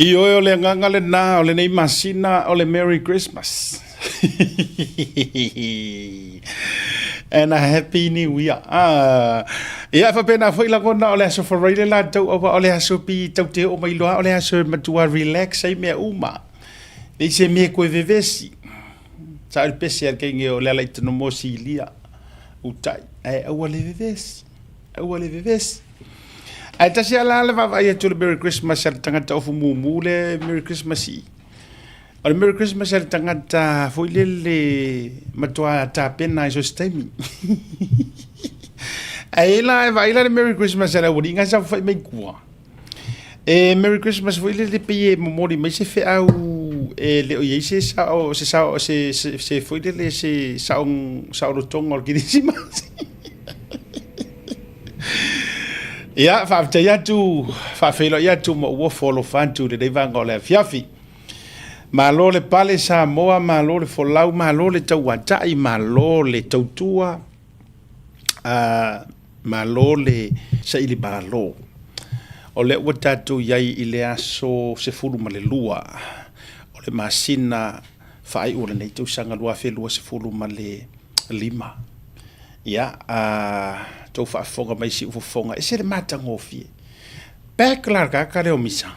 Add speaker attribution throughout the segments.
Speaker 1: I o le nganga le na o le nei masina o le Merry Christmas. And a Happy New Year. Ia fa pena foi la kona o le aso wharaile la tau o le aso pi tau te o mai loa o le aso matua relax ai mea uma. Nei se mea koe vevesi. Sa il pese al kenge o le ala itano mo si lia. Utai. Aua le vevesi. Aua le vevesi. Ai tasi ala le vavai atu le Merry Christmas al tangata ofu mumu le Merry Christmas i. O le Merry Christmas al tangata foi le matua ta pena iso staimi. Ai la vai la le Merry Christmas ala wori nga sa fai mai kua. Merry Christmas foi le pe momori mai se fe au le o ye se sa o se foi le se sa o tongo o kirisima. Ia fa te ya tu fa felo ya tu mo wo follow fan tu de vanga le fiafi. Ma lo le pale Samoa, ma lo le folau, ma lo le Tautai, ma lo le Tautua. Ma lo le sa ili balo. O le ua tatu iai i le aso se fulu ma le lua. O le masina fai ua le nei tau sanga lua fe lua se fulu ma le lima. Ia, tau whaafonga mai si ufafonga. E se le mata ngofie. Pēklar ka reo misa.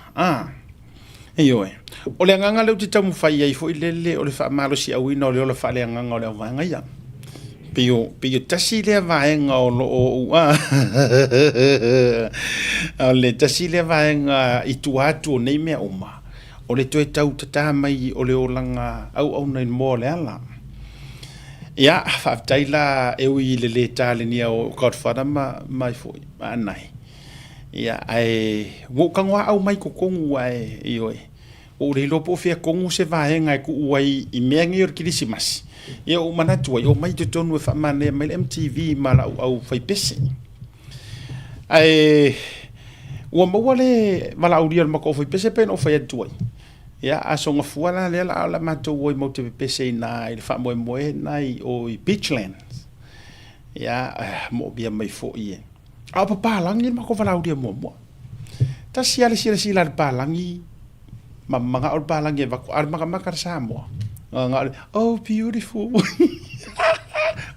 Speaker 1: Eyo e. O le nganga leu te tamu whai ai fo i lele o le whaamalo si awina o le ola wha le nganga o le whaanga ia. Pio tasi le vaenga o lo o ua. O le tasi le vaenga i tu atu o nei mea uma. O le toe tau tata mai o le olanga au nei mo le ala. Ia, whaaftaila e ui le tāle nia o Godfather mai foi, anai. Ia, ai, wokangwa au mai ko kongu ai, iyo e. O le lopo fea kongu se vahenga e ku uai i meangi or kirisimasi. Ia o manatu ai, o mai te tonu e whamane mai MTV mala au whaipese. Ai, ua maua le malauria ma ko foi pese pe no foi atu ai ia asonga fuala le la matou oi mo te pese na i fa mo nai o i beachlands ia mo bia mai fo ie a pa langi ma ko malauria mo ta sia la palangi manga o palangi va ar maka Samoa oh beautiful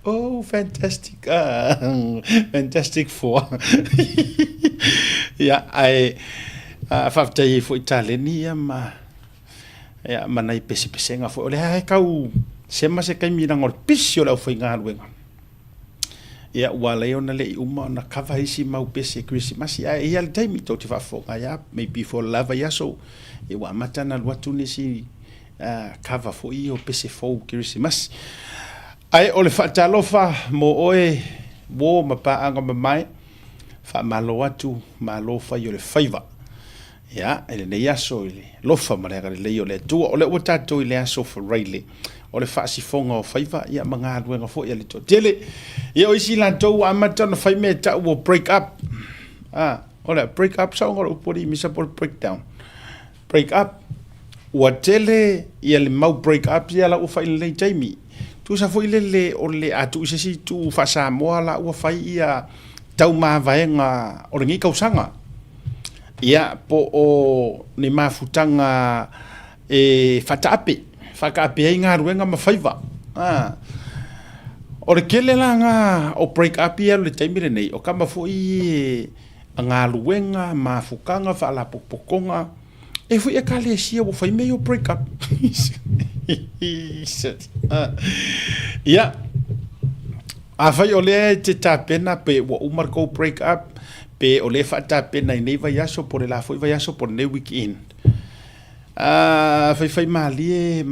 Speaker 1: oh fantastic fantastic for ya ai fa tai fo italeni ma ya manai pesi nga fo le ha kau sema se kai mina ngor pisio la fo nga luenga ya wala yo na le uma na kava isi mau pesi Christmas ya ia le taimi to te fa fo ya maybe for lava ya so e wa mata na watu ni si kava fo io pesi fo Christmas ai ole fa talofa mo oe wo mapa anga mai fa malo atu malo fa yo le faiva ya ele ne yaso ile lofa mara le yo le tu ole o tato ile aso for really ole fa si fonga o faiva ya manga luenga fo ya le to tele ya o isi la to amata no fai me ta wo break up ole break up so ngoro pori misa por break up wa tele ya le mau break up ya la o fai le taimi tu sa fo ile o le atu si tu fa Samoa la o fai ia tau ma vaenga o ngi kausanga ia po o ni mafutanga fatape inga ruenga mafaiva o le kele langa o break up ia le taimire nei o kama fo i nga ruenga mafukanga fa la pokonga e fu e kale sia o fai me o break up ia a fai o le te tapena pe o umarko break up pe o le fata pena nei vai aso por la foi vai aso por ne weekend fai mali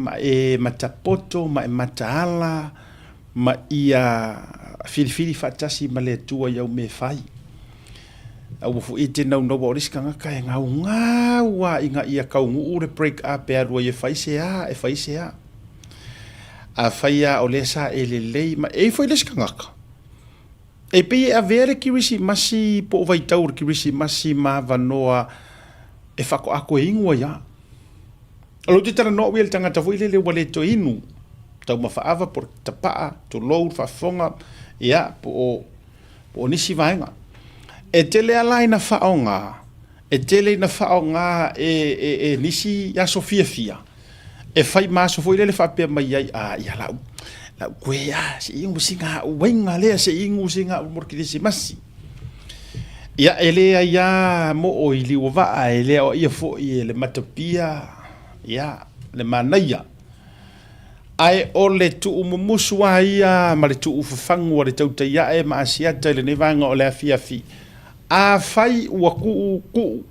Speaker 1: matapoto mataala ma ia fili fatasi male tua ia me fai au fu ite no boriskanga kai nga wa inga ia ka ngu re break up e ro ye fai se a faia o le sa ele ma e foi leskanga e pe a vere kirisi masi po vai tau kirisi masi ma vanoa e fako ako ingua ya alo te tara no wel tanga tafo ile le wale to inu tau mafaava por tapa to load fa fonga ya po nisi vaenga e tele ala ina faonga e nisi ya sofia e fai maso foi le fa pe mai ya la kwea se ingu singa wenga le se ingu singa morkidisi masi ya ele ya mo o ili wa ele o ia fo ile matopia ya le manaya ai ole tu umusu ia ma le tu ufangu o le Tautai A'e ma asiata le nevanga o le afiafi a fai wa ku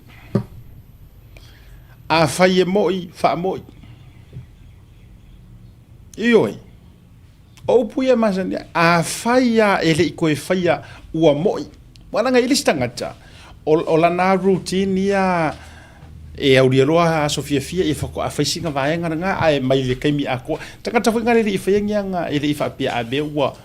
Speaker 1: a fai e moi fa moi ioi o puia masania a faia ele ko e faia ua moi wana nga ilistangata o la na routine ya e auria loa Sofia fia e fako a faisinga vaenga nga ai mai le kaimi ako takata foi ngare le fainga nga ele ifa pia abe wa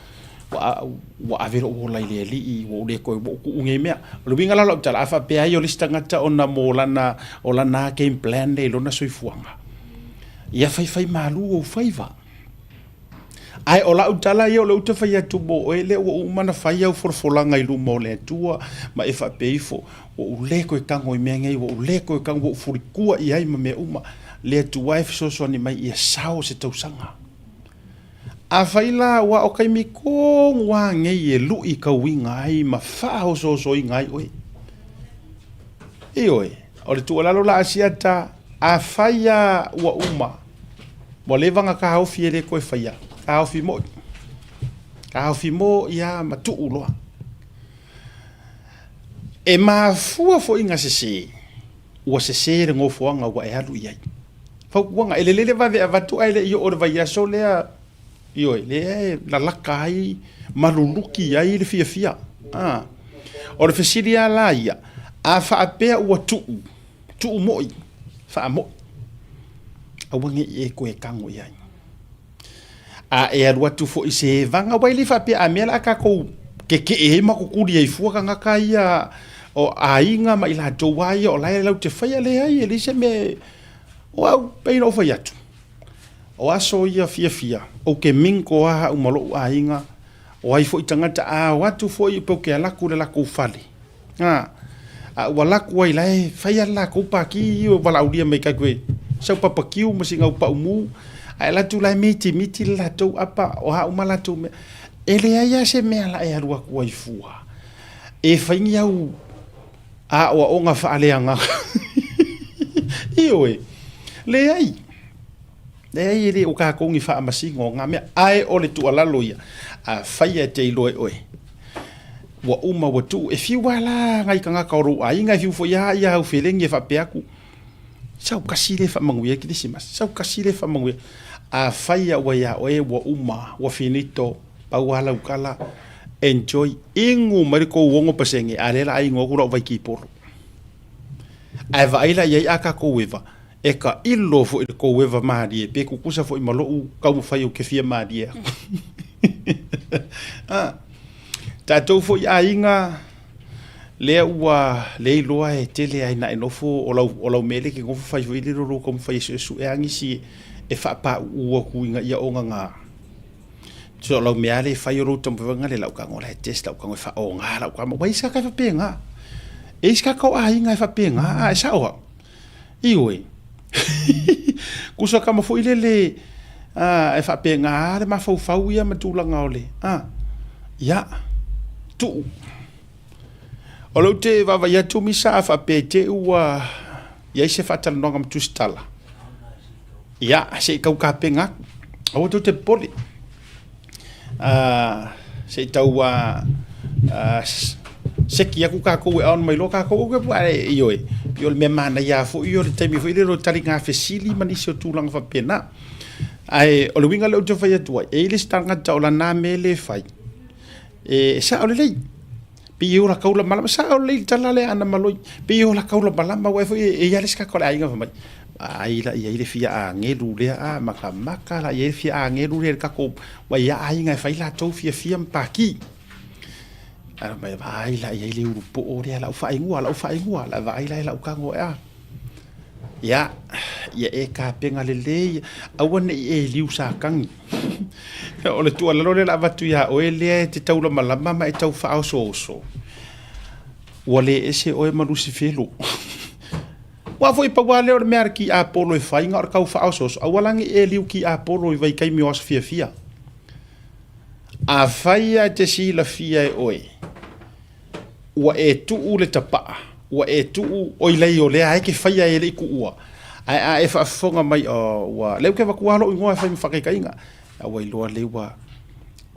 Speaker 1: avero o la ile li o le ko unge mea lo binga la tala afa pia yo listangata ona molana o la na game plan le lona soifuanga ia fai malu o faiva ai ola utala yo lo uta fai atu bo ele o mana fai au forfolanga i lumo le tua ma e fa peifo o le ko kango i menga o le ko kango furikua i ai me uma le tua e so ni mai ia sao se tausanga a faila wa o kai mi ko wa nge e lu i ka winga ai ma fa o so i ngai oi e oi o le tua lalo la asiata a faia wa uma mo levanga ka hau fiere ko e faia ka haufi mo ia matu uloa e ma fua fo inga sese ua sese re ngofoanga wa e halu iai fa kuanga ele lele va ve avatu ai le yo or vai aso le yo le la laka ai maluluki ai le fia or fesiria la ia a fa apea ua tu moi fa mo awange e ko e kango iai a e arua tu fo ise vanga wai li fa pe a mela ka ko ke e ma ko kuri ai fu ka ngaka ia o ainga mai la tauai o lai lau te whaia le ai, le se me, o au peina o whai atu. O aso ia fia, o ke minko aha umalo ainga, o ai fo i tangata a watu fo i po ke alaku le lako ufale. A walaku ai lai, whaia la kupa ki o wala auria me kai koe, sau papakiu masinga upa umu, ai latu lai miti la tau apa, o ha umalatu me, ele ai se mea la e arua kuai fua. E whaingi au, a oa o ngā whaaleanga. Ioe, le ai ele o ka kongi wha amasingo ngā mea, ai o le tua lalo ia, a whaia te iloe oe. Wa uma wa tu, e fiu wala ngai ka ngā kaoro a inga fiu fo ia hau whelengi e whapeaku. Sau kasile wha manguia ki disimas, sau kasile wha manguia. A whaia wa ia oe wa uma, wa finito, pau hala ukala, enjoy, ingu mariko uongo pasenge, a rela ai ngokura o vai ki poro. Ai vaila iai aka kouewa, e ka ilo fo i kouewa maari e, pe kukusa fo i malou kau whai o ke fia maari e. Tatou fo i a inga, lea ua leiloa e tele ai na enofo o lau mele ke ngofu whai fo i liro kou mwhai su e angisi e whapa ua kuinga ia o ngā. So lau meale whai o rota mwanga le lau ka ngola e test, lau ka ngoi wha o ngā, lau ka mo, wai isa kai whapenga. E iska kau a inga e whapenga, e sa oha. Iwe. Kusa ka mafo ilele, e whapenga, re mafau ia matulanga ole. Ia, tu. O lau te wawa ia tu misa a whape te ua, ia se whatala nonga matustala. Ia, se kau ka penga, o tu te poli. Se tau seki aku ka ko on mai lo ka ko ke pare ioe io me mana ya fo io le temi fo ile ro tali nga fesili mani so tulang fa pena ai o le winga le o te fai tu e le stanga taula na me le fai e sa o le pe io la kaula mala sa o le tala le ana maloi pe io la kaula mala ma wa fo e ya le ska ko la inga fa mai ai la ia le fia a ngelu le a maka la ia fia a ngelu le ka ko wa ya ai nga fai la to fia mpaki ara mai vai la ia le urupo o le la fa ingua la vai la u kango ya e ka penga le awana e liu sa kangi o le tua lo le la vatu ya o le te tau la malama mai tau fa so wale ese o e malusi felo wa foi pa wale o merki a polo e fa inga o ka fa so awalangi e liu ki a polo i vai kai mi os fia a faia te si la fia e oe ua e tuu le tapa ua e tuu o ilei o lea eke faia e le ku ua a e whaafonga mai ua leu ke wakualo ingoa e whai mwhakekainga a ua iloa le ua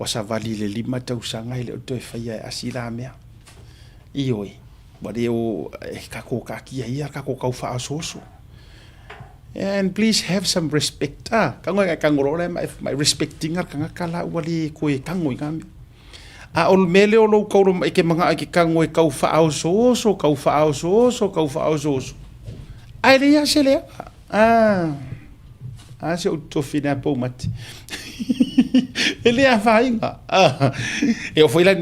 Speaker 1: sa vali le 5 tausanga i le o te faia e asila mea i oe wa le o e kako kakia ia kako kau wha asoso. And please have some respect. Kango ka kangorore my respecting ar kanga kala wali ko e kango ngami. Ol mele o lo ko e ke manga ke kango e kau fa so kau fa so. Ai le ya sele. Se o to fina po mat. Ele a fainga. E o foi la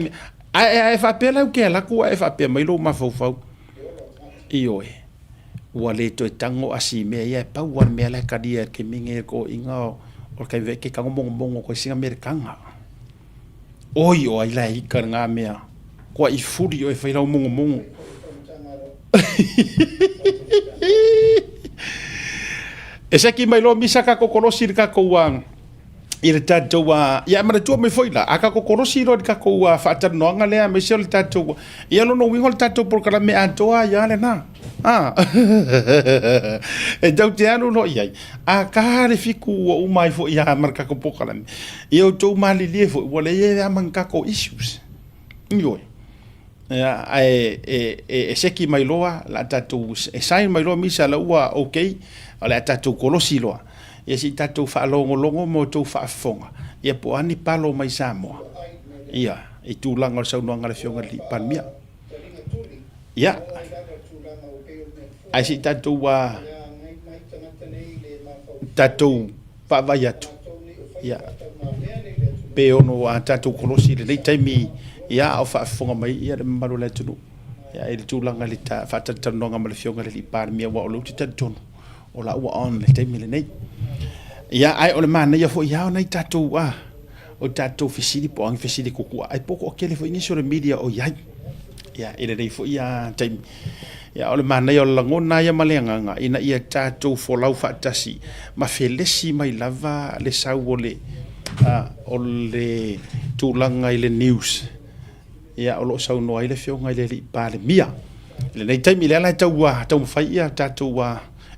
Speaker 1: ai fa pela o ke la ko e fa pe mai lo ma fau. Ioe. Ua le to tango asi me ia pa ua me la kadia ke minge ko inga o kai ve ke kango mongo ko singa amerikanga oi o ai la i nga mea ko i furi o e faira mongo e seki mai lo misa ka kokorosi ka ko wang i le tatou ia mara tua me foila aka kokorosi ro ka ko fa tanonga le me se le tatou ia no wingo le tatou por kala me atoa ia le na e tau te anu no iai a kāre fiku o umai fo ia marka ko pokala i o tau mali lie fo wale e a manka ko issues ioi e seki mai loa la tatou e sai mai loa misa la ua okay ala tatou kolosi loa e si tatou whaalongo mo tau whaafonga ia po ani palo mai Samoa ia e tūlanga o saunoanga le fionga li panmia ia ai si tatou tatou whaavai atu ia pe ono a tatou kolosi le taimi ia o whaafonga mai ia le maru le tunu ia e le tūlanga le ta whātatanonga ma le fionga le ipāre mea wa o lau te tatono o la ua on le teimi le nei ia ai o le mana ia fo ia o nei tatou o tatou fesili po ang fesili kukua ai poko o kele fo ingi sore media o iai ia ele nei fo ia taimi ia o le mana ia o langona ia maleanganga ina ia tatou fo lau whaatasi ma felesi mai lava le sau o le tūlanga i le news ia o lo sau noa i le fionga i le li pāle mia le nei taimi le ala tau mawhai ia tatou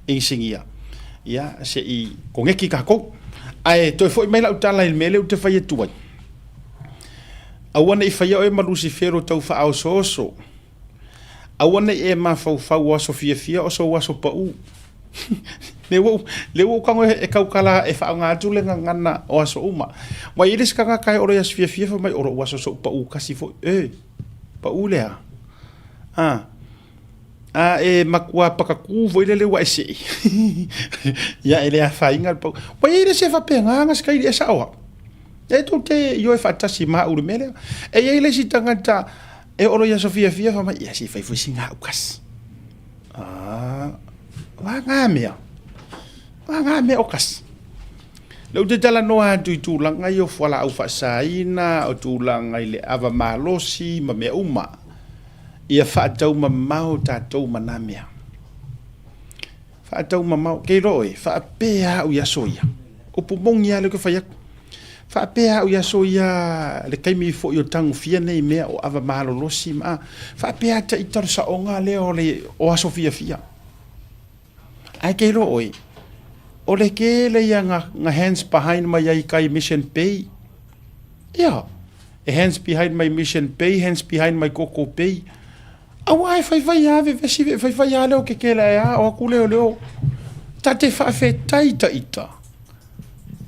Speaker 1: insingia ia se i kongeki kako ai toi foi mai la utala il mele te fai tu ai awana i fai o ma Lucifero tau fa au soso awana e ma fau wa Sofia fia o so wa so pa u le wo kango e kau kala e fa nga tu le ngana o so uma wa i ris kanga kai oro ya Sofia fia fa mai oro wa so pa u kasi fo pa u le e makua pakaku voi le wa ese ya ele a fainga po wa ele se fa penga nga skai esa o e to te yo e fa tasi ma u mele e ele si tangata e oro ya Sofia fia fa ma ya si fai fo singa ukas wa nga me okas lo te tala noa tu langa yo fala au fa saina o tu langa ile ava malosi ma me uma ia whaatau mamau tātou manamea. Whaatau mamau, kei roe, whaapea au ia soia. O pumongi ale ko whaiak. Whaapea au ia soia, le kaimi fo i o tangu fia nei mea o ava mahalo losi maa. Whaapea ta i taru sa o ngā leo o aso fia. Ai kei roe, o le ke le ia nga hands behind my ai kai mission pay. Ia, hands behind my mission pay, hands behind my koko pay. Awai fai ave vesi fai ale o ke la ya o ku leo ta te fa fe taita ita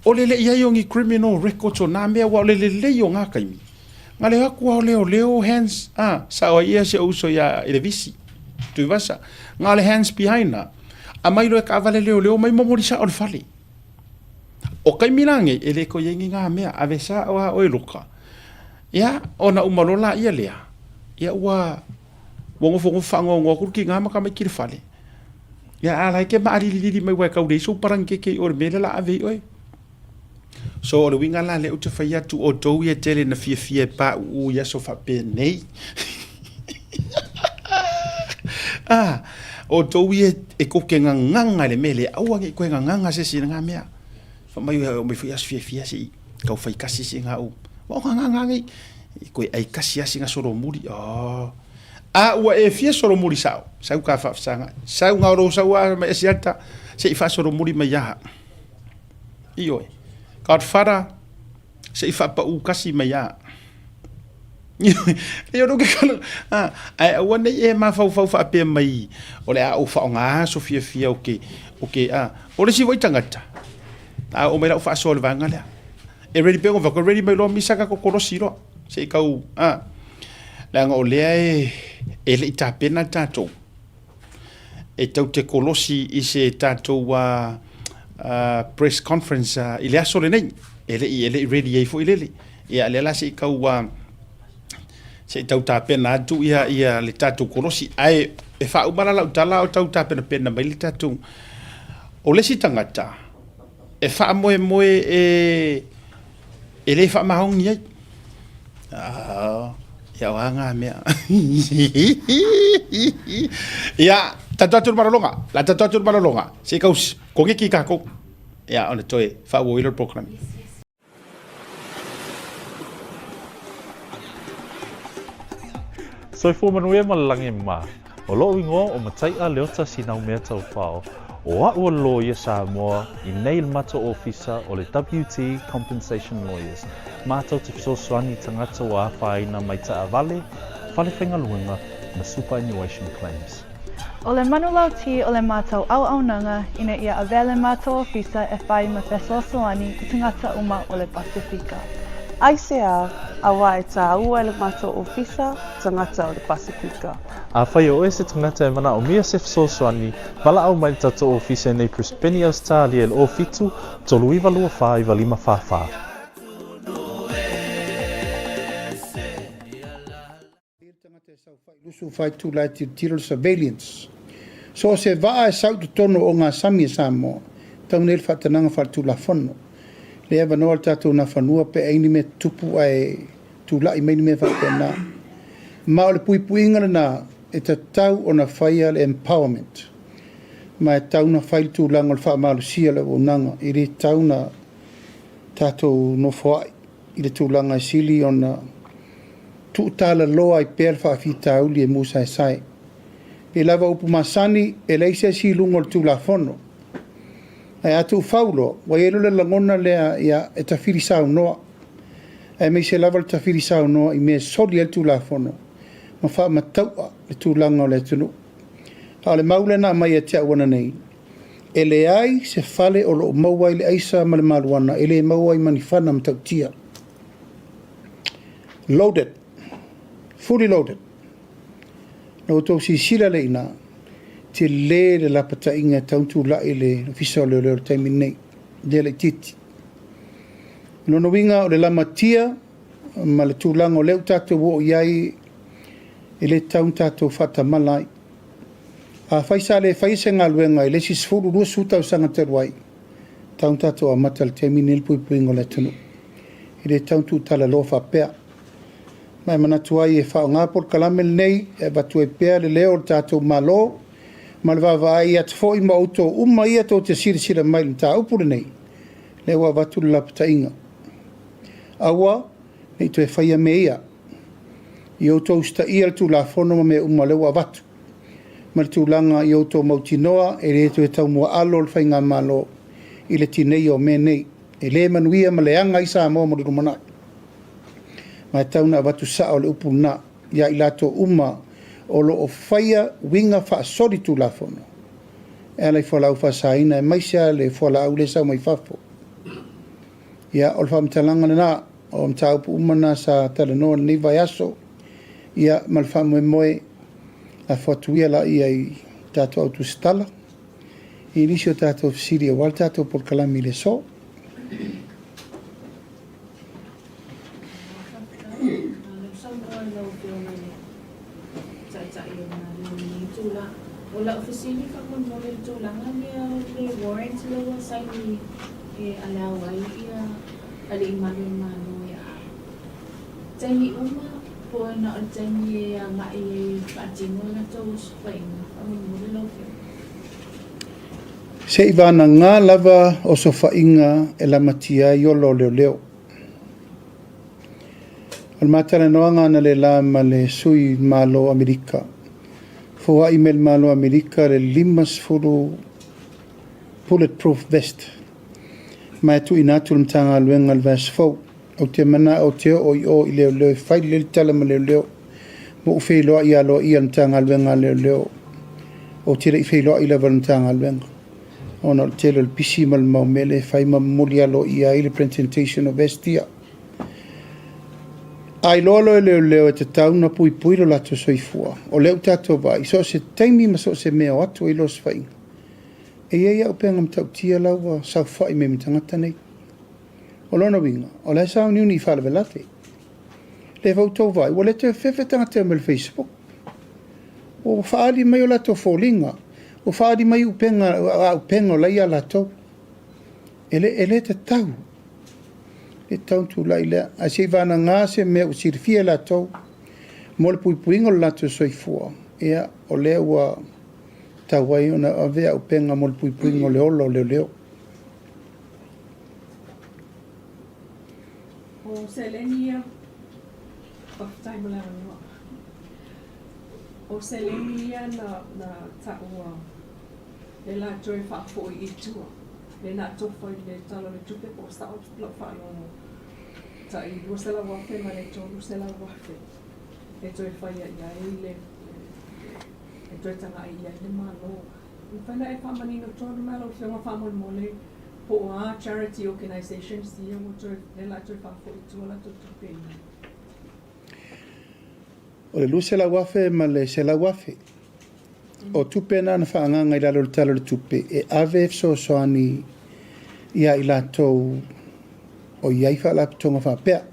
Speaker 1: o le ia yongi criminal records o na me wa le yo nga kaimi ngale aku o leo hands sa o ia se uso ya ele visi tu vasa ngale hands behind na a mai lo ka vale leo mai momori sa o fali o kaimi lange ele ko yengi nga me ave sa o eluka ya ona umalola ia lea ya wa wongo fongo fango ngoku ki ngama kama kiri fale ya ala ke ma ali mai wa ka so parang ke or mele la ave oi so o winga la le uta fa ya tu o do ye tele na fia pa u ya so fa pe nei o do ye e ko ke nganga le mele au ke ko nganga se si nga mea fa mai o me fia fia si ka fa kasi si nga u o nganga ngai ko ai kasi si nga soro muri ua e fia soro muri sau ka whaafsanga sau ngā ro sau a mai esiata se i wha soro muri mai aha ioe ka whara se i wha pa u kasi mai aha io no ke kala ai ua nei e ma fau wha apea mai o le a o wha o ngā so fia o ke o le si wai tangata o mai lau wha so le vanga lea e ready pengo whako ready mai loa misaka ko korosi loa se i kau langa o lea e le ita pena tatou e tau te kolosi i se tatou press conference i le aso le nei e le ready e fo i lele ia le la se kau se tau ta pena atu ia le tatou kolosi ai e fa umara la utala o tau ta pena mai le tatou o le si tangata e fa moe e le fa mahongi ai ya wanga mea ya tatu maralonga se kaus kongeki kako ya ona toe fa wo ilo program
Speaker 2: so fo manuia malangi ma o lo wingo o matai a leota sinau mea tau fao o a ua lawyer Samoa i nei le mato officer o le WT Compensation Lawyers mātou te fisosoani tangata o āwhaina mai ta avale, whale whengaluenga na superannuation claims.
Speaker 3: O le manulau ti o le mātou au ina ia avele mātou ofisa e whai ma fesosoani i tangata uma o le Pasifika.
Speaker 4: ICR awa e tā ua e le mātou ofisa tangata o le Pasifika.
Speaker 2: A whai o ese tangata e mana o mia se fisosoani, wala au mai tatou ofisa nei Prispeni Australia le ofitu, tolu iwa lua wha iwa lima whawha.
Speaker 5: su fai tu lai tiro surveillance. So se va e sau tu tono o ngā sami Samoa, tau nel whatananga wha tulafono. Le eva noa tātou na whanua pe eini me tupu ai tu lai meini me whapena. Ma o le pui ingana na e ta tau o na whaia le empowerment. Ma e tau na whaile tu langa le wha malusia le o nanga. I re tau na tātou no whaai. I le tu langa sili o na tu tala loa i pēr wha whita uli e musa e sai. E lava upu masani e leise si lungo le tulafono. Ai atu faulo, wa e lule langona lea ia e tawhiri sao noa. Ai mei se lava le tawhiri sao noa i mea soli el tulafono. Ma wha mataua le tūlanga o le tunu. A le maule na mai e te awana nei. E le ai se fale o lo mauai le aisa ma le maluana. E le mauai mani whana matautia. Loaded. Fully loaded. No tau si sila le ina. Te le lapata inga tauntu la le fisa o le taimi nei. Le le titi. No winga o le lamatia ma le tūlanga o leu tātou o iai e le taun tātou whata malai. A whaisa le whaisa ngā luenga i le si sfuru rua sūtau sanga te ruai. Taun tātou a mata le taimi nei pui ngo le tunu. I le taun tū tala loa whapea. Mai manatu ai e whao ngāpor kalamel nei e batu e pēr le leo le tātou malo. Ma le wawa ai at fo i mauto umma ia tō te sira mai le tā upure nei. Le wa watu le lapata inga. Awa, nei to e whaia me ia. I o tō usta ia le tulafono ma me umma le wa watu. Ma le tūlanga i o tō mautinoa e re to e tau mua alo le whainga malo i le tinei o me nei. E le manuia ma le anga i Samoa mo le rumanai. Ma e tauna watu saa o le upu na ia i lato umma o lo o whaia winga faʻasoa tulafono. E alai whalau whasaina e maisia le whalau le sau mai whafo. Ia o le whamtalanga na o mta upu umana sa talanoa ni vai aso. Ia mal whamoe moe a whatuia la ia i tātou autu stala. I nisi o tātou fisiri o wal tātou por kalami le so.
Speaker 6: Wala ofisini ka kung mo rin tulangan may warrant sila sa ni alaway alimano ya. Tani uma po na tani nga patino na to Spain. Amin mo rin
Speaker 5: Se ivana ngā lava o so whainga e la matia i o lo leo. Al matala noanga na le la ma le sui malo Amerika. Fua email malo Amerika le limas furu bulletproof vest. Mai tu inatu mtanga luenga alvas fau. O te mana o te o i leo fai le tala ma leo. Mo ufei loa ia mtanga luenga leo. O te rei fei loa i lava mtanga luenga. Ona te le pisi mal maumele fai ma molia lo ia i le presentation o vestia. Ai lolo leo e te tauna pui lo lato soifua. O leo tato vai. So se taimi ma so se mea atu i los whainga. E ia au penga mtau tia lau sau whai me mitangata nei. O lona winga. O le sao niuni i whalawe late. Le vautou vai. O le te whewhe tangata me le Facebook. O whaari mai o lato fōlinga. O whaari mai upenga o laia lato. Ele te tau. E tauntu lai lea. A se vana ngā se mea o sirifia lato. Mo le puipuinga o lato soifua. Ea o lea ua tawai ona a vea upenga mo le puipuinga o le olo leo.
Speaker 7: O selenia o selenia na taua le la joy fa fo I tua le na to fo le talo le tupe po sta o lo fa no ta I lo se la wa fe ma le to lo se la wa fe e joy fa ya le e joy tanga ia le ma no I fa na e fa mani no to ma lo fe ma fa mo le po a charity organizations ia mo joy le la joy fa fo I tua la to tupe
Speaker 5: O le luse la wafe ma le se la wafe. O tupe na whaanganga I lalo le talo le tupe. E ave so soani ia I latou o iai wha la pitonga wha pea.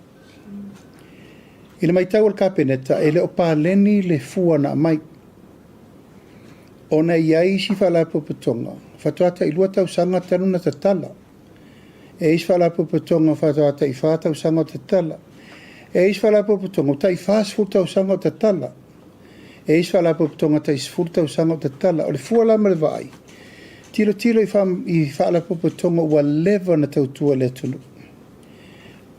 Speaker 5: I le mai tau al kapeneta, e le o pāleni le fua na mai. Ona iai si whalapopotonga, whatuata i lua tau sanga tanu na te tala. E isi whalapopotonga whatuata i whātau sanga te tala. E isi whalapopotonga ta i whāsful tau sanga te tala. E isi whalapopotonga ta i sful tau sanga te tala. O le fua la mele vai. Tilo i whalapopotonga ua lewa na tautua le tunu.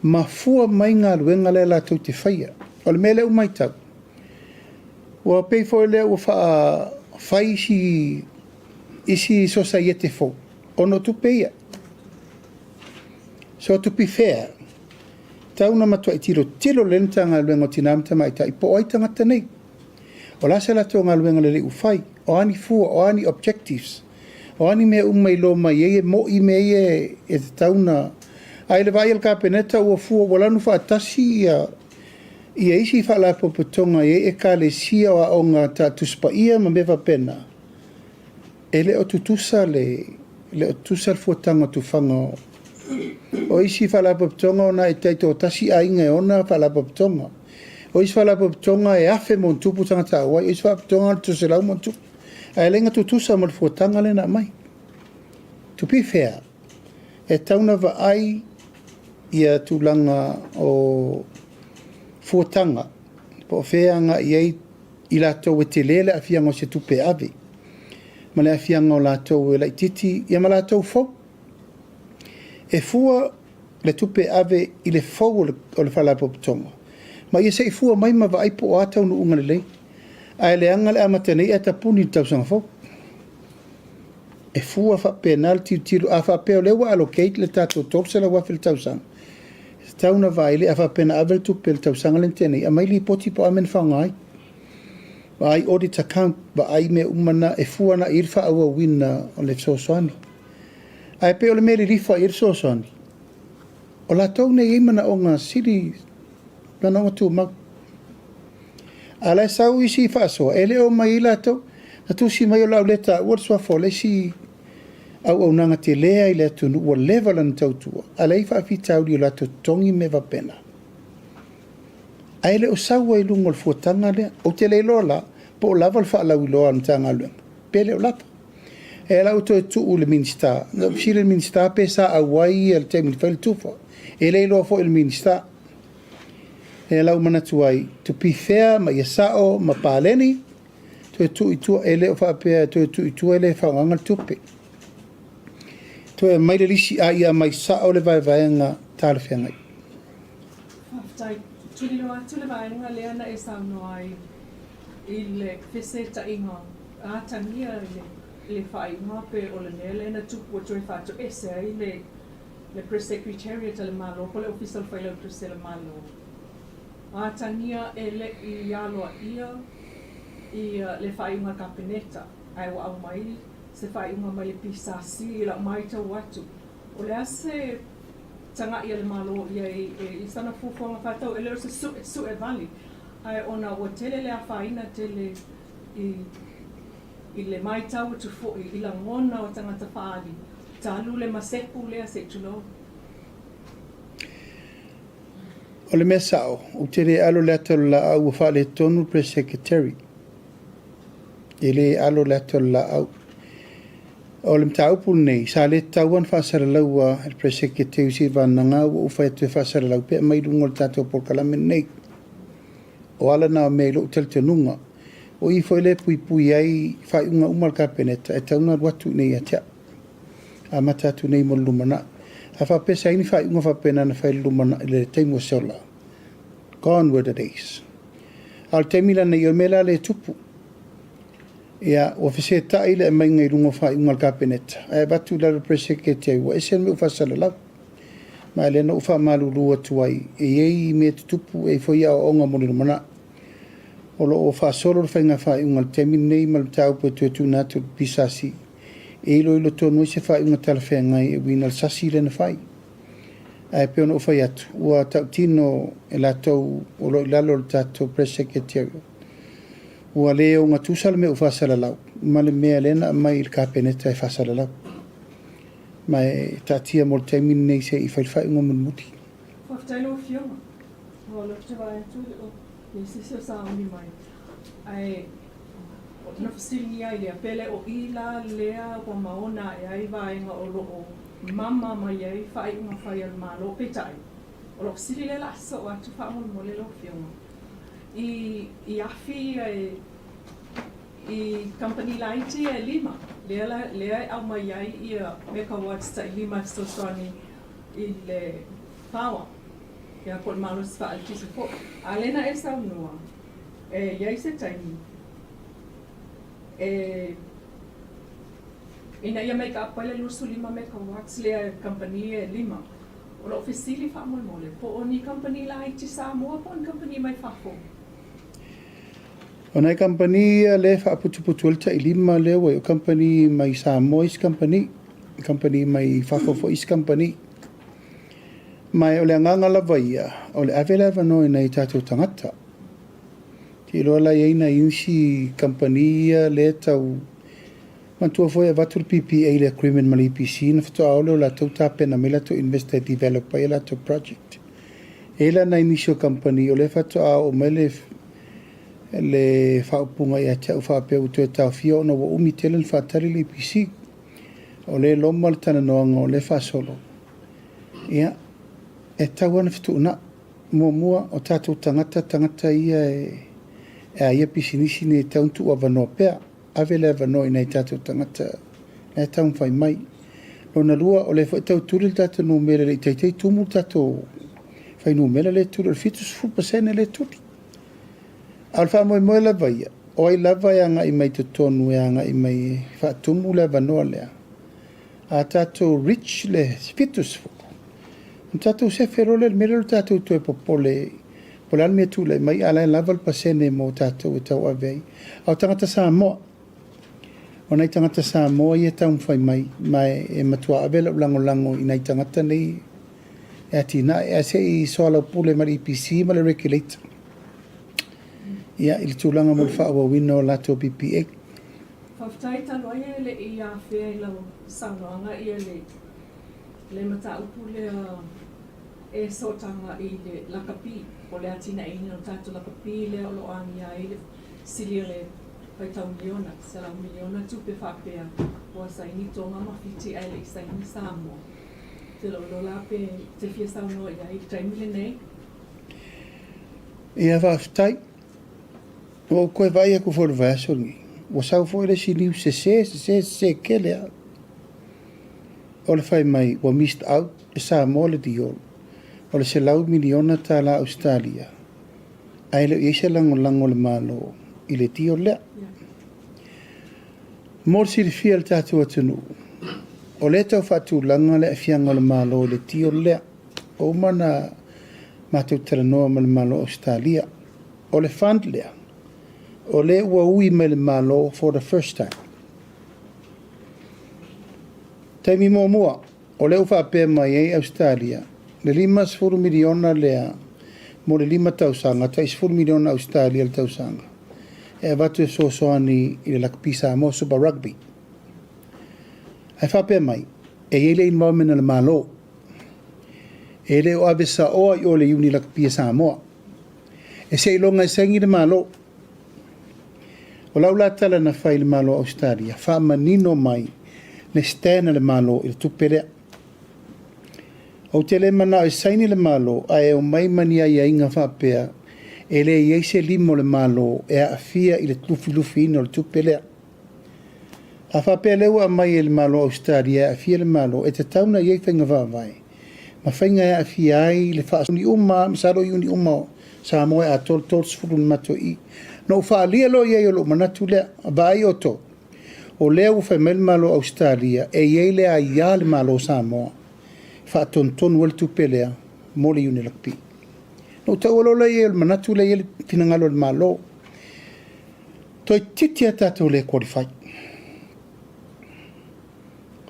Speaker 5: Ma fua mai ngā luenga le la tau te whaia. O le mele umai tau. Ua pei fo le ua whai isi society fo. Ono tu peia. So to be fair, tau na matua i tilo lenta ngā luenga o tinamita mai ta i po ai tangata nei. O la se la tō ngā luenga le uwhai. O ani fua, o ani objectives. O ani mea umai lo mai e mo i mea e te tau na ai le vai al kapeneta ua fua walanu whaatasi ia isi whalapopotonga e ka le sia o ngā tātuspa ia ma mewa pena. E le o tutusa le o tutusa le fuatanga tu whanga. O isi whalapopotonga o na e teito o tasi ainga e ona whalapopotonga. O isi whalapopotonga e afe mon tupu tangata awai. O isi whalapopotonga tu se lau mon tupu. Ai lenga tutusa mo le fuatanga le na mai. To be fair, e tauna wa ai ia tūlanga o fuatanga. Po wheanga iei i lātou e te lele a whianga o se tupe ave. Ma le a whianga o lātou e laititi, ia ma lātou fau. E fua le tupe ave i le fau o le whalapopotonga. Ma ia se i fua mai ma wa aipo o atau no unga le lei. Ai le anga le amatane e tapuni tau sanga fau. E fua wha penalty tiro a wha peo lewa allocate le tātou tōpsa la wafil tau sanga. Tauna vaile a whapena avel tupe le tau sanga len tēnei. A mai li poti po amen whangai. Wa ai audit account wa ai me umana e fua na irfa aua wina o le sosoani. Ai peo le meri rifa ir sosoani. O la tau ne imana o ngā siri na nonga tu mau. A lai sau isi faʻasoa. E le o mai ila tau. Na tu si mai o lau leta ua swa fo le si au nanga te lea i le tunu ua lewa lana tautua. A lei whaafitau li o lato tongi me wapena. Ai le o saua i lunga o le fuatanga lea. O te leilo la, po o lava le whaalau i loa na tanga luenga. Pele o lapa. E lau to e tuu le minista. Na pisi le minista pe sa awai al te minifai le tufa. E leilo fo il minista. E lau manatu ai. To be fair, ma ia sao, ma pāleni. To e tuu i tua ele o whaapea, to e tuu i tua ele whaanganga tupe. To e mai le lisi a ia mai sao le vai tāle whiangai.
Speaker 7: Whaftai, tuli loa atu le vaenga lea na e sauno ai i le whese ta inga a tangia le whainga pe o le nea le na tupu o tui whātu ese ai le press secretariat le malo, po le official whaila o press le malo. A tangia e le i aloa ia i le whainga kapeneta ai wa au mai se whainga mai le pisasi i la mai tau atu. O le ase tanga ia le malo ia i sana fufonga whatau e leo se su e vali. Ai ona o tele le a whaina tele i le mai tau atu fo i la ngona o tangata whaali. Talu le masepu lea se itulau.
Speaker 5: O le mea sao, o te re alo le ato la au o whaale tonu press secretary. E le alo le ato la au. O le mta upul nei, sa le tauan whaasara laua el press secretary si vananga o uwhai atu e whaasara lau pe mai rungo le tato por kalame nei. O ala na me lo tel te nunga. O i foi le pui ai whai unga umal kapeneta e tauna watu nei atia. A matatu nei mo lumana. A whapesa ini whai unga whapena na whai lumana le teimu sola. Gone were the days. Al temila nei o mela le tupu. Ia, o whese tai le mai ngai rungo whai unga kapeneta. E batu la press secretary wa esen me ufasala lau. Ma le no ufa malulu atu ai. E ei me tupu e foi a onga mo lumana. O lo o whaasoro whainga whai unga temi nei mal tau po tu natu pisasi. E ilo tonu se whai unga tala whengai e wina al sasi le na whai. Ai peo no whai atu. Ua tau tino e latou o lo ilalo le tatou press secretary. Ua leo ngā tūsala me u whasala lau. Ma le mea lena mai il kapeneta e whasala lau. Ma e tatia mo le temi nei se i whai unga mun muti.
Speaker 7: Whaftailo o whionga. Lo te vai tu ni sisi sa ni mai. Ai na fasili ai le pele o ila lea o maona e ai vai nga o lo mama mai ai fai mafai al malo petai. O lo fasili le la so atu fa mo le lo fiona. I afi I company laiti e lima. Lea au mai ai ia megawatts ta lima stosani I le power. Ia ko malo sa alti se ko. Alena e sa noa. Ia se taimi. Ina ia make up pale lusu 5 megawatts le company e lima. O lo ofisili fa mo mole. Po oni company laiti Samoa po on company mai fafo.
Speaker 5: Ona company le fa putu alta ilima le o company mai Samoa is company mai fafo fo is company mai ole nganga la vaia ole avela no nei tatou tangata ti lo la ina insi company le tau mantua foi a vatul PPA le agreement mali PC na fto aulo la tota pena mela to invest and develop la to project ela na initial company ole fto o mele le whaupunga ia te au whapeu tu e tau fio na wa umi telen whatari le PC o le loma le tana noanga o le whasolo ia e tau ana fitu una mua o tātou tangata ia e ia pisinisi ne tauntu wa vanoa pea ave le vanoa i nei tātou tangata e tau whai mai lona lua o le whai tau turi le tātou no mele le teitei tumu tātou whai no mele le turi le fitus 4% le turi alfa mo la vaia o ai lava ia nga I mai te tonu ia nga I mai whaatumu le vanoa lea a tātou rich le fitus fuku tātou se wherole le mele tātou tu e popole polan mea tūle mai ala lava le pasene mo tātou e tau avei au tangata Samoa o nei tangata Samoa ia tau mwhai mai e matua avela lango I nei tangata nei e atina e se I soala pule mari PC ma le regulator ia I le tūlanga mo le whaawawina o lato PPA.
Speaker 7: Whaftai taloia le I a whea I lau sanoanga ia le mata upu le e sotanga I le lakapi o le atina ina o tātou lakapi le o lo angia I le sili le paitau miliona, sala miliona tupe whapea o sa ini tonga mawhiti ai le isa ini Samoa. Te lo la pe te fia saunoa ia I taimile nei.
Speaker 5: Ia whaftai. O koe vai aku for vasongi. O sau foi le siliu se kelea. O le fai mai o missed out e Samoa le diol. O le se lau miliona tala Australia. Ai le ise lango le malo I le tio lea. Mor si le fia le tatu atunu. O le tau fatu langa le fianga le malo le tio lea. O mana matau teranoa ma le malo Australia. O le fund lea. O le ua ui me le malo for the first time. Taimi mua, o le ufa pe mai e Australia, le 5 miliona lea, mo le 5 tausanga, 4 miliona Australia le tausanga. E watu e soani I le lakpisa mo Super Rugby. Ai fa pe mai, e ele involvement le malo. Ele o avesa o I o le uni lakpisa mo. E se ilonga sengi le malo. O lau la tala na whai le malo Australia, wha manino mai le stena le malo I le tuperea. O te le mana o saini le malo, a e o mai mania I a inga whapea, e le I eise limo le malo e a fia I le lufi ino le tuperea. A whapea leu a mai e le malo Australia, a fia le malo, e te tauna I e whainga whawai. Ma whainga e a fia ai le wha uni uma, misaro I uni uma, sa moe a tol sfurun mato I. No whaalia lo ia I lo manatu lea, vai o to. O lea u whaimel malo Australia, e iei lea ia le malo Samoa. Whaatonton wal tupelea, mole iuni lakpi. No tau alo le ia le manatu lea ia pinangalo le malo. Toi titia tatou le qualify.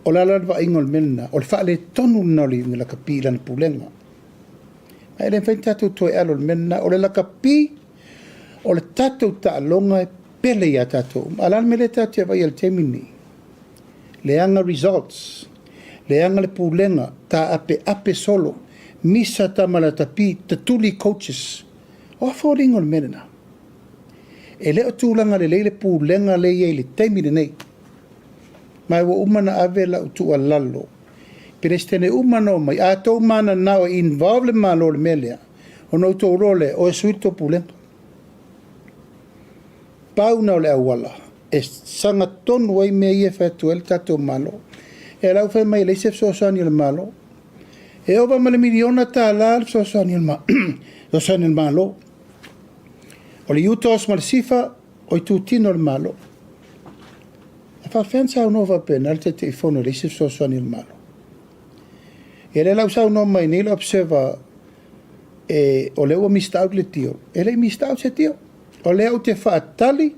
Speaker 5: O la lalwa ingol melna, o le wha le tonu nali iuni lakapi lana pulenga. Ai le whain tatou toi alo le melna, o le lakapi, o le tatou taalonga e pele ia tatou. Alal me le tatou vai al temini. Le anga results. Le anga le pulenga ta ape solo. misa tamala tapi tatuli coaches o falling on menena e le o tūlanga le leile pūlenga le iei le teimine nei mai wa umana avela utu alalo Perestene umano mai a tau mana nao involve le malo le melea o no tō role o e suito pulenga. Pau nao le awala e sanga tonu ai mea ia whatu el tato malo e lau whai mai leisef soasani le malo e oba ma le miliona tala le soasani le malo o le utos ma le sifa o i tūtino le malo e whawhensa au nova pena le te ifono leisef soasani le malo e le lau sau no mai nei le observa o le ua mista out le tio e le mista out se tio o le au te whaatali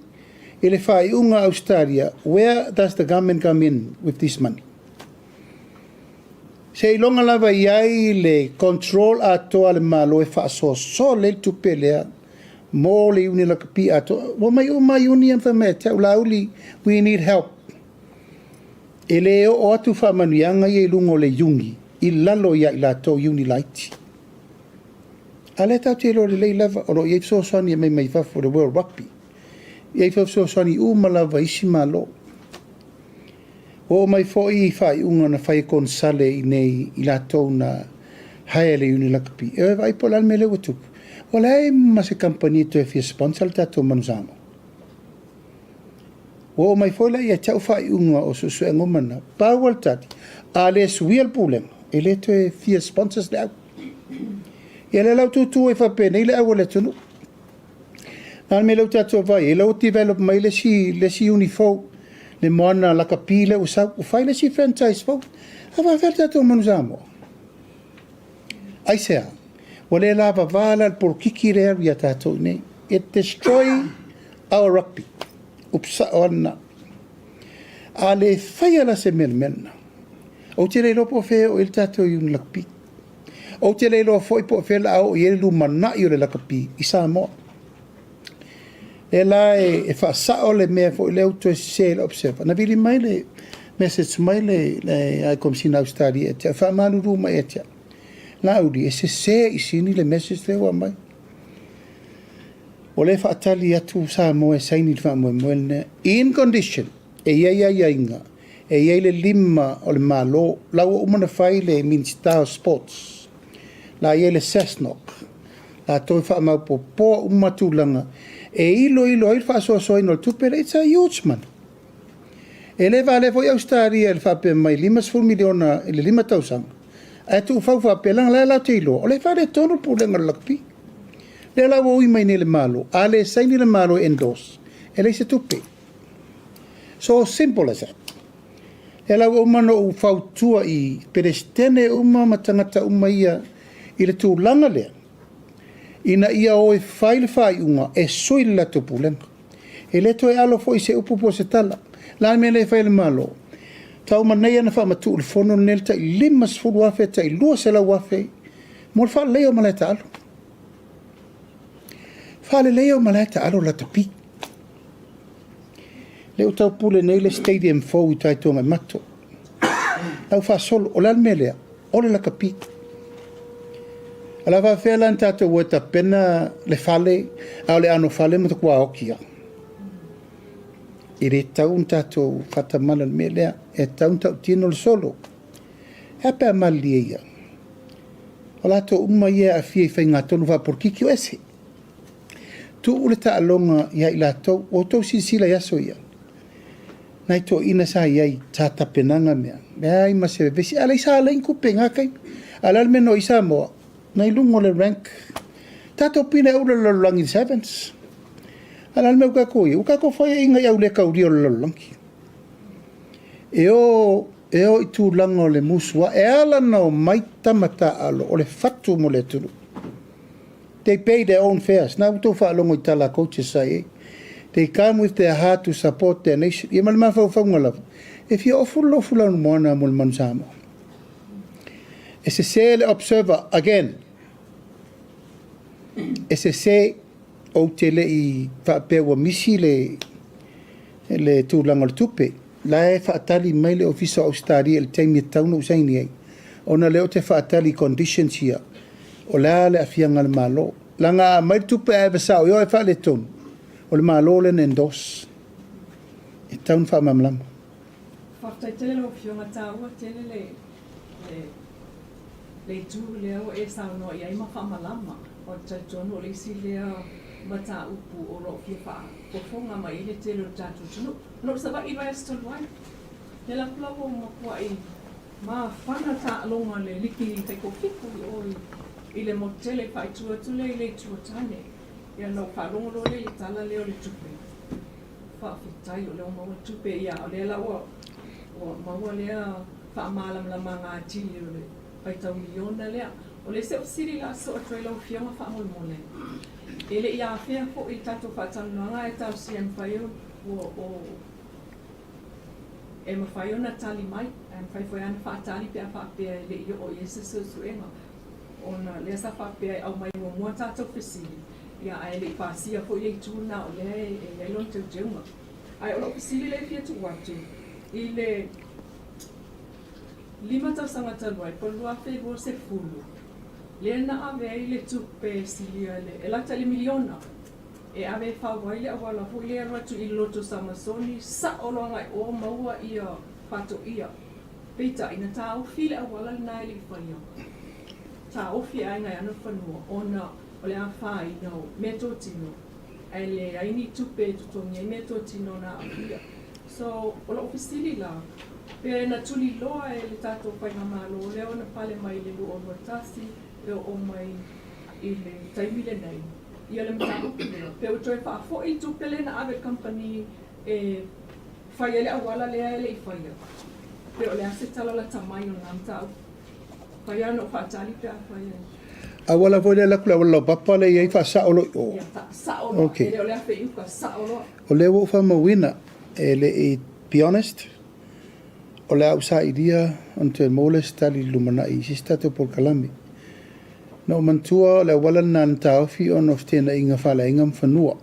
Speaker 5: e le whaiunga Australia where does the government come in with this money se ilonga lava iai le control atoa le malo e whaasoa so le tupe lea mo le uni la kapi atoa wa mai uni am whamea te ulauli we need help e le o atu whamanuianga i lungo le yungi I lalo ia I lato uni laiti. A le tau te lo le lei lava, o lo iei soasani e mai fa for the World Rugby. Iei fa soasani uma lava isi malo. O mai fo I fai unga na fai konsale I nei I lato na hae le uni lakapi. E vai po lal me le watu. O le ma se company to e fia sponsor tato manusamo. O mai fo le ia tau fai unga o susu e ngomana. Pawal tati. A le suia pulenga. E le te fia sponsors le au. E le lau tutu e whapena, i le au le tunu. Nāl me lau tatua vai, e lau develop mai le si unifou, le moana laka pile o sau, o whai le si franchise fou. A wha whare tatua manu Samoa. Ai sea, wa le lava vala al por kiki rea ria tatua nei. It destroy our rugby. Upsa ona. A le whai ala se melmena. O te leilo po fe o il tatou yun lakpi. O te leilo foi po fe la o i lu mana i o le lakapi I Samoa. E la e whaasa o le mea fo i leo to e se le observa. Na vili mai le message mai le ai komsina Australia e te a whamanu ruma e te. La uri e se I sini le message le wa mai. O le whaatali atu Samoa e saini le whamoe in condition e ia inga. E iei le lima o le malo, lau o umana whai le Minister Sports, la iei le Sasnok, la toi wha mau po poa umatulanga, e ilo ai whaasoa ino le tupere, it's a huge man. E le vale foi Australia e le whape mai 5 miliona, le 5,000, e tu whau whape langa la te ilo, o le whare tono pulenga lakpi. Le lau o mai ne le malo, a le saini le malo endorse, e le se tupe. So simple as that. E lau o mano o whautua I perestene uma matangata uma ia I le tūlanga lea. Ina ia o e whaile whai unga e sui la tupulenga. E le to e alo fo I se upu po se tala. La me le whaile malo. Tau manei ana wha matu le fono nel ta I 5 wafe ta I 2 se la wafe. Mo le wha leo maleta alo. Wha le leo maleta alo la tapi. Le utau pule nei le stadium fou I taitonga mato. Au wha solo o lal melea, o le lakapi. Ala wha whela an tato wata pena le fale, au le ano fale mata kua okia. I re tau un tato whata mala le melea, e tau un tau tino le solo. Hapa mali ia. O lato uma ia a fia I whai ngā tonu wha por kiki o ese. Tu ule ta alonga ia I lato, o tau sisila yaso ia. Nai to ina sa iai tata penanga mea. Mea I masere vesi. Ala isa ala inkupe ngakai. Ala almeno I Samoa. Nai lungo le rank. Tato pina ule lolangi sevens. Ala alme ukako ia. Ukako whaya inga iau le kaurio lolangi. Eo I tūlanga o le musua. E ala nao mai tamata alo. O le fatu mo le tulu. They pay their own fares. Nā uto whaalongo I tala coaches sai They come with their heart to support their nation. Ia malama whauwhaunga lava. If you're awful no moana mo le manu Samoa. E se le observer again. E se o te le I whapewa misi le tūlanga le tupe. La e whaatali mai le ofisa Australia le taimi e tauna usaini ai. Ona leo te whaatali conditions ia. o le afianga le malo. Langa mai tupe e besao, yo e wha le tonu. O le malo le nendos. E taun wha mamlama.
Speaker 7: Whaftai tele lo fionga tāua, tele le tū leo e sao no i aima whamalama. O taitono le isi lea mata upu o lo fio wha. O fonga mai le tele o tātou tunu. No sa wa iwa e stoluai. Te la kula o makua i ma whana tā alonga le liki te kokiku i le motele whai tuatule i le tuatane. Ia no whalongo le tala leo le tupe. Whawhitai o leo maua tupe ia o le la o maua lea whaamalam la manga atili o le paitau miliona lea. O le se o siri la so o trailer o fionga whaamolmole. E le ia awhea po i tato whaatanuanga e tau siam whai o e mawhai o na tali mai. E mawhai whai ana whaatali pia whaapea le i o iesa suenga. O na lea sa whaapea au mai o mua tato whisiri. Ia ai le pasia po i tūna o le e lon tau teunga. Ai o lo whisiri le fia tu watu. I le 5 tausanga taluai, po lua whegua se fulu. Le na ave ai le tupe silia le, e lata le miliona. E ave whawai le awala hu le ratu i loto samasoni, sa o loanga i o maua ia pato ia. Peita ina tā ofi le awala le nai le whaia. Tā ofi ai ngai ana whanua, ona o le awhai nau, meto tino. Ai le aini tupe tutongi, meto tino na awhia. So, o lo ofisili la. Pe na tuli loa e le tato whainga malo, leo na pale mai le lu o Tasi, leo o mai i le taimile nei. Ia le mtau leo. Pe o toi whaafo i tupele na ave company e whaia le awala lea ele i whaia. Pe o le ase tala la tamai o nga mtau. Whaia no whaatali pe a whaia.
Speaker 5: Awala voi le lakula wala papa le iai wha saolo o.
Speaker 7: Ia ta saolo, e leo le afe iuka saolo.
Speaker 5: O le wo wha mawina e le i be honest. O le au sa idia ante mole stali lumana i sistate por kalami. No mantua le wala nan taufi on of tena inga fala inga mfanua.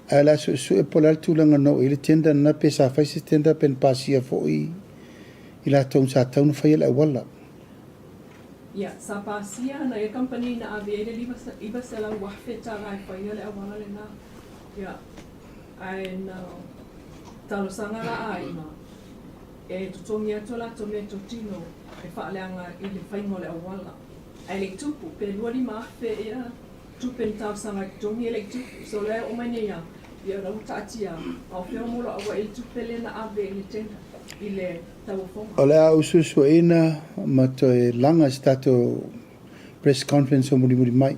Speaker 5: Ala su e polar tulanga no ile tenda na pesa fai se tenda pen pasia fo i ila tong sa tau no fai le wala.
Speaker 7: Ia, sa pasia na e company na ave ele iba sela wahfe tanga e fai le awala le na. Ia, ai na talo sanga la aima. E tutongi atu la to me tino e whaaleanga i le whaingo le awala. Ai le tupu, pe lua li mawhe ia tupen tau sanga tongi le tupu. So le o mani ia, ia rau tatia, au whio molo awa i tupele na ave i le tenda, i le tau whonga.
Speaker 5: O le au susu ina ma to e langa stato press conference o muri mai.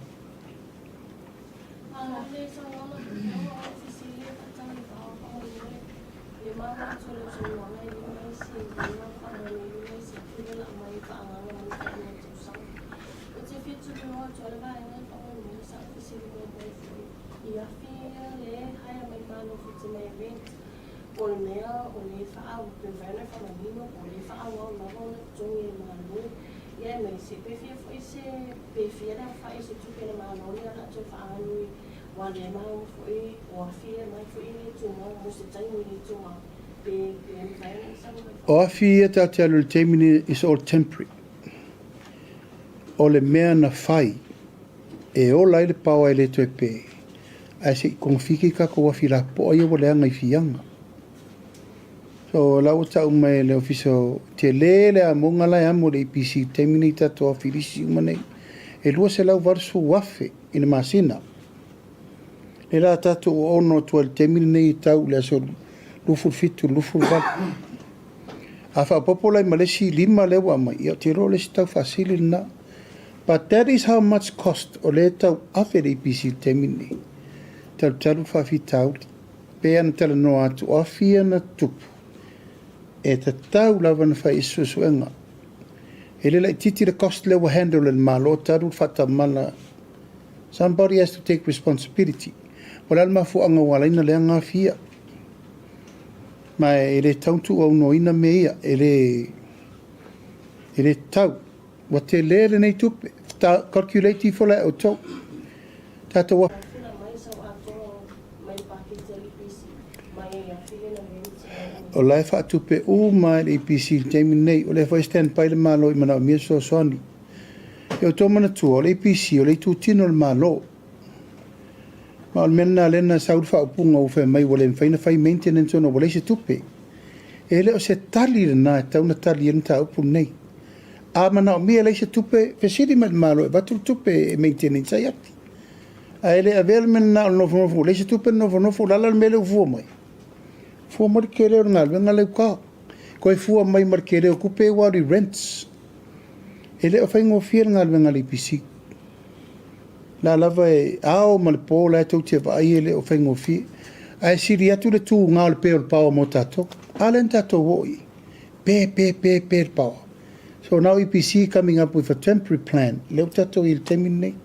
Speaker 5: O afia ta te alu temini is all temporary. O le mea na whai e o lai le paua e le tue pe. A se konfiki ka ko wafi la po ia wale anga i fianga. So lau tau mai le ofiso te le a monga lai amo le IPC temini tato a filisi umane. E lua se lau varsu wafe ina masina. Le la tato o ono tua le temini nei tau le aso lufur fitu, lufur val. A whapopolai malesi 5 lewa mai, ia te role si tau fasili na. But that is how much cost o le tau afe le IPC temini. Tau taru whawhi tau, pēa na tala no atu, o awhia na tupu. E ta tau lawa na whai isu suenga. E le lai titi le cost lewa handle le malo, taru whata mala. Somebody has to take responsibility. O le alma fuanga wala ina le anga awhia. Ma e le tautu au no ina me ia, e le tau. Wa te lere nei tupe, ta calculate fo le o tau. Tata wa. O lai wha tupe u mai le IPC teimi nei, o le wha stand pai le malo i mana o mia so soani. E o tō mana tua, o le APC, o le tūtino le mālo. Ma o le mena lena sauri whaupunga o whai mai wale mwhaina whai maintenance ono wale se tupe. E leo se tali na tauna tali ena ta upu nei. A mana o mea lei se tupe, whesiri mai mālo e watu tupe e maintenance ai ati. A ele a vele mena o nofo, lei se tupe nofo, lala le mele ufua mai. Fua mari kere o ngal, venga leu ka. Koe fua mai mari kere o kupe wari rents. Ele o whaingo whia ngal venga le IPC. La lava e ao ma le pō la e tau te vai ele o whaingo whia. A e siri atu le tū ngā le pēo le pāua mo tātou. A len tātou woi. Pē le pāua. So now IPC coming up with a temporary plan. Leo tātou i le temini nei.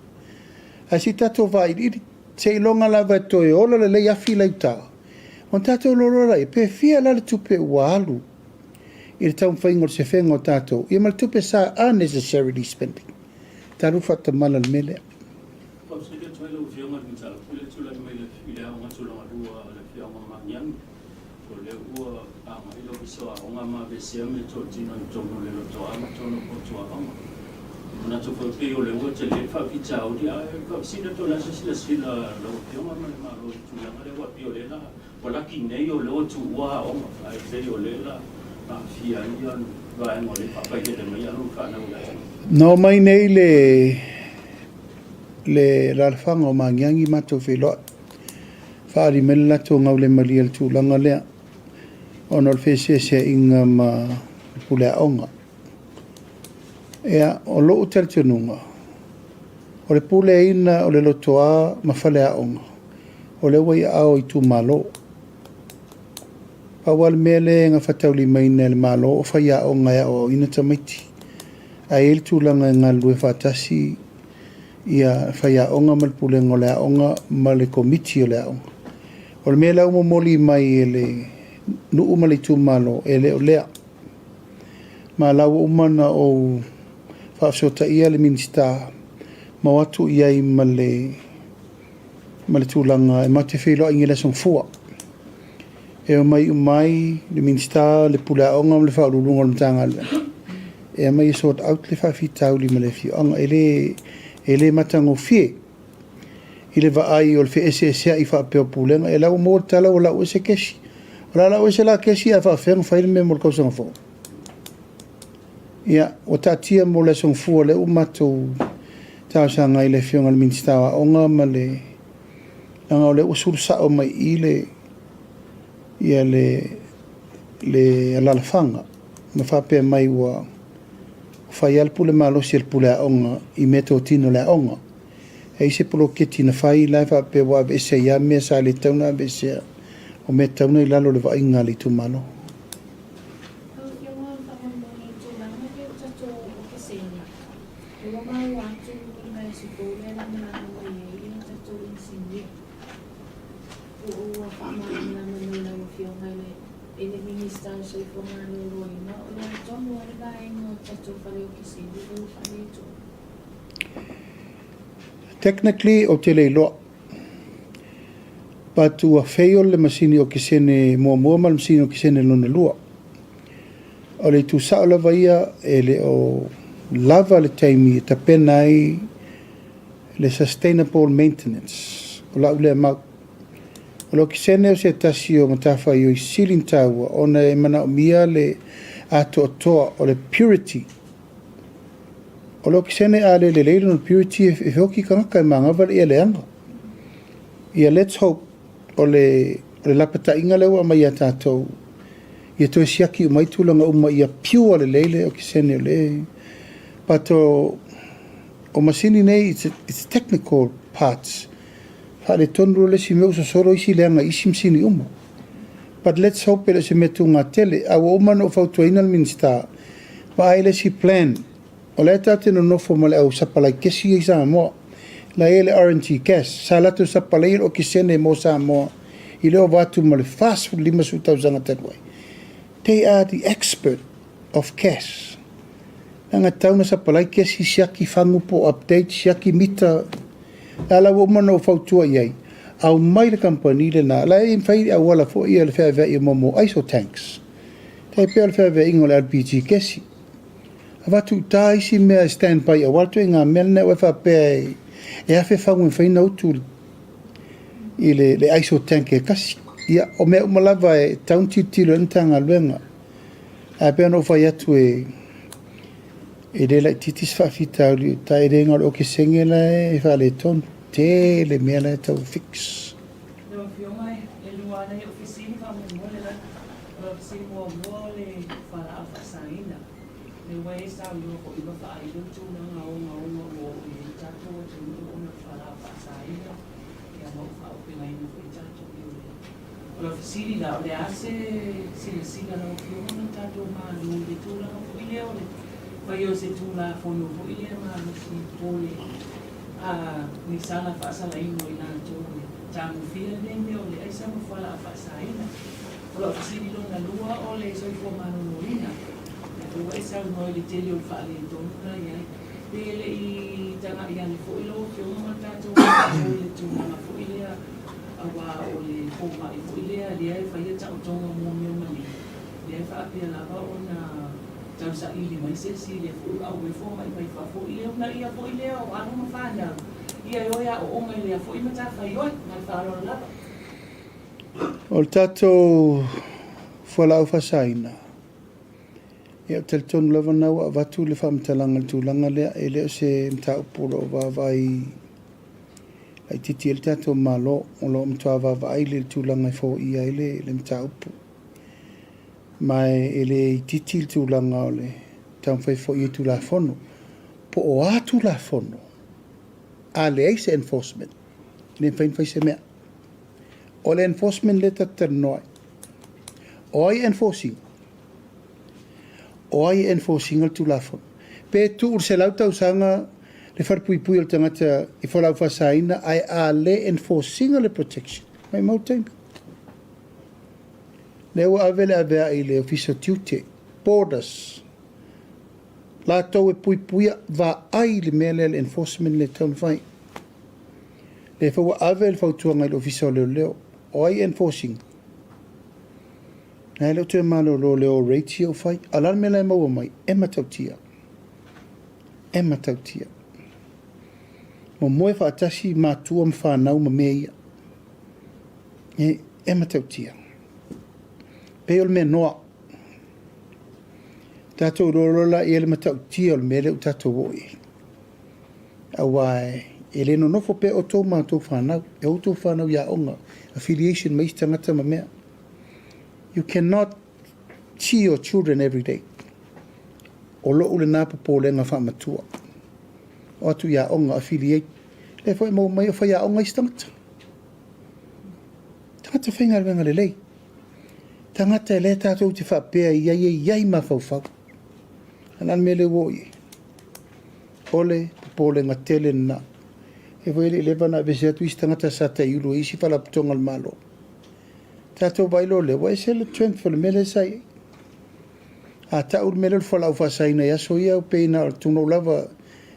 Speaker 5: A si tātou vai iri. Se ilonga lava e toi ola le lei afi lau tā. On tātou lorora e pē whia la le tupe ua alu. I le tau whaingo se whengo tātou. I mal tupe sa unnecessarily spending. Tā rufa ta mana le mele. No mai nei le ralfanga o mangiangi mato wheloa. Whaari mele lato ngau le malia le tūlanga lea. Ono le whesese inga ma pulea onga. Ea, o loo taritununga. O le pulea ina o le lotoa ma whalea onga. O le wai ao i tū malo. Pawal mele nga whatauli maina le malo o whaia onga ea o ina tamaiti. A ele tūlanga ngā lue whatasi ia whaia onga ma le pulea ngolea onga ma le komiti o lea onga. O le mea lau mo moli mai e le nuu ma le tūmalo e le o lea. Ma lau umana o whaafsota ia le minista ma watu iai ma le tūlanga e mate whilo inge le song fua. E o mai umai le minista le pulea onga ma le whaurulunga le mtanga le. E mai sort out le whaafitau li ma le fi onga e le matango fie. I le vaai o le wheesesea i whaapeo pulenga e lau mō tala o lau ese kesi. O la lau ese la kesi a whaafenga whaile me mo le kausanga fo. Ia, o tatia mo le song fua le umatou tausanga i le fionga le ministawa onga ma le langa o le usuru sao mai i ia le alalafanga ma whaapea mai ua whai alpu le malosi al pule a onga i meto tino le a onga. E se polo keti na whai lai whaapea wa ese ia mea sa le tauna ese o me tauna i lalo le wa inga li tu malo. Technically, o te leiloa. But ua wheo le masini o kisene mua ma le masini o kisene lona lua. O le tu sao lava ia e le o lava le taimi e tapena ai le sustainable maintenance. O lau le mau. O lo kisene o se tasi o matafa i o i silin taua ona e mana o mia le ato toa o le purity. O lo kisene a le leilo no purity e hoki kangaka e mangawal ia le anga. Ia let's hope o le lapata inga lewa mai a tātou. Ia toi siaki o maitulanga uma ia piu le leile o kisene o le. But o masini nei, it's technical parts. Hale tonu le si meu soro isi leanga isi msini uma. But let's hope ele se metu ngā tele. Awa umano o fautuaina le minista. Pa ele si plan. O le tate no nofo ma le au sapalai kesi i Samoa. La ele RNG gas. Sa lato sapalai o kisene mo Samoa. I leo watu ma le fast food 5,000 tatwai. They are the expert of gas. Nanga tauna sapalai kesi siaki fangu po update, siaki mita. Ala wo mana o fautua iai. Au mai le company le na. La e mwhai au wala fo ia le whea i momo ISO tanks. Tai pea le whea ingo le LPG kesi. Avatu tai si mea stand by a watu ngā mea ne wefa pe e awhi whangu e whaina utu i le aiso tank e kasi. Ia, o mea umalava e taunti tilo ntanga luenga. A pēr no whai atu e le lai titis whawhita uli tai renga o ke sengela e whale tonu. Te le mea lai tau fix.
Speaker 8: Lewa whionga e lua nei ofisini whamu molela. O ofisini mua mua le whala a whasaina. Le wai sa lua ko iwa whaailu tūna ngā o le tatou o tūna o na whala a whasaina. Ia mau whaopinga ina ko i tatou i ule. O la ofisini la o le ase sila na o whionga na tatou maa lu le tūla na ko i leo le. Wai o se tulafono ko i lea maa lusi pole. Ni sana whaasala ino i nana tōne. Tāmu whia nene o le aisa ma whala a whaasaina. O la ofisini lona lua o le soifua manono ina. O aisa unoi le tele o le whaale e tōnu kara iai. Pele i tanga i ane fo ilo ki o ma tātou o le tūnanga fo ilea. Awa o le kōma i fo ilea. Lea e whaia tau tonga mua mea mani. Lea e whaapea lava o na tau sa ili mai se si le fu au e fo mai pai fa fo ile na ia fo ile o anu ma fa na ia yo ya o mai le fo i mata fa yo mai fa lo la
Speaker 5: O tatou whalau whasaina. Ia tel tonu lava nau a watu le whamtalanga tūlanga lea e leo se mta upuro o wawai ai titi el tatou malo o lo mta wawai le tūlanga i fo ia ele le mta upu. Mai ele titi tūlanga o le tau whai fo i tulafono. Po o a tulafono a le eise enforcement. Le whai se mea. O le enforcement le tatanoi. O ai enforcing. O ai enforcing al tulafono. Pe tu ur se lau tau sanga le wharpui al tangata i whalau whasaina ai a le enforcing le protection. Mai mau taimi. Lewa avele avea i le officer tute, borders. La tau e puipuia va ai le mea le enforcement le taun fai. Le fawa avele fautuanga i le officer leo leo. O ai enforcing. Nai leo te malo leo ratio fai. Alan me lai maua mai. Ema tautia. Ema tautia. Mo moe fa atasi mātua mwhanau ma mea ia. Ema tautia. Peo le mea noa. Tatou rorola i ele matau tia o le mele u tatou oi. Awai, ele no nofo pe o tō mātou whanau. E o tō whanau ia onga. Affiliation mais tangata ma mea. You cannot see your children every day. O lo ule nāpa pōlenga whamatua. O atu ia onga affiliate. Le fwoi mau mai o whai ia onga i tangata. Tangata whainga renga le lei. Tangata e le tātou te whapea iai mawhauwhau. Anan me le woi. Ole, pole ngā tele na. E wai le lewana vese atu isi tangata sa te iulu isi whalaputonga le malo. Tātou bailo le wai se le trend for le mele sai. A tau le mele le whalau whasaina ia so ia peina o tuno lava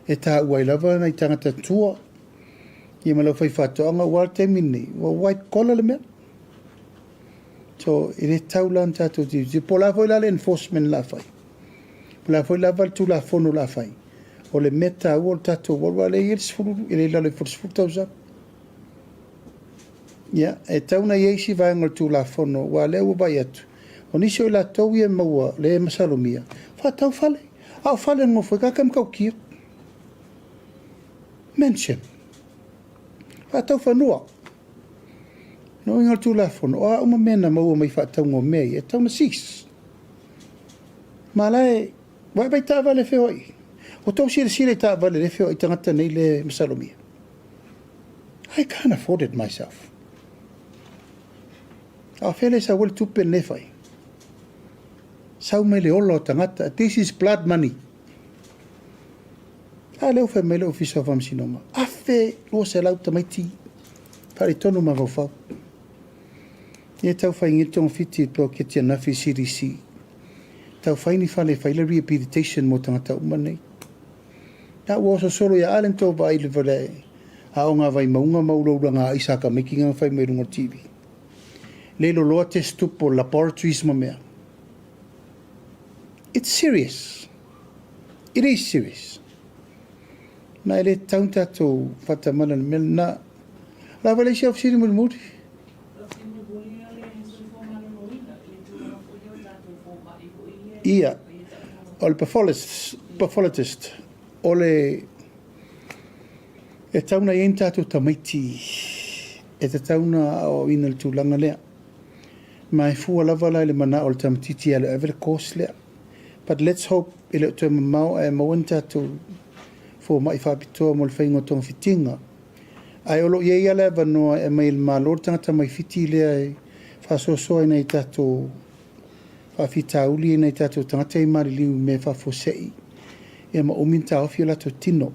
Speaker 5: e tā uai lava na i tangata tua. Ia malau whai whatoanga wal te mini. Wa white collar le mea. So, ele tau lan tātou ti. Po la foi la le enforcement la fai. Po la foi la val tu la fono la fai. O le meta o tātou wa le iris furu. Ele la le furu tau sa. Ia, e tau na yeisi vaenga tu la fono. Wa le ua bai atu. O nisi o la tau ia maua le masalomia. Fa tau fale. Au fale ngofo kakam kau kia. Mention. Fa tau fanua. No inga tulafono, o a uma mena maua mai whaatau ngō mei, e tau na sis. Ma lai, wai bai tā vale whioi. O tau sire tā vale le whioi tangata nei le masalomia. I can't afford it myself. A whele sa wale tupe ne whai. Sau me le olo tangata, this is blood money. A leo whai me leo fisa o whamsinonga. A whe lua se lau tamaiti. Pare tonu ma whau. Ia tau whai ngitong fiti pō ke tia nafi CDC. Tau whai ni whale whaile rehabilitation mo tangata umanei. Nā ua oso solo ia alen tō vai le vale. A o ngā vai maunga maulaura ngā isaka meki ngā whai mai runga TV. Leilo loa te stupo laboratories ma mea. It's serious. It is serious. Na ele taun tatou whatamana ni mele na. La wale si ofisiri mo muri. Ia. Ole pathologist. Ole e tauna i tatou tamaiti. E te tauna o ina le tūlanga lea. Mai fua lava lai le mana o le tamatiti ale every course lea. But let's hope ele o tue mamau e mawan tatou fo mai whapitoa mo le whaingo tonga fitinga. Ai olo iei ale vanoa e mai le malor tangata mai fiti lea e whasosoa ina i tatou whawhitauli ina i tatou tangata i mari liu me whafosei. E ma uminta ofi o lato tino.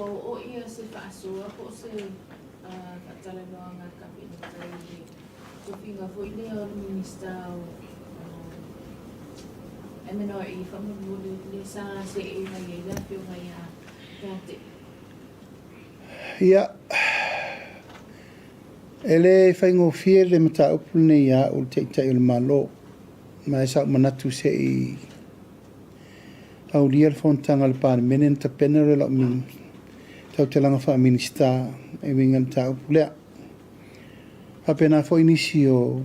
Speaker 6: O ia se faʻasoa po se faataleloaga kapinetai tofiga foʻi lea o le minista o e mena i faamavuli le sa seʻi mai ai la fioga ia tate.
Speaker 5: Ia. Ele whaingofie le mataupu nei a o le teitai o le malo. Ma e sa manatu seʻi au lia le fontanga le pāne menen ta pena re la min tau te langa wha minista e wingan ta upu lea. Ha pena fo inisi o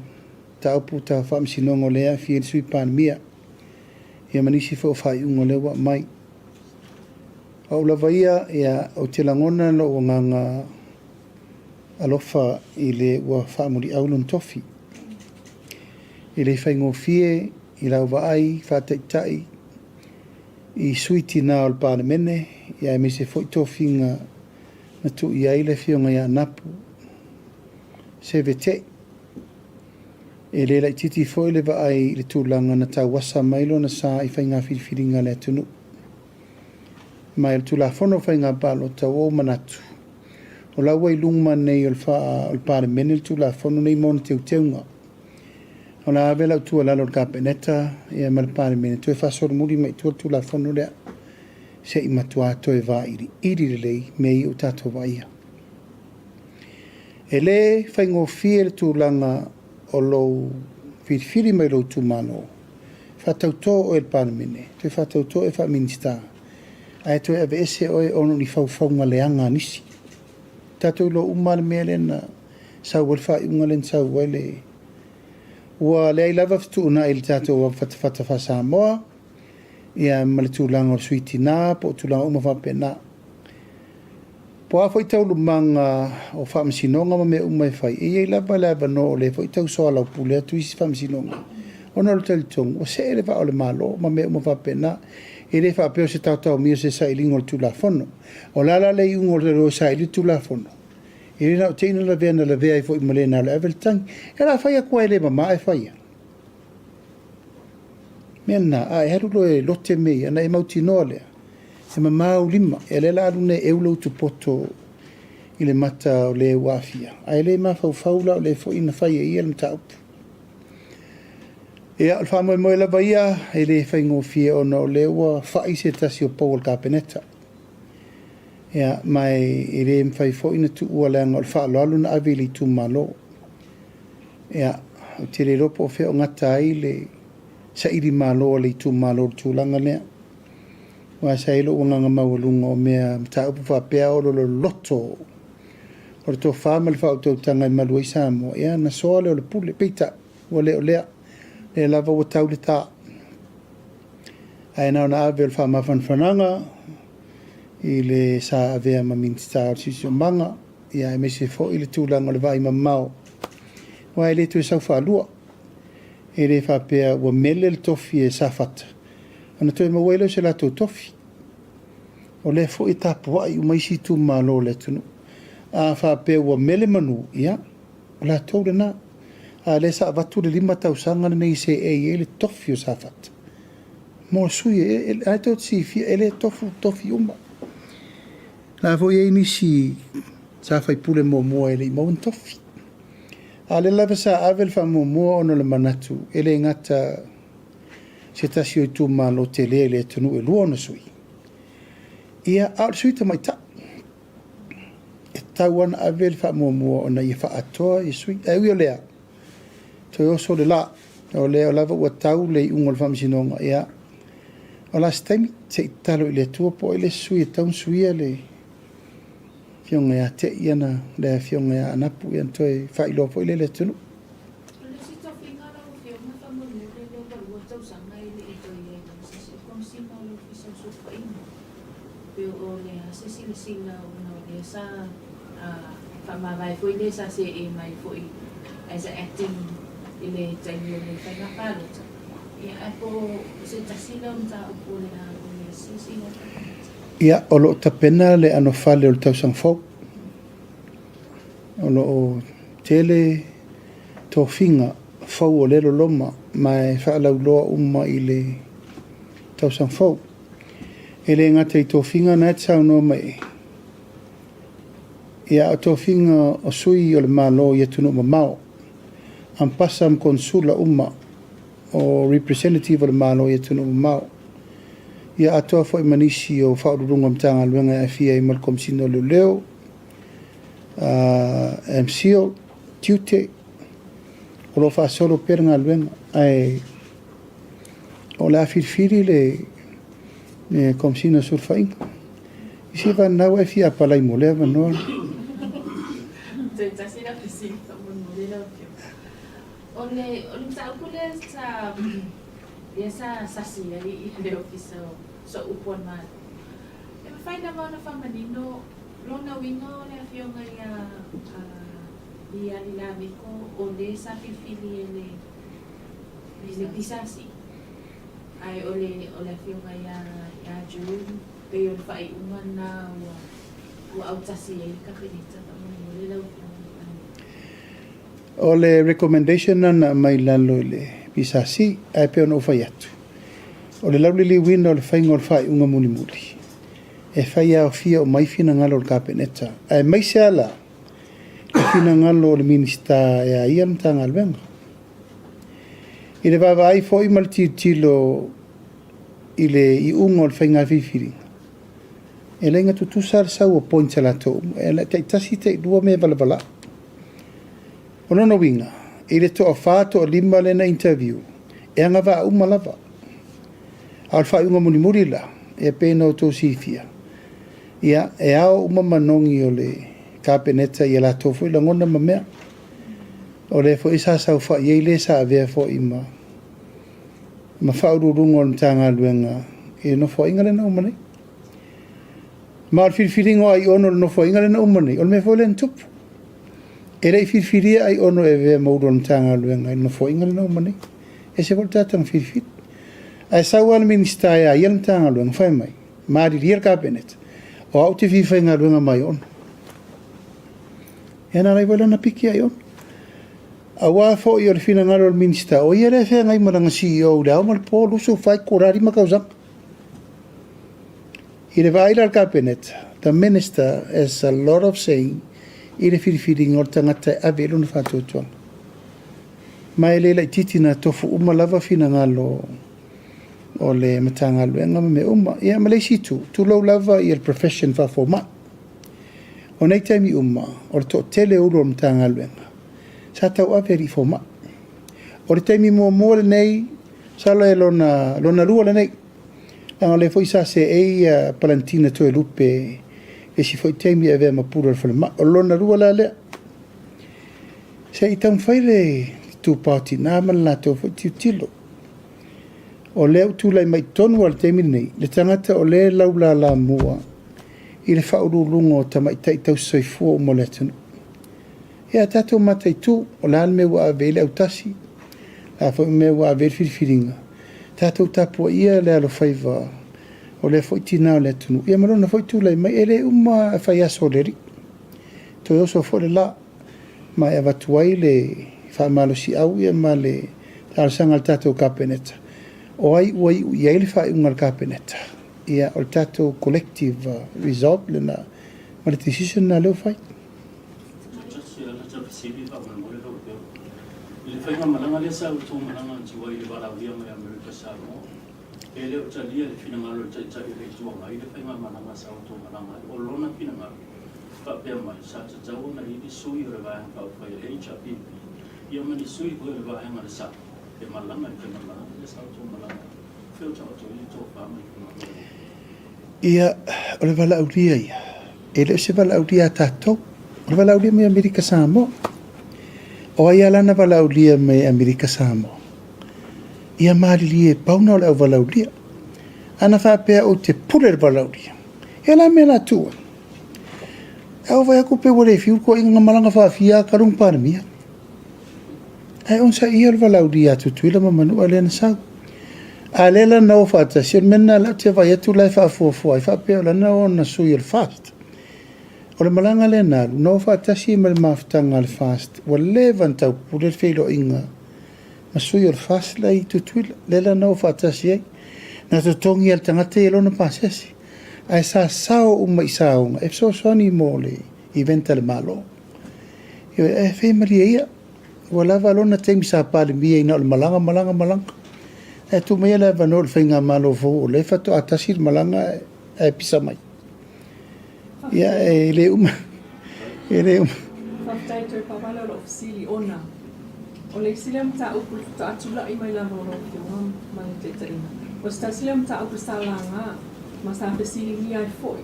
Speaker 5: ta upu ta wha msinongo lea fie sui pāne mia. Ia manisi fo whai ungo lewa mai. Au lava ia ia o te langona lo o nganga alofa i le ua wha muri aulun tofi. I le whaingo fie i lau waai wha teitai i suiti nā o le pāne mene, ia e mese fo i tofinga na tu i aile fionga ia napu. Se vete. E le lai titi fo i le va ai le tūlanga na tau wasa mailo na sa i whainga whiriwhiringa le tunu. Mai le tulafono whainga palo tau o manatu. O laua i lungma nei o le pāne mene le tulafono nei mona teu teunga. O la vela o tua lalo ka peneta e mal pare mene tu fa sor muri mai tu la fono le se i matua to e va iri le mei o tato vai ele faingo fiel tu langa o lo fili mai lo tu mano fa tauto o el pare mene tu fa tauto e fa minista ai tu e ese o ono ni fa ngale anga nisi tato lo umal mele na sa wel fa ungalen sa wele Ua lei lava fituuna i le tatou wa fatafata fa Samoa ia ma le tūlanga o suiti nā po tūlanga uma whapena. Po a fwoi tau lumanga o whaamsinonga ma me umai whai. E lava no le fwoi tau soa lau pule atu isi whaamsinonga. Ona lo talitong o se ele wa o le malo ma me uma whapena. E le whapeo se tau mio se sailingo le tulafono. O lala le iungo le ro saili tulafono. E rina o teina la vea na la vea i fo i malena la evel tang. E la whaia kua e le mama e whaia. Mena, a e haru lo e lote mei, ana e mauti noa lea. E mama u lima, e le la alune e ulo tu poto i le mata o le wafia. A e le ma fau faula o le fo ina whaia i el mta upu. E al wha moe la vaia, e le whaingo fie o no le ua whai se tasi o Paul Kapeneta. Ia mai e re mwhai fo ina tu ua leanga o le whaaloalu na avili tu malo. Ia, o te re ropo o wheo ngata ai le sa iri malo o le tu malo tu langa lea. Wa sa ilo unganga mawalunga o mea mta upu whapea o lo loto. O le tō whama le whao tau tanga i malua i Samoa. Ia, na soa leo le pule peita o leo lea. Le lava o tau le tā. Ai nao na ave o le whama whanwhananga. I le sa avea ma minsta o sisi o manga. Ia e mese fo i le tūlanga o le vai mamao. Wa e le tu e sau whalua. E le whapea ua mele le tofi e sa fata. Ana toi mawelo se la tō tofi. O le fo i tapua i umaisi tu malo le tunu. A whapea ua mele manu. Ia. O la tau le na. A le sa avatu le lima tau sanga nei se e le tofi o sa fata. Mo sui e ai tau tsi fi e le tofi uma. La fo e nisi sa fai pule mo e le mo tofi. A le lava sa avel fa mo ono le manatu. E le ngata se tasi o i tu malo te le tunu e luona sui. Ia au sui ta mai ta. E tauan avel fa mo ona i fa atoa i sui. E ui o lea. Toi oso le la, o le o lava ua tau le ungo le whamisinonga ia. O la staimi, te i talo i le tua po i le sui, taun suia le fionga ia te iana, le fionga ia anapu ian toi whailo po i le tunu.
Speaker 6: Le si tofinga la o fiona whamonu le leo barua tau sanga i le ito i e tau sisi komsina o le ofisa sufa ina. Peo o le sisi le sila o na o le sa whamawai fo i le sa se e mai fo i as a acting i le taimi o le whainga pālota. Ia apo se tasila o ta upo le na o le sisi na
Speaker 5: Ia o lo tapena le ano fale o le tau sang fau. O lo o tele tofinga fau o lelo loma mai whaalau loa umma i le tau sang fau. E le ngata i tofinga na tau no mai. Ia o tofinga o sui o le malo i atunu mamao. Am pasam konsula umma o representative o le malo i atunu mamao. Ia atoa fo i manisi o whaururunga mtanga luenga e fia i malkom sino leo. MCO, tiute, o lo whaasolo pera ngā luenga. Ai, o la whirwhiri le komsina surfainga. Isi wa nau e fia palai mo lea wanoa.
Speaker 6: Te tasira pisi tamun mo le pio. Ole mtaukule sa biasa sasi ali i le ofisa so upon ma. E mafai na mana whamanino lona wingo le fionga ia la miko o le sa filfili le pisasi. Ai ole fionga ia June pe on fai umana wa au tasi e ka finita tamun le lau.
Speaker 5: O le recommendation na mai lalo le pisasi ai pe ono fai atu. O le lauli li wina o le whainga o le whai unga muli muli. E whai au fia o mai fina ngalo o le kapeneta. Ai mai se ala e fina ngalo o le minista e a ia mtanga alwenga. I le vava ai fo i malti tilo i le i unga o le whainga whiwhiringa. E le inga tutusar sau o pointa la tau. E le te tasi te dua me vala vala. O nono winga, i le toa whāto o lima le na interview, e anga wā umalava. Al whai unga muni muri la, e pēna o tō sifia. Ia, e ao umamanongi o le kapeneta i la tofu i la ngona mamea. O le fo isa sau wha i le sa avea fo i ma whaururunga o le mtanga luenga, e no fo inga le na umanei. Ma al whirwhiringo ai ono le no fo inga le na umanei, o le me fo le ntupu. E rei whirwhiria ai ono e vea mauro le mtanga luenga, e no fo inga le na umanei. E se vol tātang whirwhiri. Ai sau ana minista e a ia le mtanga luenga, whai mai. Maari ria kapeneta. O au te whiwhai ngā luenga mai ono. E nā rei wala na piki ai ono. A wā fo i o le whina ngaro le minista, o ia le whea ngai maranga CEO, le au mal pō luso whai korari makauzang. I le vaila le kapeneta, the minister has a lot of saying, i le whiriwhiri ngor tangata e avelo na whātuatuanga. Mai le lai titina tofu uma lava whina ngalo o le matanga luenga me uma. Ia malei situ, tu lau lava i le profession whafoma. O nei taimi uma, o le to tele uro o matanga luenga. Sa tau averi foma. O le taimi mua le nei, sala e lona lua le nei. Anga le foi sa se e palantina to e lupe e si foi taimi e vea mapura le whalema. O lona lua la lea. Se i taun whaire tu pāti nāman la tau foi tiu tilo. O leo tu lai mai tonu al taimi nei, le tangata o le lau la mua i le whaurulunga o tamaitai tau soifua o mo le tunu. E a tatou matai tu, o la me wa avele au tasi, la fo me wa avele whiriwhiringa. Tatou tapua ia le alo whaiva, o le foi tina o le tunu. Ia marona foi tu lai mai, ele uma whai aso leri. Toi oso fo le la, mai avatuai le whaamalo si au ia ma le talasanga al tatou kapeneta. O ai uai ia le whai unga al kapeneta. Ia o le tatou collective result le na, ma le decision na leo whai.
Speaker 9: Le whainga malanga le sa utu malanga tua i le warawia mai Amerika Samoa. E leo talia le whina ngalo le tai le tuanga i le whainga malanga sa utu malanga o lona whina ngalo. Whapea mai sa tatau na i le sui o le vāhanga o whai HRPP. ia mani sui koe le vahenga le sa. E malanga i te malanga, le sa tō malanga. Whio tau tō i tō whāmai ki malanga.
Speaker 5: Ia, o le wala aulia ia. E leo se wala aulia tātou. O le wala aulia me Amerika Samoa. O ai alana wala aulia me Amerika Samoa. Ia maali e pauna o le au wala aulia. Ana whapea o te pule le wala aulia. E la mena tua. Au vai aku pe wale fiu ko inga malanga whaafia karung paramia. Ai onsa ia le wala aulia tutuila mamanu ale na sau. Alela no fata sir menna la te vai tu lai fa fo fo fa pe la no na sui il fast o le malanga le na no fata si mal maftanga al fast o le vanta pure felo inga ma sui il fast lai tu le la no fata si na to tongi al tanga te lo na pasesi ai sa sao mai sao e so soni mole event al malo io e fe maria wala valona te mi sa pale mi ina malanga e tu mea le vanol whainga malo fo le fato atasi malanga e pisa mai. Ia e le uma. E le uma.
Speaker 7: Whaftai tui pawala lo fisili ona. O le silam ta upu ta atula i mai la rono ki wam mai te taina. O sta silam ta upu sa langa ma sa fisili ni ai foi.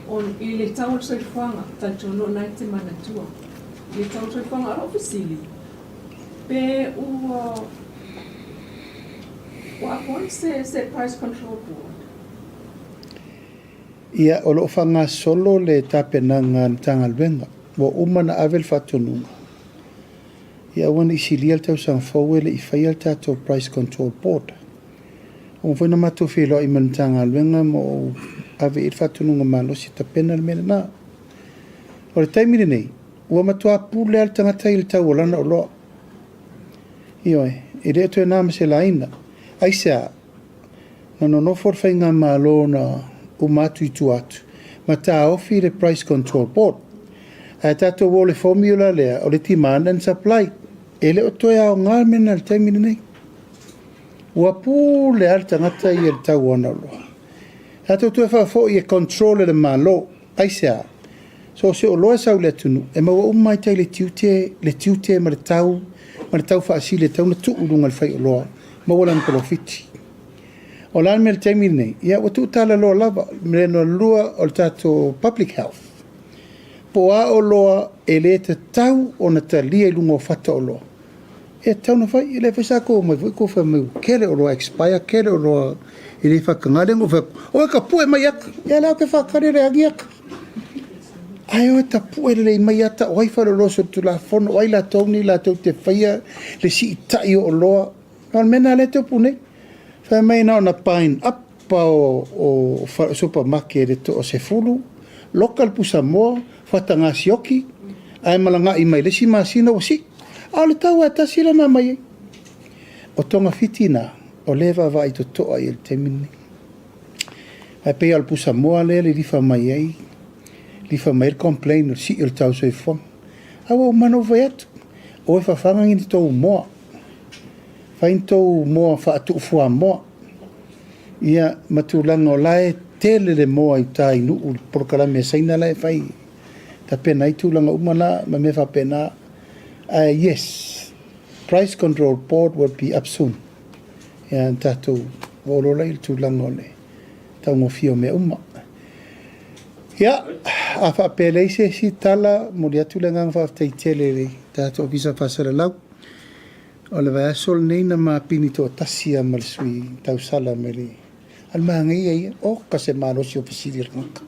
Speaker 7: On i le tau soi whanga ta tono nai te mana tua. I le tau soi whanga aro fisili. Pe ua What se price control board?
Speaker 5: Ia o lo whanga solo le tapenanga tangalwenga. Wa umana avel fatununga. Ia wana isi lial tau sang fawe le i whaial tato price control board. O whena matu whilo i man tangalwenga mo ave i fatununga malo si tapena le mena na. O le taimire nei, ua matua pule al tangata il tau o lana o loa. Ioe, i rea tu e nama se laina. Aisea, no for whainga malo na umatu i tu atu. Ma ta ofi le price control board. A tato wo le formula lea o le demand and supply. Ele o toi au ngā mena le taimini nei. Ua pū le al tangata i el tau ana loa. Tato toi whafo i e control le malo. Aisea, so se o loa sau le atunu. E maua umaitai le tiute ma le tau whaasi le tau na tuurunga le whai o loa. Mawalan profiti. O lan mel taimini nei, ia watu tala loa lava, mreno lua o tato public health. Po a o loa e le te tau o na talia i lunga o fata o loa. E tau na whai, e le whaisako o mai vui ko whamau, kere o loa expire, kere o loa i le whakangarengo whaku. O e ka pue mai aka, e leo ke whakarere agi aka. Ai o ta pue le mai ata, o ai whara loa so tulafono, o ai la tauni, la tau te whaia, le si itai o loa. Al mena le te pune. Whai mai nao na pine apa o supermarket e to o se fulu. Local pu Samoa, whatanga sioki. Ai malanga i mai lesi masina o si. Au le tau a tasira na mai. O tonga fitina, o lewa wa i to toa i el temini. Ai pei al pu Samoa le lifa mai ei. Lifa mai complain o si il tau soi fong. Awa o mano vai atu. O e whawhanga ngini tau moa. Whaintou moa whaatu fua moa. Ia matulanga o lae tele le moa i tai nuu porkarame saina lae whai. Ta pena i tūlanga umana ma me whapena. Yes, price control board will be up soon. Ia tātou wolola i tūlanga o le taungo fio me uma. Ia, a whapelei se si tala molia tūlanga whaftai tele le tātou visa whasara lau. O le vai asol nei na mapini to tasia mal sui tau sala mele. Al mangai ai o kase malo si ofisiri raka.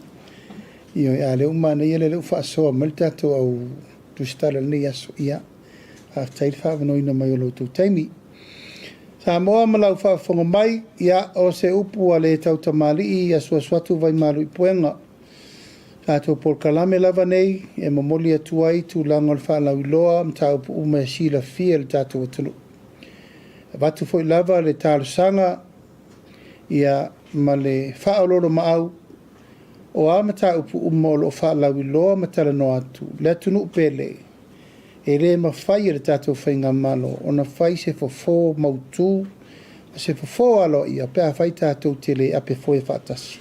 Speaker 5: Io ya le umana ia le faʻasoa mal tato au tu stala nei aso ia. A tail fa no ina mai lo tu taimi. Samoa malau fa fonga mai ia o se upu ale tau tamali ia suatu vai malu i puenga. Tato por kalame lava nei e molia tuai tu lango le whalau iloa mta upu ume sila fia le tato watunu. Watu foi lava le talo sanga ia ma le whaoloro maau o a mta upu ume o lo whalau iloa matala no atu. Le atunu upele e le mafai le tato whainga malo o na whai se fofo mautu se fofo alo ia pea whai tato tele ape foi whatasi.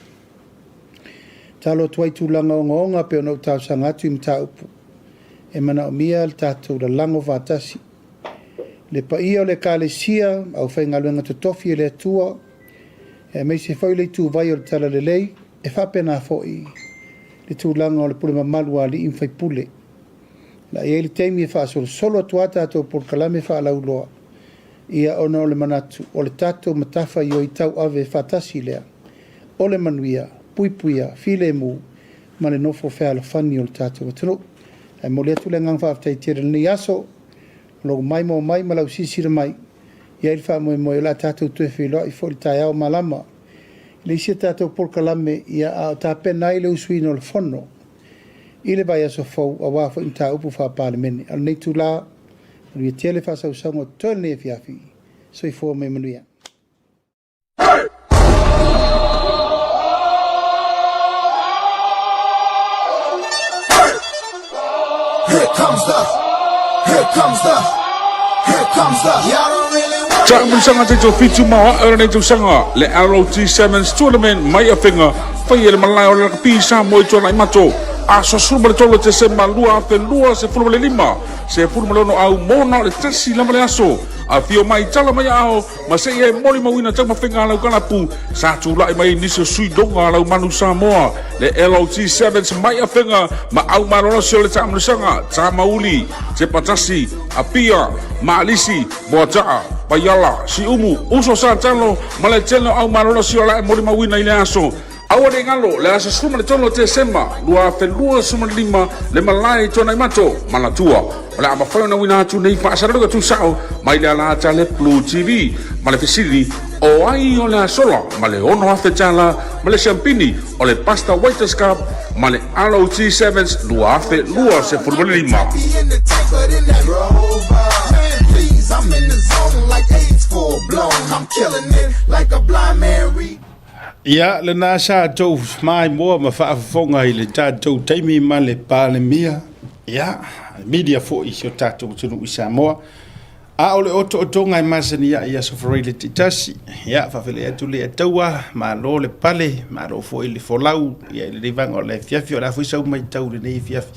Speaker 5: Talo tuai tūlanga o ngonga pe o nau tau sangatu i mta upu. E mana o mia le tātou la lango vātasi. le paia o le kalesia au whaingaluenga totofi le atua e mei se whau le tu vai o le tala le lei e whapena fōi le tūlanga o le pule mamalu a li in whai pule la ia le teimi e whaasolo solo atuata ato por kalame whaalau loa ia ona o le manatu o le tatou matafa i o i tau ave whatasi lea o le manuia puipuia file mu ma le nofo whaala whani o le tatou atano e mo le atu le ngang whaaftai tira ni aso lo mai mo mai ma lau sisira mai ia il fa mo mo la tatou tu filo i fo tai au malama le sia tatou por kalame ia a ta pena ile usui no le fono ile vai aso fo a wa fo inta upu fa parliament al nei tu la le tele fa sa sa mo tone fiafi so i fo me manuia
Speaker 10: Here comes the, y'all don't really want
Speaker 11: Cak bersama Tejo Fitu Mawa Erna Tejo Sanga Le ROT7 Tournament Maya Finger Faya le malai Ola Kapisa Moi Tuana Imato Aso Surba le Tolo Te Sema Lua Fe Lua Se Fulma le Lima Se Fulma le Ono Au Mona Le Tasi Lama le Aso A Fio Mai Tala Mai Ao Ma Se Ie Moli Mawina Tama Finger Lau Kanapu Satu Lai Mai Niso Sui Donga Lau Manu Samoa Le ROT7 Maya Finger Ma Au Marona Sio Le Tamu Sanga Tama Uli Se Patasi Apia Ma Alisi Boataa Payala si umu uso sa talo male telo au marona si ola mori mawina ile aso awale ngalo le aso suma le tolo te sema lua fe lua suma lima le malai tona imato malatua ola ama fa na wina tu nei fa sara tu sao mai le ala tale Blue TV male fisili o ai ola sola male ono afe tala male champini ole pasta white cup male ROT7 lua afe lua se furbole lima
Speaker 10: I'm in the zone like AIDS full blown. I'm killing it like a blind man read.
Speaker 1: Ia le na sa tau mai mo ma fa fonga ile tatou taimi ma le pale mia ia media fo i so tatou tunu Samoa a ole oto ngai masani ia so for ile tasi ia fa fele atu le taua ma lo le pale ma lo fo ile fo lau ia le vang ole fiafio la fo sa mai tau le nei fiaf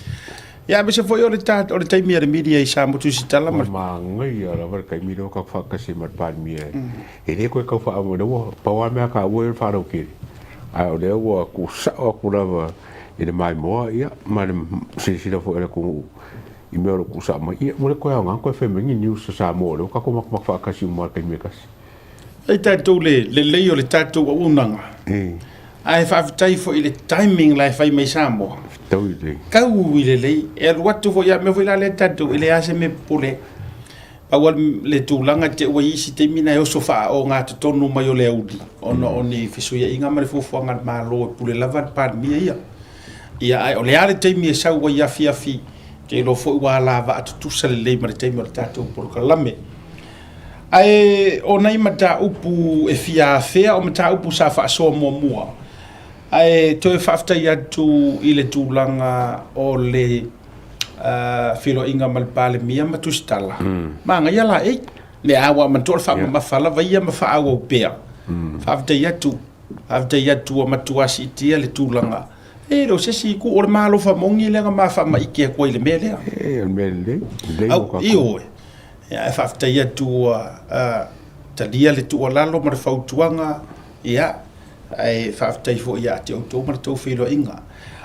Speaker 1: ia be se fo ole tatou ole taimi le media i sa mo tu sitala
Speaker 12: ma ngai ala ver kai miro ka fa ka se mat pan mi e le ko ka fa mo do pa wa me ka wo fa ro ki a le wo ku sa ku la e le mai mo ia ma se se fo ele ku i me ro ku sa ma ia mo le ko nga ko fe me ni news sa mo le ka ko ma fa ka si mo ka me ka
Speaker 1: e tatou le ole tatou o unanga ai fa tai fo ile timing lai fai mai Samoa
Speaker 12: tauile
Speaker 1: kau ile le e watu fo ya me fo la le tatou ile ase me pole awal le tulanga te wa isi te mina yo sofa o nga te tonu mai o le audi ono oni fiso ya inga mare fo nga ma lo pule lava pa mi ia ai o le ale te mi sa wa ya fi te lo fo wa lava atu tu sale le mare te mi tatou por kalame ai ona mata upu e fia fea o mata upu sa faʻasoa muamua ai toe faafetai atu i le tulaga o le filoaʻiga ma le palemia ma tusitala magaia laʻi le a ua matoʻa le faamamafa lava ia ma faauau pea faafetai atu ua matuasiitia le tulaga e lo sesi ku o le malofa mogi lega mafaamaʻiki akua i le mea lea io ia e faafetai atu talia le tuʻalalo ma le fautuaga ia ai faafetai foʻi iā te outou ma le tou filoaʻiga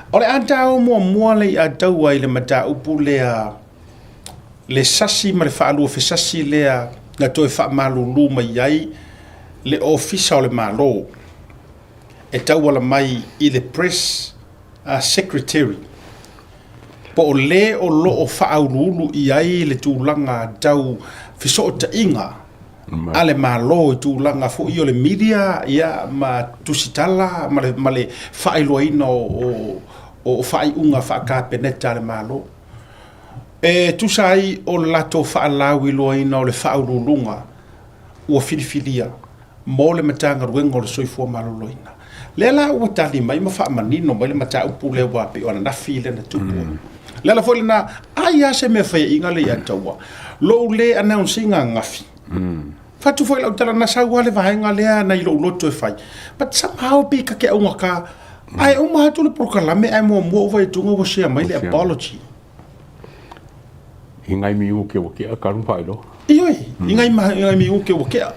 Speaker 1: o le a tāo muamua le i a tau ai le mataupu lea le sasi ma le faalua fesasi lea na toe faamalūlū mai ai le ofisa o le mālō e tauala mai i le press secretary po o lē o loo faaulūlu i ai le tulaga tau fesootaʻiga a le mālō i tulaga foʻi o le media ia ma tusitala ma le faailoaina o faaiʻuga faakapeneta a le mālō e tusa ai o le latou faalau iloaina o le faaulūluga ua filifilia mo le matagaluega o le soifua malōloina lea la ua tali mai ma faamanino mai le mataupu lea ua pe o ananafi lena tupu le ala foʻi lena aia se mea faiaʻiga le ia taua lou lē announcinga gafi fatu foi lau tala na saua le vaenga lea na ilo loto e fai but somehow pe ka ke unga ka ai o ma tu le prokalame ai mo vai tunga wo share mai le apology
Speaker 12: hingai mi u ke o ke ka rum fai lo
Speaker 1: ioi ingai mi uke o kea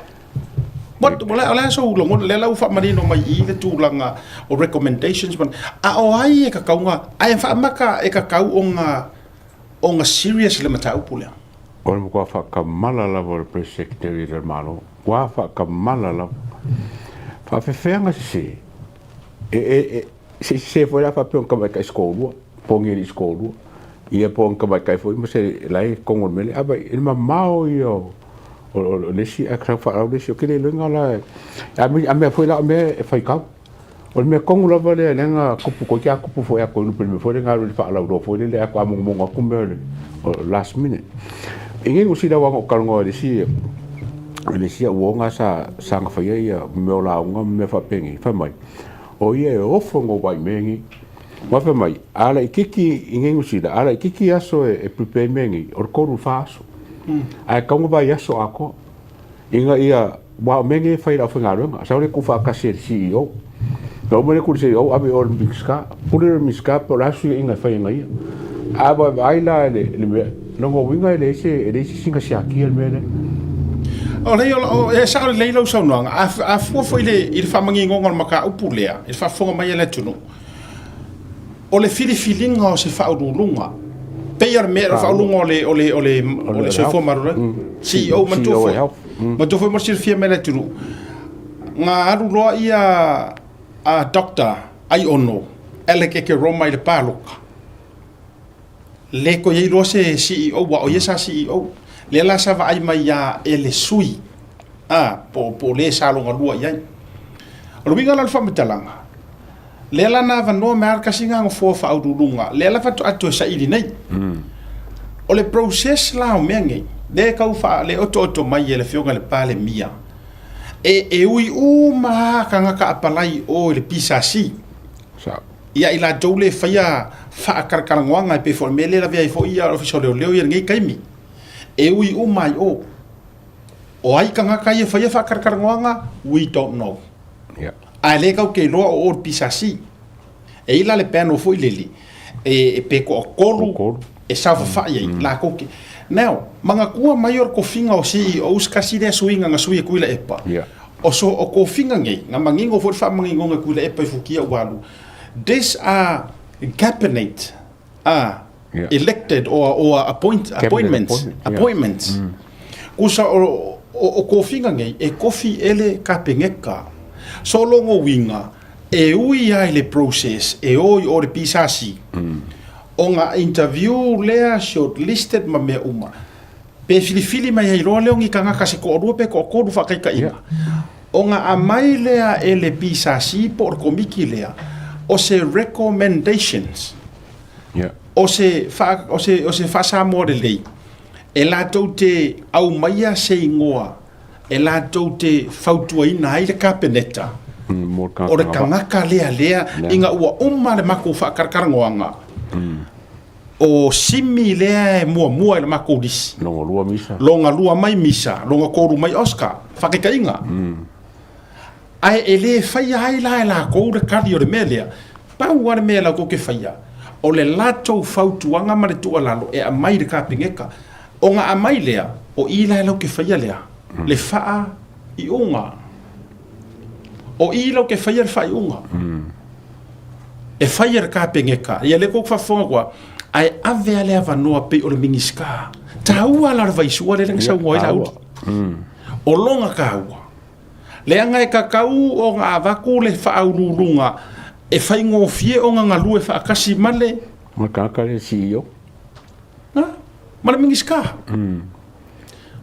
Speaker 1: But wala so long le lau fa marino mai I le tūlanga o recommendations man a o ai e ka kaunga ai fa maka e ka kau o nga serious le mata upule
Speaker 12: o le ko fa ka mala la vo pre secretary del malo wa fa ka mala la fa fenga se foi la fa pe ka ka skolu pongi ni skolu ia pon ka ka foi mo se lai kongol mele aba il ma mao yo o le si a kra fa o le si o ke le nga la a me foi la me fai ka o me kongu la vale nga kupu ko kia kupu foi a ko no me foi nga le fa la do foi le a ko mo ku me last minute ingi usi da wa ko ngo le si o nga sa nga fa ia me la nga me fa pengi fa mai o ia o fo ngo vai mengi ma fa mai ala ikiki ingi usi da ala ikiki aso e prepare mengi o ko ru fa ai kaunga vai aso ako inga ia wa menge fai la fanga ronga sa le ku fa ka ser CEO no mo le ku CEO ave or miska pure miska por asu inga fai ngai aba vai la le no go winga le se singa sia ki el mele
Speaker 1: o le o e sa le lo so no a fu foi le il fa mangi ngol maka upulea il fa fonga mai le tunu o le feeling o se fa udulunga Peyer meer of along ole so for marula CEO mato foi mo sir fia mele turu nga aru loa ia a doctor ai ono ele ke roma ile paluka le ko ye lo se CEO wa o yesa CEO le la sa va ai mai ya ele sui po le sa lo ngua ia lo winga la fa metalanga le la na va no marka singa ngo fo fa udulunga le la fa to sa ili nei o le process la o menge de ka fa le oto mai le fionga le pale mia e ui ma kanga ka apalai o le pisasi sa ia ila dole fa karkarangwanga pe fo mele la via fo ia official le ia ngai kaimi e ui mai o ai kanga ka ia fa karkarangwanga we don't know a le ka ke lo o pisasi e ila le pano foi leli e pe ko kolu e sa fa la ko now manga kua maior ko finga o CEO skasi de swinga nga sui kuila epa o so o ko finga ngai nga mangingo for fa mangingo nga kuila epa fukia walu this are cabinet elected or appointments kusa o ko finga ngai e kofi ele kapengeka so longo winga e ui ai le process e oi o le pisasi o nga interview lea shortlisted ma mea uma pe filifili mai ai roa leo ngi kanga kasi ko orua pe ko koru whakai ka inga o nga amai lea e le pisasi po or komiki lea o se recommendations o se whasa more lei e la tau te au maia se ingoa e la tau te fautuaina ai le kapeneta o le kangaka lea inga ua le mako whakarkarangoanga o simi lea e mua le mako disi longa lua mai misa longa koru mai Oscar whakikainga ai e le whaia ai la kou le kari o le mea lea pau wale mea la koke whaia o le latou fautuanga ma le tua lalo e a mai le kapingeka o nga a mai lea o ila e lau ke whaia lea le faa I unga o ilo ke fire fai unga e fire ka pengeka ia le ko fa fonga ai ave ale ava no pe o le mingiska taua la vai sua le nga sa ngoi la o longa ka ua le anga e kakau o nga avaku le fa urulunga e fai ngo fie o nga ngalu e fa kasi male
Speaker 12: makaka le CEO
Speaker 1: male mingiska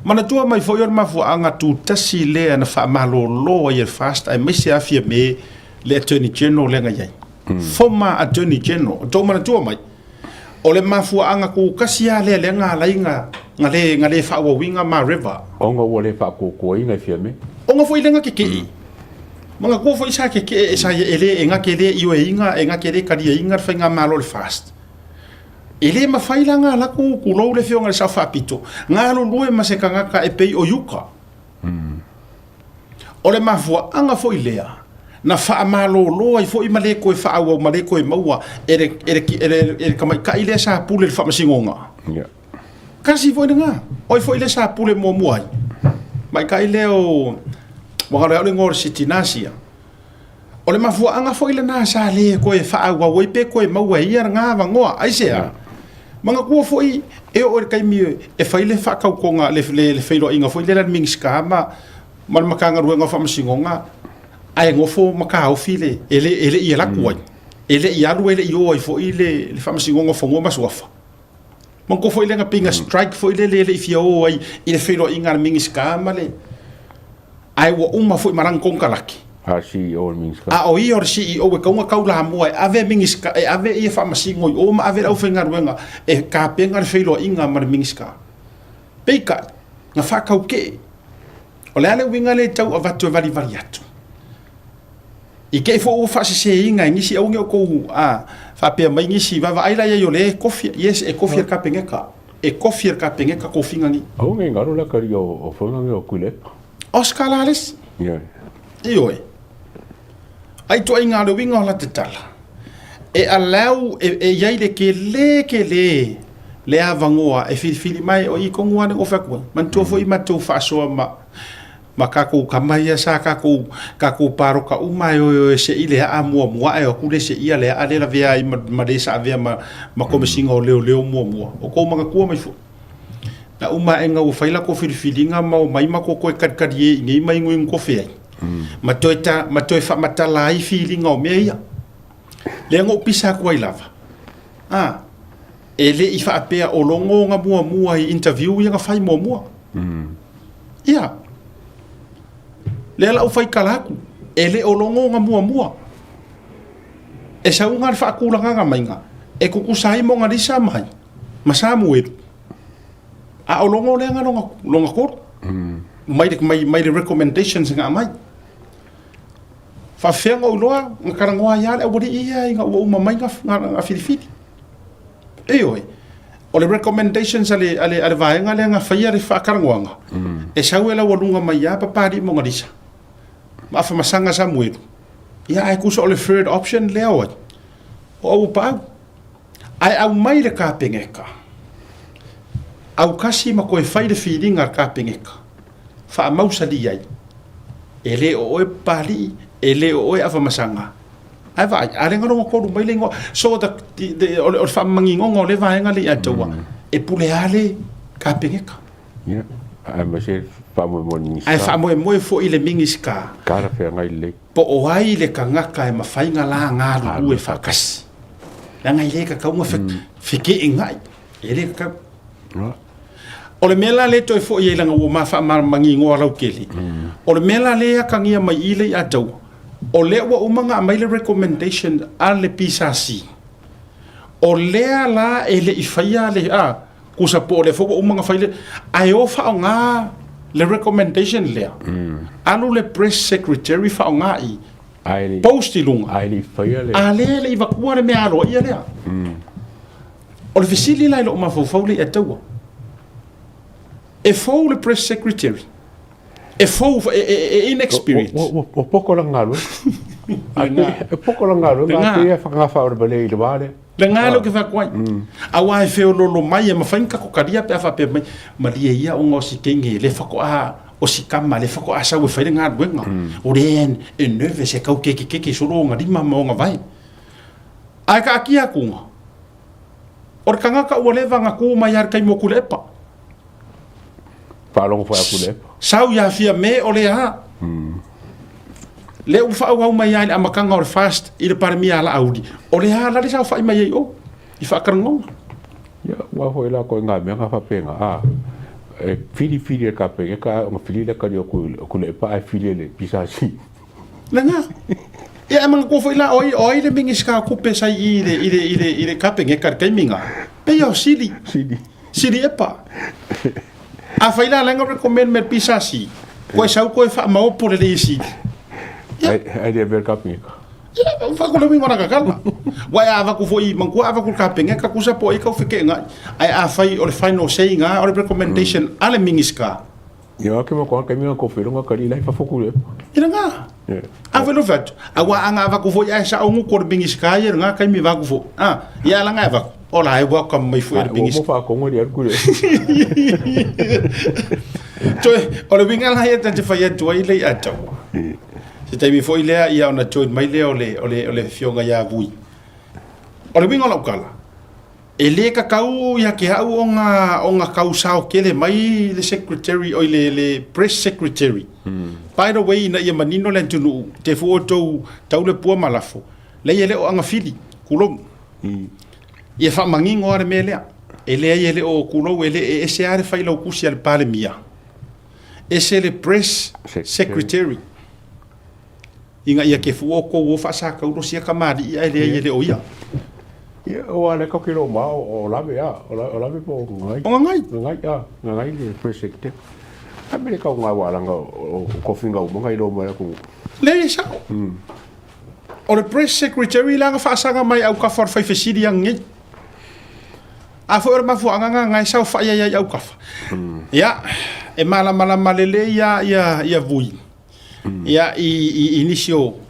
Speaker 1: mana tua mai foi or mafu anga tu tasi le na fa malolo ia fast ai mesi afia me le attorney general le ngai former attorney general to mana tua mai o le mafu anga ku kasia le nga lainga ngale fa wa winga ma river
Speaker 12: onga wo le fa ko inga fia me
Speaker 1: onga foi le nga ke manga ko foi sa ke sa ele nga ke le io inga ke le kadia inga fa nga malo fast ele mafai langa la ku lo le fionga sa fa pito nga lo lue ma se kanga ka e pei o yuka o le mafua anga fo ilea na fa malo lo ai fo i male ko fa au male ko maua ere kama ka ile sa pule fa masingonga kasi fo nga oi fo ile sa pule mo muai mai kai leo wa ga le ngor sitinasia o le mafuanga foi le na sa le ko e fa wa woi pe ko e mau ia nga va ngoa ai se manga ko foi e o kai mi e fai le fa ka ko nga le feilo inga foi le la mingska ma mal makanga ruanga fa masingonga ai ngofo maka o file ele ia la ko ele ia ru ele io ai foi le fa masingonga fo ngo masuafa man ko foi le nga pinga strike foi le fio ai ile feilo inga mingska ma le ai wa uma foi marang kong kalaki
Speaker 12: a CEO mingska
Speaker 1: a o i or CEO e kaunga kaula mo ave mingska e ave i fa masingo o ma ave au fenga ruanga e ka penga feilo inga mar mingska peika na fa kau ke o le ale winga le tau avatu vali variatu i ke fo fa se inga ngisi au nge ko fa pe mai ngisi va vai la yo le kofi yes e kofi ka penga ka ko finga ni
Speaker 12: au nge ngaro la kario o fonga nge o kule
Speaker 1: Oscar Lales
Speaker 12: yeah
Speaker 1: ioi ai to inga le winga la te tala e alau e yai le ke le avangoa e fili mai o i kongua o fa ko man to fo i ma to faʻasoa ma ka ko kamai sa ka ko paro ka umai o se ile a mo e o kule se ia le ale la via i ma de sa via ma komisinga o leo mo o ko manga ku mai fo na uma enga o faila ko filifilinga ma o mai ma ko kat ye ngi mai ngui ko fe ma toi fa matala ai feeling o meia le ngo pisa ko ai lava ele i fa pe o longo nga mua i interview nga fai mua ia le la o fai kalaku ele o longo nga mua e sa unga fa kula nga mainga e ku kusai mo nga disa mai masamu e a o longo le nga longa ko mai recommendations nga mai fa fenga o loa nga karangoa ya le o di ia nga o mamai nga filifili oi o le recommendations ale vaenga le nga faia le fa karangoa e sauela o lunga mai ya papari mo ngadisa ma fa masanga samuel ya ai kuso o le third option le o pa ai au mai le ka pengeka au kasi ma ko e fai le feeling ar ka pengeka fa mausa di ai ele o pali ele o afa masanga ai vai ale ngaro ko du mai lengo so da o fa mangingo le vai ngali atoa e pule ale ka pengeka
Speaker 12: ya ai ma se fa mo ni
Speaker 1: ai fa mo fo ile mingiska
Speaker 12: kara fe ngai le
Speaker 1: po o ai le kanga ka e mafai ngala nga lu e fa kas la ngai le ka ka mo fike ngai ele ka o le mela le to fo ye langa wo ma fa mangingo ra ukeli o le mela le ka ngia mai ile atau o le wa umanga mai le recommendation ale pisasi o le la ele ifaya le kusa po le fo umanga faile ai o fa nga le recommendation le anu le press secretary fa nga i
Speaker 12: ai
Speaker 1: posti lunga
Speaker 12: ai le faia le
Speaker 1: ale iva kuare me alo ia le o le fisili la lo ma fo le atau e fo le press secretary e fo inexperienced
Speaker 12: o poko la ngalo e poko la ngalo nga te fa nga fa o bale le vale
Speaker 1: le ngalo ke fa kwai a wa e fe lo mai ma fa inka ko kadia pe fa pe ma dia ia o ngo si kenge le fa ko o si kama le fa ko asa we fa nga wenga o ren e neve se ka ke so lo nga di ma nga vai ai ka kia ku o kanga ka o le va nga ku mai ar kai mo kulepa
Speaker 12: palong fa kulepa
Speaker 1: sau ya fia me o le le u fa au mai ai amakanga o fast i le parmi ala audi o le la le sau fa mai o i fa karango
Speaker 12: ya wa ho la ko nga me nga fa penga e fili ka penga ka o fili le ka yo ku le pa fili le pisasi
Speaker 1: la nga ya amang ko foi la oi le mingis ka ku pesa ile ka penga ka minga pe yo sili e pa a faila la nga recommend me pisasi ko sau ko fa mau por le isi
Speaker 12: ai de ver kapinga
Speaker 1: fa ko le ngora ka kalma wa ava ku foi man ku ava ku kapinga ka ku sa po i ka fike nga ai a fai o le final saying o le recommendation ale mingiska
Speaker 12: yo ke mo ko ka mi ko fero nga kali lai fa foku le
Speaker 1: ina nga a velo vet a wa anga ava ku foi ai sa o ngu ko mingiska ye nga ka mi va ku fo ya la nga ava ola ai welcome mai foi mingiska
Speaker 12: mo fa ko ngori ar ku le
Speaker 1: Toi, o le winga la ia te whai atu ai lei atau. Se taimi fo ilea ia ona join mai lea o le fionga ia vui. O le winga o laukala. E le kakau ia ke hau o ngā kau sao kele mai le secretary o le press secretary. By the way, na ia manino le tunu te fu tau le pua malafo. Le ia le o anga fili, kulong. Ia wha mangingo are me lea. E lea ia le o kulong e le e se are whai lau kusi ale pale mia. E se le press secretary. Inga ia ke fu o ko o wha sa kauro sia kamari ia ia le o ia.
Speaker 12: Ia o ale ka kilo ma o lave ya, o lave po ngai.
Speaker 1: O ngai.
Speaker 12: Ngai ya, ngai le press secretary. Amere ka ngai wala nga o kofinga o ngai lo mai ku.
Speaker 1: Le sa. O le press secretary la nga fa sanga mai au ka for 5 city yang ngi. A fo ma fu anga ngai sa fa ia au ka. Ya, e mala malele ya vui. Ya i inicio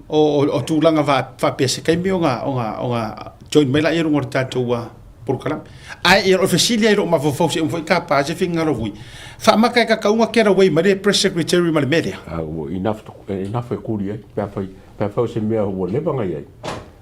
Speaker 1: o tulanga va pese kai mi onga join mai la i rungo tatou por kalam. Ai e officially ro ma fo se un foi capa se finga ro vui. Fa ma kai ka unga kera wei ma le press secretary ma le media.
Speaker 12: Enough e kuri ai pa fa se me o le banga ai.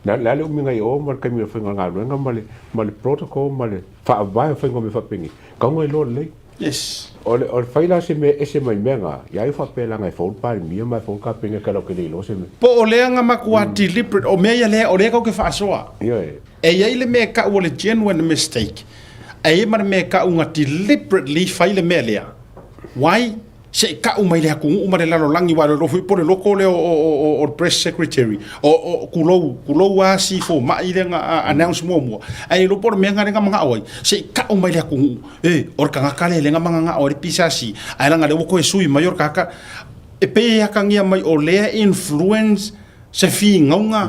Speaker 12: Na le o minga o ma kai mi finga nga ro nga ma le protocol ma le fa vai finga me fa pingi. Ka ngai lo le.
Speaker 1: Yes.
Speaker 12: O faila se me ese mai menga, ia i fa pela ngai fo pa mi mai fo ka pinga ka lo ke lo se me.
Speaker 1: Po o le nga makua deliberate o me ia le o le ka ke faʻasoa.
Speaker 12: Ia
Speaker 1: e ia le me ka o le genuine mistake. E ma me ka unga deliberately faile me lea. Why? Se ka umai le ku uma le lalo langi wa lo fu po le loko le o press secretary o kulou a si fo ma ile nga announce mo ai lo por me nga nga mga oi se ka umai le ku or ka nga le nga mga nga ori pisasi ai nga le ko e sui mayor ka e pe ya ka ngia mai o le influence se fi nga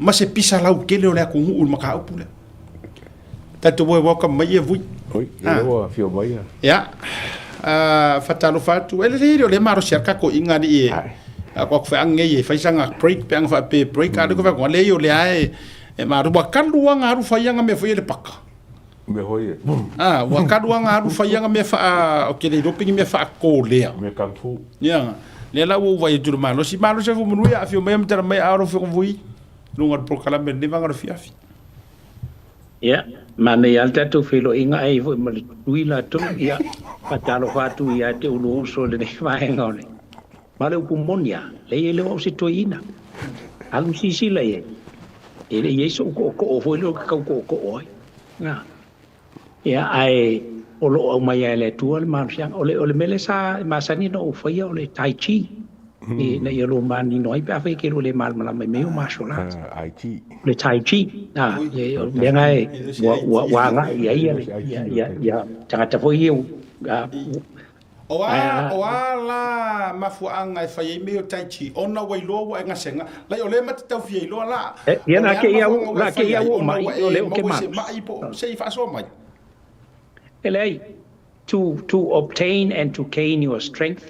Speaker 1: ma se pisa lau ke le o le ku u ma ka upule tatu wo ka mai e vui
Speaker 12: oi lo fio mai
Speaker 1: ya fatalo fatu ele le maro cerca ko inga ni ko fa nge fa sanga break pang fa pe break adu ko fa ko le yo le ai e maro ba kalua ngaru fa yanga me foi le paka
Speaker 12: me hoi
Speaker 1: wa kalua ngaru fa yanga me fa o ke le doping me fa ko le
Speaker 12: me kampu
Speaker 1: ya le la wo vai tu malo si malo se fu munu ya fi me mter me aro fi ko vui lunga pro kala me ni vanga fi afi
Speaker 13: ya mana ya tatu filo inga ai vo mal tuila tu ya patalo fatu ya te ulu so le vai ngone male ku monia le o si toina alu si le ele yeso ko vo lo ko oi na ya ai o mai le tu al marsian o le mele sa masani no fo ya o le tai chi ni na yo mani noi pa fe ke le mal mala me o mashola
Speaker 12: ai chi
Speaker 13: le tai chi na ye ngai wa nga ya tanga fo yo
Speaker 1: la mafuanga e fai me o tai chi ona wai lo wa nga senga la o le mat tau fi lo la
Speaker 13: ya na ke ya la ke ya mai o le o ke
Speaker 1: mai po sei fa so mai
Speaker 13: elei to obtain and to gain your strength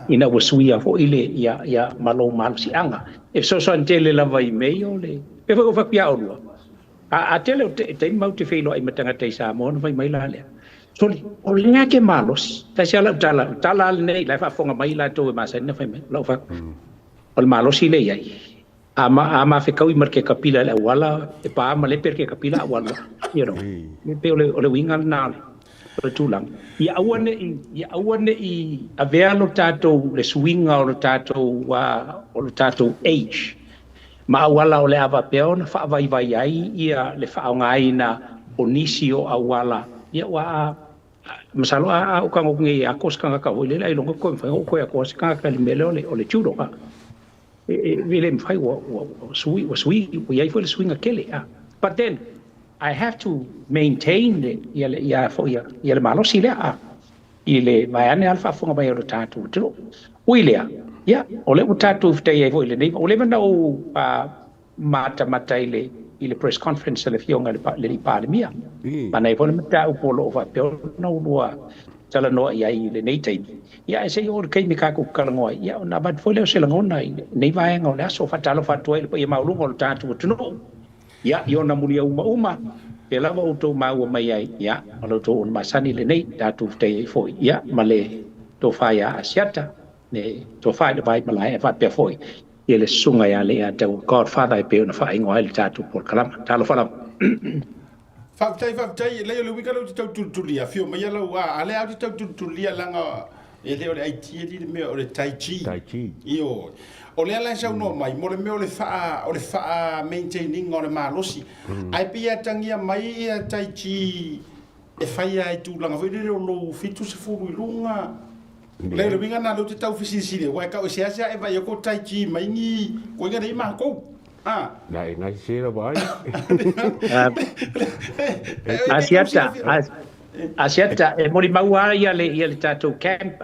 Speaker 13: ina wasuia fo ile ya malo mal si anga e so tele la vai me o le e fa pia o a tele te mau te filo ai matanga te sa mo vai mai la le so o le ke malos ta sia la tala nei la fa fonga mai la to ma sa ne fa me lo fa o malos ile ai ama fe kau marke kapila la wala e pa ma le per ke kapila wala you know me pe o le winga na tulang ia awane i avea lo tatou le swinga o lo tatou age ma wala o le ava peona fa vai ai ia le fa ngai na onisio awala ia wa masalo a o kango ngi a koska ka o le lai longo ko fa o ko ya koska ka le mele o le chudo ka vile mfai wa sui ia foi le swinga kele but then I have to maintain the ya malo sile ile vaiane alfa funga ba yo tatu tro uilea ya ole utatu fte ye ile nei ole vanda o mata ile press conference le fionga le pandemia mana e pole mata o polo va pe no lua tala no ya ile nei tai ya se yo kai mi ka ku kalango ya na bat fole se langona nei vai ngona so fatalo fatoi pe ma lu ngol tatu tro ya yo na mulia uma pe la o to ma o mai ai ya o lo to ma sani le nei da tu te foi ya ma le to fa ya asiata ne to fa de bai ma lai fa pe foi ye le sunga ya le ya te godfather e pe na fa ingo le tatu por kalam talo fa
Speaker 1: Whaptai, leo le wika lau te tau tutulia, whio mai alau a le au te tau tutulia langa e leo le aitia li mea o le tai chi.
Speaker 12: Tai chi.
Speaker 1: Io, o le ala sau no mai, mo le mea o le wha maintaining o le malosi. Ai pia tangia mai e tai chi e whaia e tūlanga, whi leo lo fitu se furu i runga. Leo le winga na lau te tau fisisire, wai kau e se asea e vai o ko tai chi mai ngi, koe ngana i maha kou.
Speaker 12: Nai sera vai.
Speaker 13: Asiata e mori maua ia le tatou camp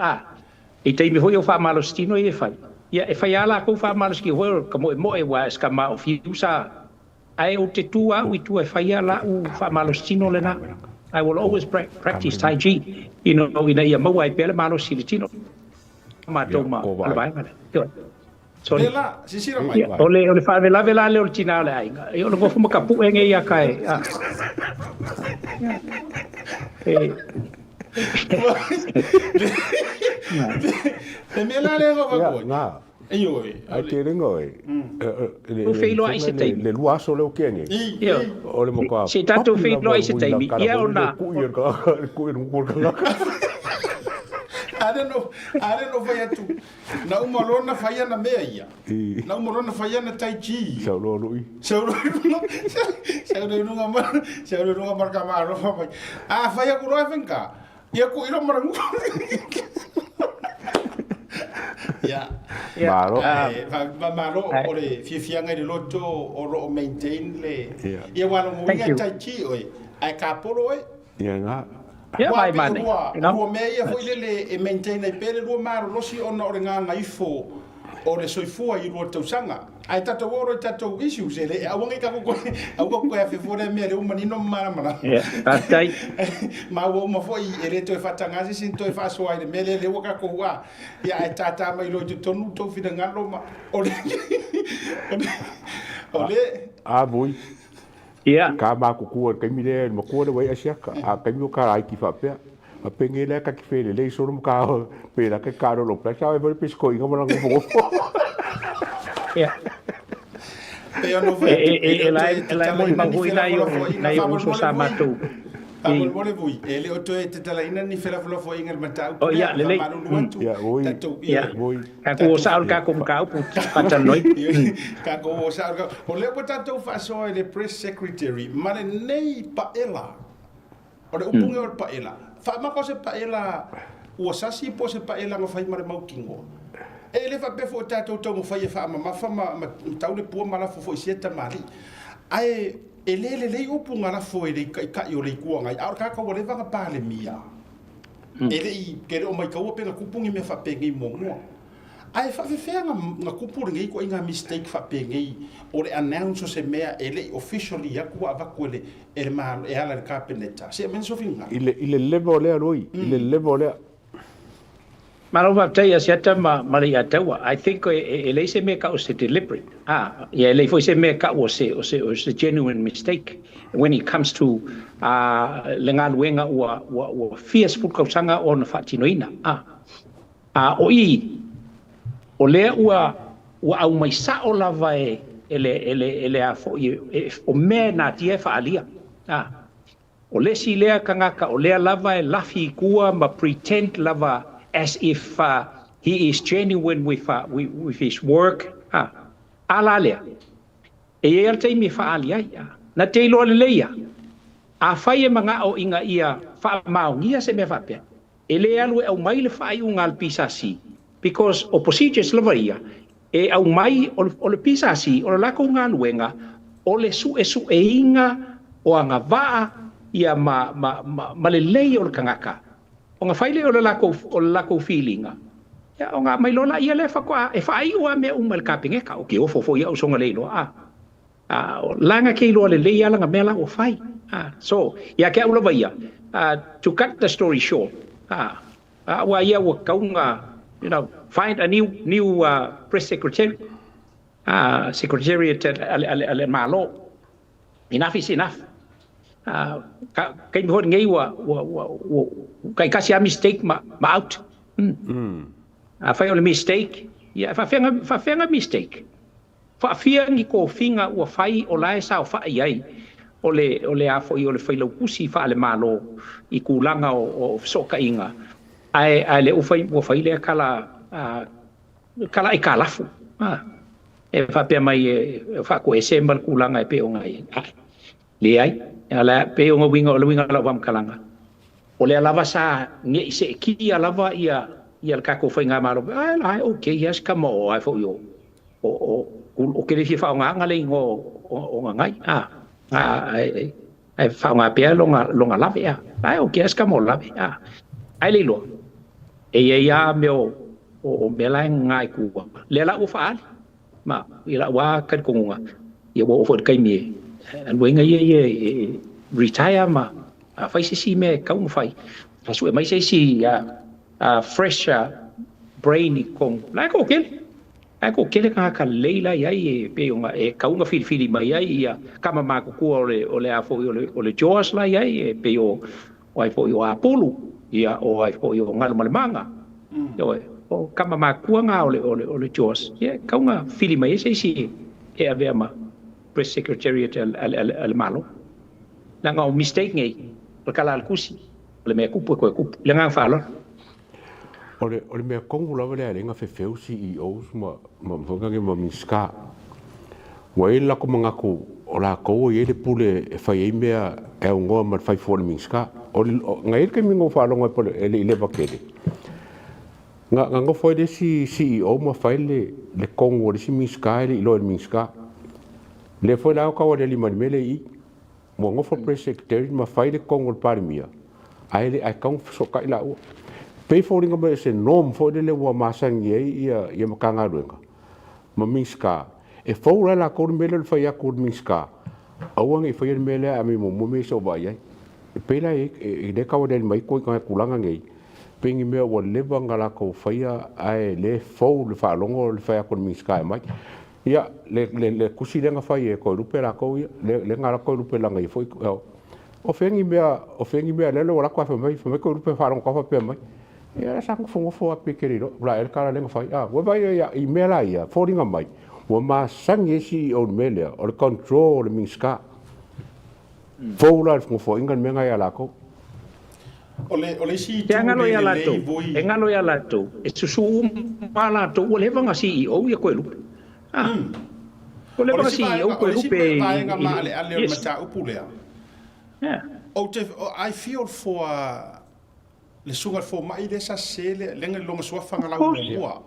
Speaker 13: e teimi hoi o whaamalostino e whai. Ia e whai ala kou whaamaloski hoi ka moe wa eska ma o fiusa ai o te tua ui tua e whai ala u whaamalostino le na. I will always practice Tai Chi. You know, ina ia maua e pele malosi le tino. Matou ma albai male. Sorry.
Speaker 1: Lela, sisira mai.
Speaker 13: Ole whaavela le o tina le ainga. E ole gofu makapu enge ia kai.
Speaker 1: Le mela le go go.
Speaker 12: Nga.
Speaker 1: Iyo.
Speaker 12: Ai te ringo e.
Speaker 13: O feilo ai se teimi.
Speaker 12: Le luaso le o kene.
Speaker 13: Ia.
Speaker 12: Ole mo ka.
Speaker 13: Se tatou feilo ai se teimi. Ia ona.
Speaker 12: Kuir ka.
Speaker 1: I don't know whai atu. Na umarona whai ana mea ia. Na umarona whai ana tai chi.
Speaker 12: Sauro rui.
Speaker 1: Sauro runga marka maro whai. Whai aku roa whenka. Ia ku iro marangu. Ia.
Speaker 12: Maro.
Speaker 1: Maro o le fiafianga i le loto o ro maintain le. Ia wala muinga tai chi oi. Ai ka poro oi.
Speaker 12: Ia nga.
Speaker 13: Ia mai mane.
Speaker 1: Rua mea ia fo ile e maintain ai pere rua maro losi ona o le ngā ngaifo o le soifua i rua tausanga. Ai tatou oro i tatou issues ele. Awangi ka koe, au ka koe a whiwhore mea le umanino maramara.
Speaker 13: Ia, tātai.
Speaker 1: Ma ua uma fo i e re toi whatangasi sin toi whasoa i le mele le waka koua. Ia ai tata mai loi te tonu tau whina ngalo ma. Ole.
Speaker 12: Bui.
Speaker 13: Ia.
Speaker 12: Ka ma ku ku ka mi le ma ku le wai asia ka ka mi ka ai ki fa pe a penge le ka ki fe le so rum ka pe la ka ka lo pra sa e pe ko inga ma ngo fo.
Speaker 13: Ia. E lai mo ma hui lai o so sa matu.
Speaker 1: Pamol mole vui. Ele o toe te talaina ni fela flo fo inga matau.
Speaker 13: Oh ia le le.
Speaker 12: Ia oi.
Speaker 13: Ia. Ka ko sa ka ko ka pu patan noi.
Speaker 1: Ka ko sa ka. O le po tatou faʻasoa le press secretary mane nei paela. O le upunge o paela. Fa ma ko se paela. Ua sasi po se paela ma fai mare mau kingo. E le fa befo tatou tau mo fai e fa ma fa ma tau le pua mala fo fo sieta mali. Ai e le upunga la fo e le ka i o le kuanga. Au ka ka wale vanga pale mia. E le i ke o mai ka ua penga kupungi me fa pengi mo mo. Ai fa fea nga kupuri ngai ko inga mistake fa pengi o le announce se mea e le officially ya ku ava ko le e ma e ala le kapeleta. Se men so finga.
Speaker 12: Ile level le roi. Ile level le
Speaker 13: Maro va tai asiata mari atawa. I think e le se me ka o se deliberate. Yeah, le foi se me ka o se genuine mistake when it comes to le ngaluenga o fearful kausanga on fatinoina. O i o le ua au mai sa o lava ele a fo o me na tie fa alia. O le si lea kangaka o le lava e lafi kua ma pretend lava as if he is genuine with his work. Alalea. E e te mi faalia ia. Na te lo leia. A fai e manga o inga ia fa maungia se me fapea. E le alu au mai le fai un al pisasi. Because o procedures lavaria e au mai o le pisasi o le lako unga luenga o le su e inga o anga vaa ia ma le lei o le kangaka. O nga faile o le lako feelinga. Ya o nga mai lola ia le fa kwa e fa ai ua me umal kapinge ka o ke o fofo ia o songa le lo langa ke lo le ia langa mela o fai. So ya ke ula vai to cut the story short. Wa ia o kaunga find a new press secretary. Secretariat al malo. Enough is enough. Kai mo ngai wa kai kasi a mistake ma out. Fai ole mistake. Ya fa fenga mistake. Fa fia ni ko finga wa fai o lai sa fa ai. Ole a foi ole fai lo kusi fa le malo I kulanga o soka inga. Ai le o fai le kala I kalafu. E fa pe mai fa ko esemble kulanga pe o ngai. Le ai ala pe o winga la wam kalanga. Ole lava sa nge se ki lava ia ka ko fai nga malo. Ai okay yes come on ai fo yo. O ke le fa nga le ngo ngai. Ai fa nga pe longa lava ya. Ai okay yes come on lava. Ai le lo. E ia me o mela ngai ku. Le la o fa ma ila wa kan konga. Ia wo fo kai mi. An wenga ye retire ma fai si me ka un fai asu mai si fresh brain kong la ko kele ka leila ya pe unga e ka unga fili mai ya kama ma ko ole a fo ole George la ya pe o ai fo yo apolo ya o ai fo yo ngal manga yo o kama ma ku nga ole George ya ka unga fili mai si e ave ma press secretariat al malo la nga mistake ngai kala al kusi le me kupu ko le nga fa lo
Speaker 12: ole me kongu la le nga fefeu CEO ma vonga ke ma miska wa ila ko manga ko ola ko ye le pule e fa ye me e ngo ma fa fo miska ngai ke mi ngo fa lo ngo pole le bakete nga ngo fo de CEO ma fa le kongu de si miska le lo miska le foi lá o kawa de lima mele I mo ngofo press secretary ma fai de kongo parmia ai le ai kong so kai la o pe for ringa ba se nom fo de le wa masang ye ia makanga ruenga ma miska e fo la ko mele fai ya ko miska awang e fai mele a mi mo me so ba ye pe la e de kawa de mai ko ka kulanga ngai pengi me o le bangala ko fai ai le fo le fa longo le fai ko miska mai ia le kusi lenga fai e ko rupe la ko le ngala ko rupe la ngai foi o fengi me le lo la ko fa mai ko rupe fa ron ko fa pe mai ia sa ko fo a pe querido la el cara lenga fai wo vai ia I mela ia foringa mai wo ma sang esi o mele o control le miska fo la fo inga menga ia la ko
Speaker 1: ole si
Speaker 13: tu engalo ya lato e susu mala to le vanga CEO ia ko lupe
Speaker 1: Ole si o ko lupe vai nga male ale mata upulea.
Speaker 13: Yeah.
Speaker 1: I feel for le sunga for mai desa sele lenga longa so fanga la ua.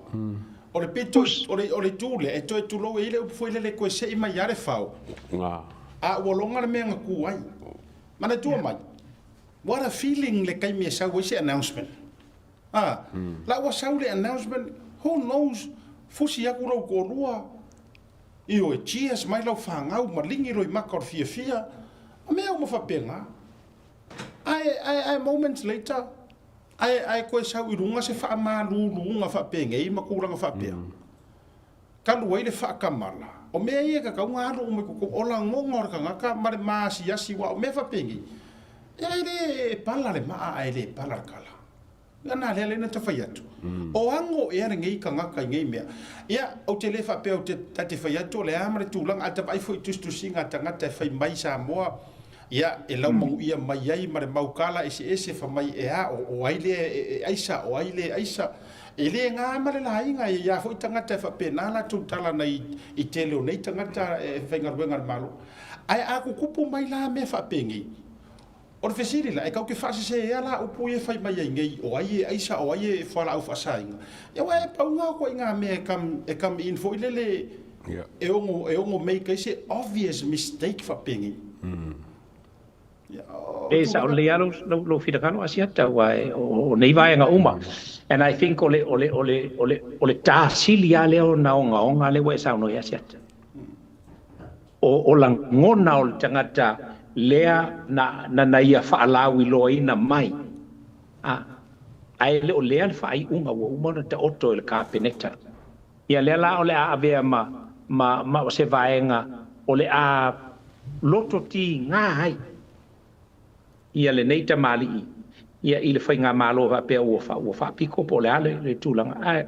Speaker 1: Ole peto ole tule e to lo ile foi le ko se mai yare fau.
Speaker 12: Nga.
Speaker 1: A wolonga le menga ku ai. Mana tu mai. What a feeling le kai me sa wo se announcement. La wa sa le announcement who knows fusi aku ro ko rua. Io e cheers mai lau whangau ma lingi roi makor fia a mea uma whapenga ai moments later ai koe sau I runga se wha ma runga whapenga I makuranga whapenga kalu ai le whaakamala o mea ia ka kaunga aro ume kuko ola ngongor ka ngaka mare maasi yasi wa o mea whapengi ai le pala le maa ai le pala kala Ana le na ta faiatu. O ango e ngai ka ngaka ngai mea. Ia o te le fa pe o te tate faiatu le amare tulang ata vai foi tu singa tanga te fai mai Samoa. Ia e lau mau ia mai ai mare mau kala ese fa mai e a o aile aisa o aile aisa. E le nga mare la inga ia foi tanga te fa pe na la tu tala nei I tele o nei tanga ta e venga wenga malo. Ai a ku kupu mai la me fa pengi. O le fesiri la e kau ke fase se e ala upu e fai mai ngai o ai aisa o ai e fala au fasainga. Ia wa e paunga ko inga me e kam info ilele e ongo make ese obvious mistake fa pengi.
Speaker 13: E sa o le alo lo fidakano asiata wa o nei vai nga uma. And I think ole ta silia leo na onga le wa sa no asiata. O lang ngona o tangata lea na ia whaalawi loina mai. Ai leo lea whaai unga wa umana te oto le ka peneta. Ia lea la o le a avea ma o se vaenga o le a loto ti ngā hai. ia le nei tamali ia i le whainga malo va pe ua whapiko po le ale le tūlanga.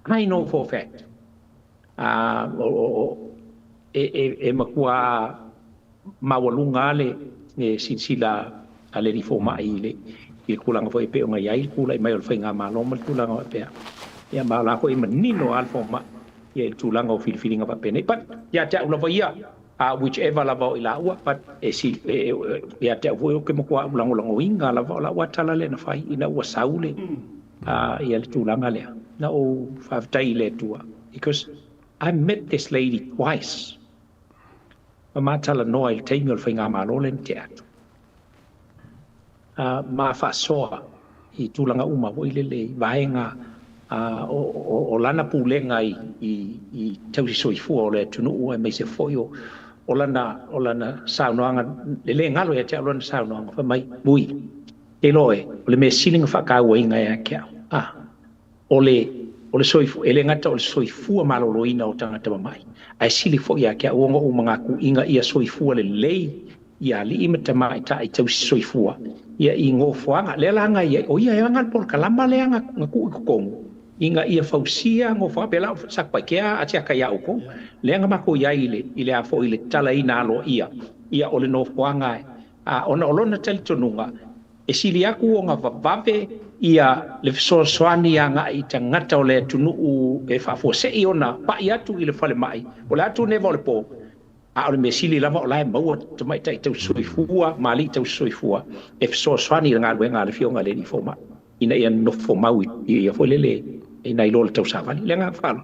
Speaker 13: I know for a fact. E makua mawalunga le sinsila ale ni fo mai le kulanga foi pe nga yai kula mai o whainga malo mal tūlanga pe. Ia mala ko i manino alfo ma ia tūlanga o filfilinga va pe nei. But ia te ula ia whichever lava o ila ua, but ia te avoe o ke makua ulango inga lava o la ua tala le na whai ina ua saule ia le tūlanga lea. Na o whaftai le tua. Because I met this lady twice. Ma tala noa il teimi o whainga malo le te atu. Ma faʻasoa i tūlanga uma o ile le vaenga o lana pulenga i tausi soifua o le tunu ua mai se foio o lana saunoanga le ngalo ia te alona saunoanga fa mai bui te loe o le me silinga whakaua inga ea kia o le soifu ele ngata o le soifua maloloina o tangata mamai ai sili fo ia kia uongo o mga ku inga ia soifua le lei ia li imata mai ta i tausi soifua ia i ngofoanga le langa ia o ia anga por kalama le anga ngaku ikukongo inga ia fausia ngofoa pela sakpa kia atia kaya uko le anga mako ia ile a fo ile tala ina alo ia o le nofoanga ona olona talitonunga e sili aku o nga vavave ia le fesoasoani anga i tangata o le tunuu e whafose i ona pa i atu i le whale mai o le atu neva o le po o le me sili lava o lae maua tamai tai tau soifua mali tau soifua e fesoasoani ngā ruenga le fionga le ni foma ina ia nofo mau ia fo lele ina i lola tau savali le ngā whala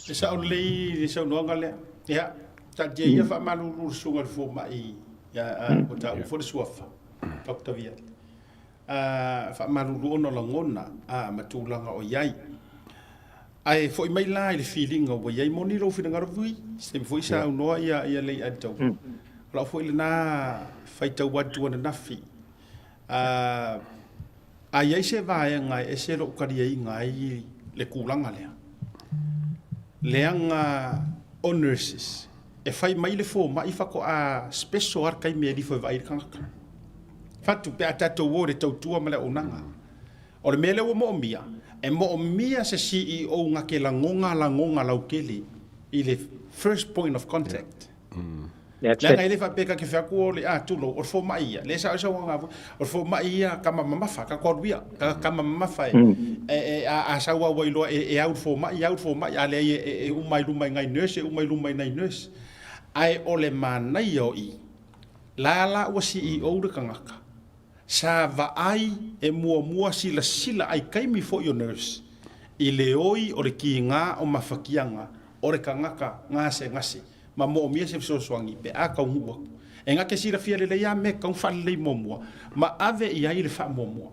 Speaker 1: le sa o lei le sa unoanga lea ia ta dia ia wha malulu sunga le foma i o ta ufo le suafa Tavia. Fa marulu ono langona matulanga o yai. Ai foi mai la le feeling o yai moni lo fina ngarvui. Se foi sa no ia le ato. La foi le na faita watu na nafi. Ai se vai ngai ese lo karia ngai le kulanga lea. Leanga honors. E fai mai le fo mai fa ko special arkai me di foi vai kanga. Fatu pe atato wo de tautua mala unanga. O le mele wo mo mia. E mo mia se CEO nga ke langonga laukeli i le first point of contact. La ngai fa peka ke fa ko le tulo o fo mai le sa nga o fo mai kama mamafa ka ko bia kama mafai a sa wa lo e out fo mai ale e umai lumai ngai nurse lumai nai nurse ai ole manai o i la o CEO de kangaka sa vai e mua sila ai kaimi fo yo nurse i le oi o le kinga o mafakianga o le kangaka ngase ma mo mia se so swangi pe a ka ngua e nga ke sira fia le ya me ka fa le mo ma ave ia i le fa mo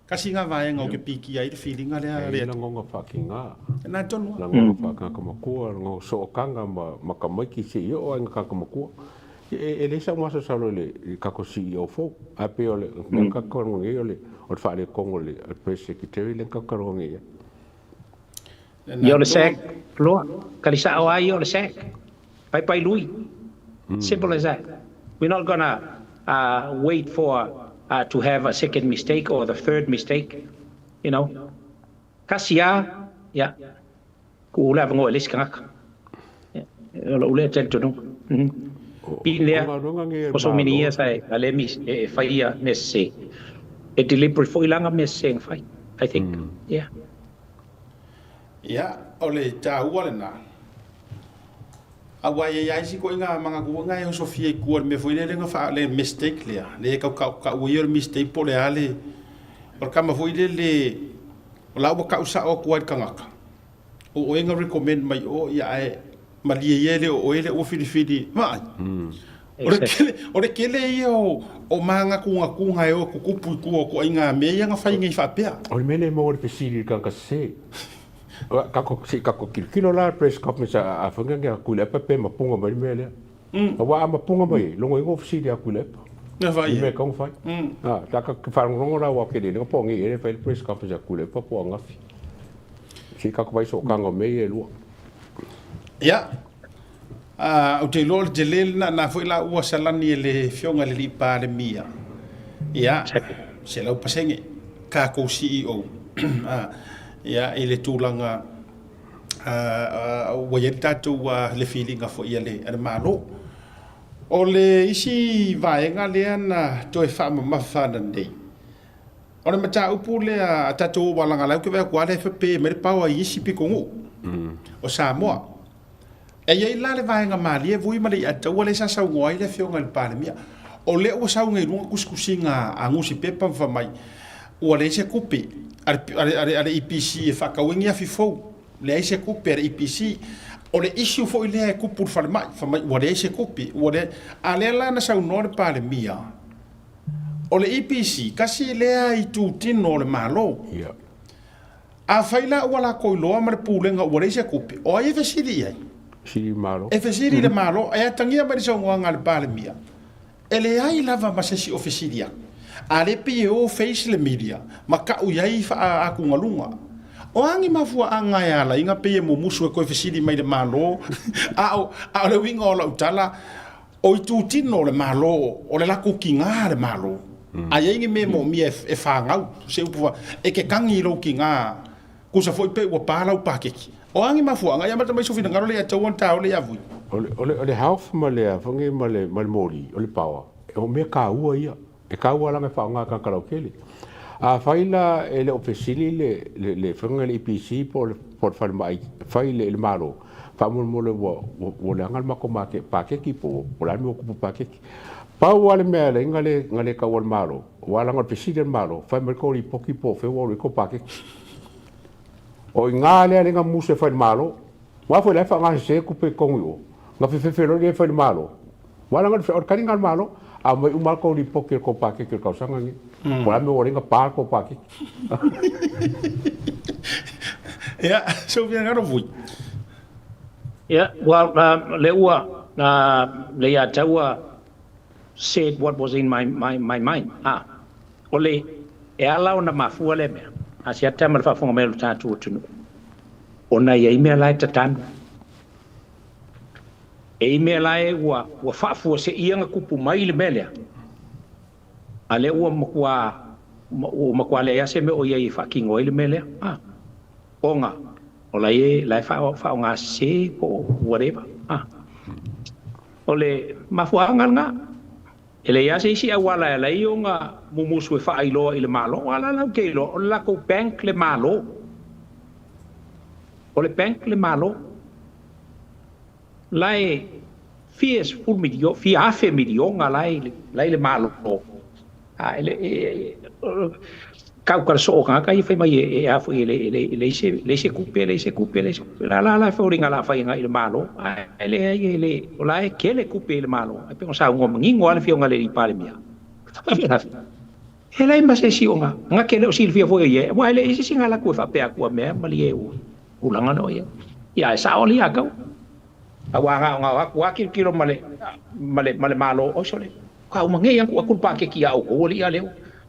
Speaker 1: kasi nga vai nga o ke piki ai le feeling ale
Speaker 12: le ngonga fakinga
Speaker 1: na tonu
Speaker 12: ngonga fakanga ka makua ngo so kanga ma ka mai ki se yo nga ka makua e le sa mo sa le ka ko CEO fo a pe ole ka ko ngi ole o fa le kongo le press secretary le ka ko ngi
Speaker 13: yo le sek lo kalisa o ai yo le sek pai lui simple as that we're not gonna wait for to have a second mistake or the third mistake you know kasia ya ku la ngo le skak lo le tel to no Pinlea, for so many years, I let me fire message. A deliberate for ilanga message, I think. Yeah.
Speaker 1: Yeah, ole ta ualena. Awa ya si ko inga mga ku nga yo Sofia ku me foi le nga fa le mistake le ka yo mistake po le ale. Por kama foi le la wa ka usa o ku ka ngaka. O inga recommend mai o ya malie ele o ele o fili mai ore kele yo o manga kunga yo ku kupu ku ko inga me nga fa inga fa pea
Speaker 12: o mene mo le pesili ka se ka ko kilo la press conference a fanga nga ku le pepe ma punga mai mele wa ma punga mai longo ngo ofisili a ku le
Speaker 1: na vai
Speaker 12: me ka fa ta ka fa ngo ra wa ke le ngo pongi ele fa press conference a ku le pa po nga fi si ka ko vai so ka ngo me e lu
Speaker 1: ya o te lol te lel na foi la ua salani le fionga le lipa le mia ia se lau pasenge kākou CEO ia i le tūlanga wa ia tātou le feelinga fo ia le malo o le isi vaenga lea na toe whaamamawhana nei. O le mata upu lea tātou walanga lau ke wea kua le whape me le paua i isi pikongu o Samoa. E iei la le vaenga malia vui ma le atau le sasau ngoai le whionga le palemia. O le ua sau ngai runga kuskusinga a ngusi pepa mwhamai ua le se kupe ale IPC e whakawingi a fifou le se kupe ale IPC o le issue fo i le kupu whamai ua le se kupe ua le a le la na sau noa le palemia o le IPC kasi lea i tūtino le malo a whaila ua la koiloa ma le pūlenga ua le se kupe o ai e fesiri ai
Speaker 12: Siri malo.
Speaker 1: e fesiri le malo e atangia ma le sau ngoanga le palemia e le ai lava masesi ofisiria a le PO face le media ma ka u yai fa a kungalunga o angi mafua anga ya la inga pe mo musu e ko fesidi mai le malo a le winga o la utala o itu tino le malo o le la kukinga le malo a yengi me mo mi e fa ngau se upu e ke kangi lo kinga ku sa foi pe o pala o pakeki o angi mafua anga ya mata mai sofina ngaro le ya tawon ta o le ya vui
Speaker 12: ole half ma le fangi ma le moli ole pawa o me ka ua ia e ka ua langa whaonga ka karaukele a whaila e le ofesili le whanga le IPC po whare mai whaile le maro whamur mo le wo le angal mako make pakeki po lani o kupu pakeki pau ale mea le ngale ka ua le maro wala ngal ofesili le maro whaimar ko li poki po whewa ko pakeki o i ngā lea le ngā muse whaile maro wa foi le whaonga se kupe kongi o nga fefefelo le whaile maro wala ngal whaile kari ngal maro a mai umal ko li poki ko pakeki ka usanga ngi Wala me oringa pa ko pa ki.
Speaker 1: Ja, so bien ngaro vui.
Speaker 13: Yeah, well, Leia Taua said what was in my mind. Ole, e ala na mafua le me. Asia tamal fa fonga melu tatu tunu. Ona ye me lai tatanu. E me lai wa fa fu se ianga kupu mai le melia. Ale ua makua le ase me o ye fa kingo ile melia. Onga. Ola ye lai fa nga se po whatever. Ole mafua nga. Ele ya se si awala la yo nga mumusu fa ailo ile malo wala la kelo la ko bank le malo. Ole bank le malo. Lai fies full medio fi afe medio nga lai le malo. Ele kau so nga kai fa mai e afu le se coupe la fa ringa la fa nga ile malo ele ola e kele coupe ile malo e pe sa ngom ngingo ala fi nga le pale mia ele ma se si nga kele o silvia fo ye wa ele isi singa la ku fa pe aku me mali e ulanga no ye ya sa oli aga awa nga wa kilo male malo o sole ka umange yang ku pa ke ki au ko li ale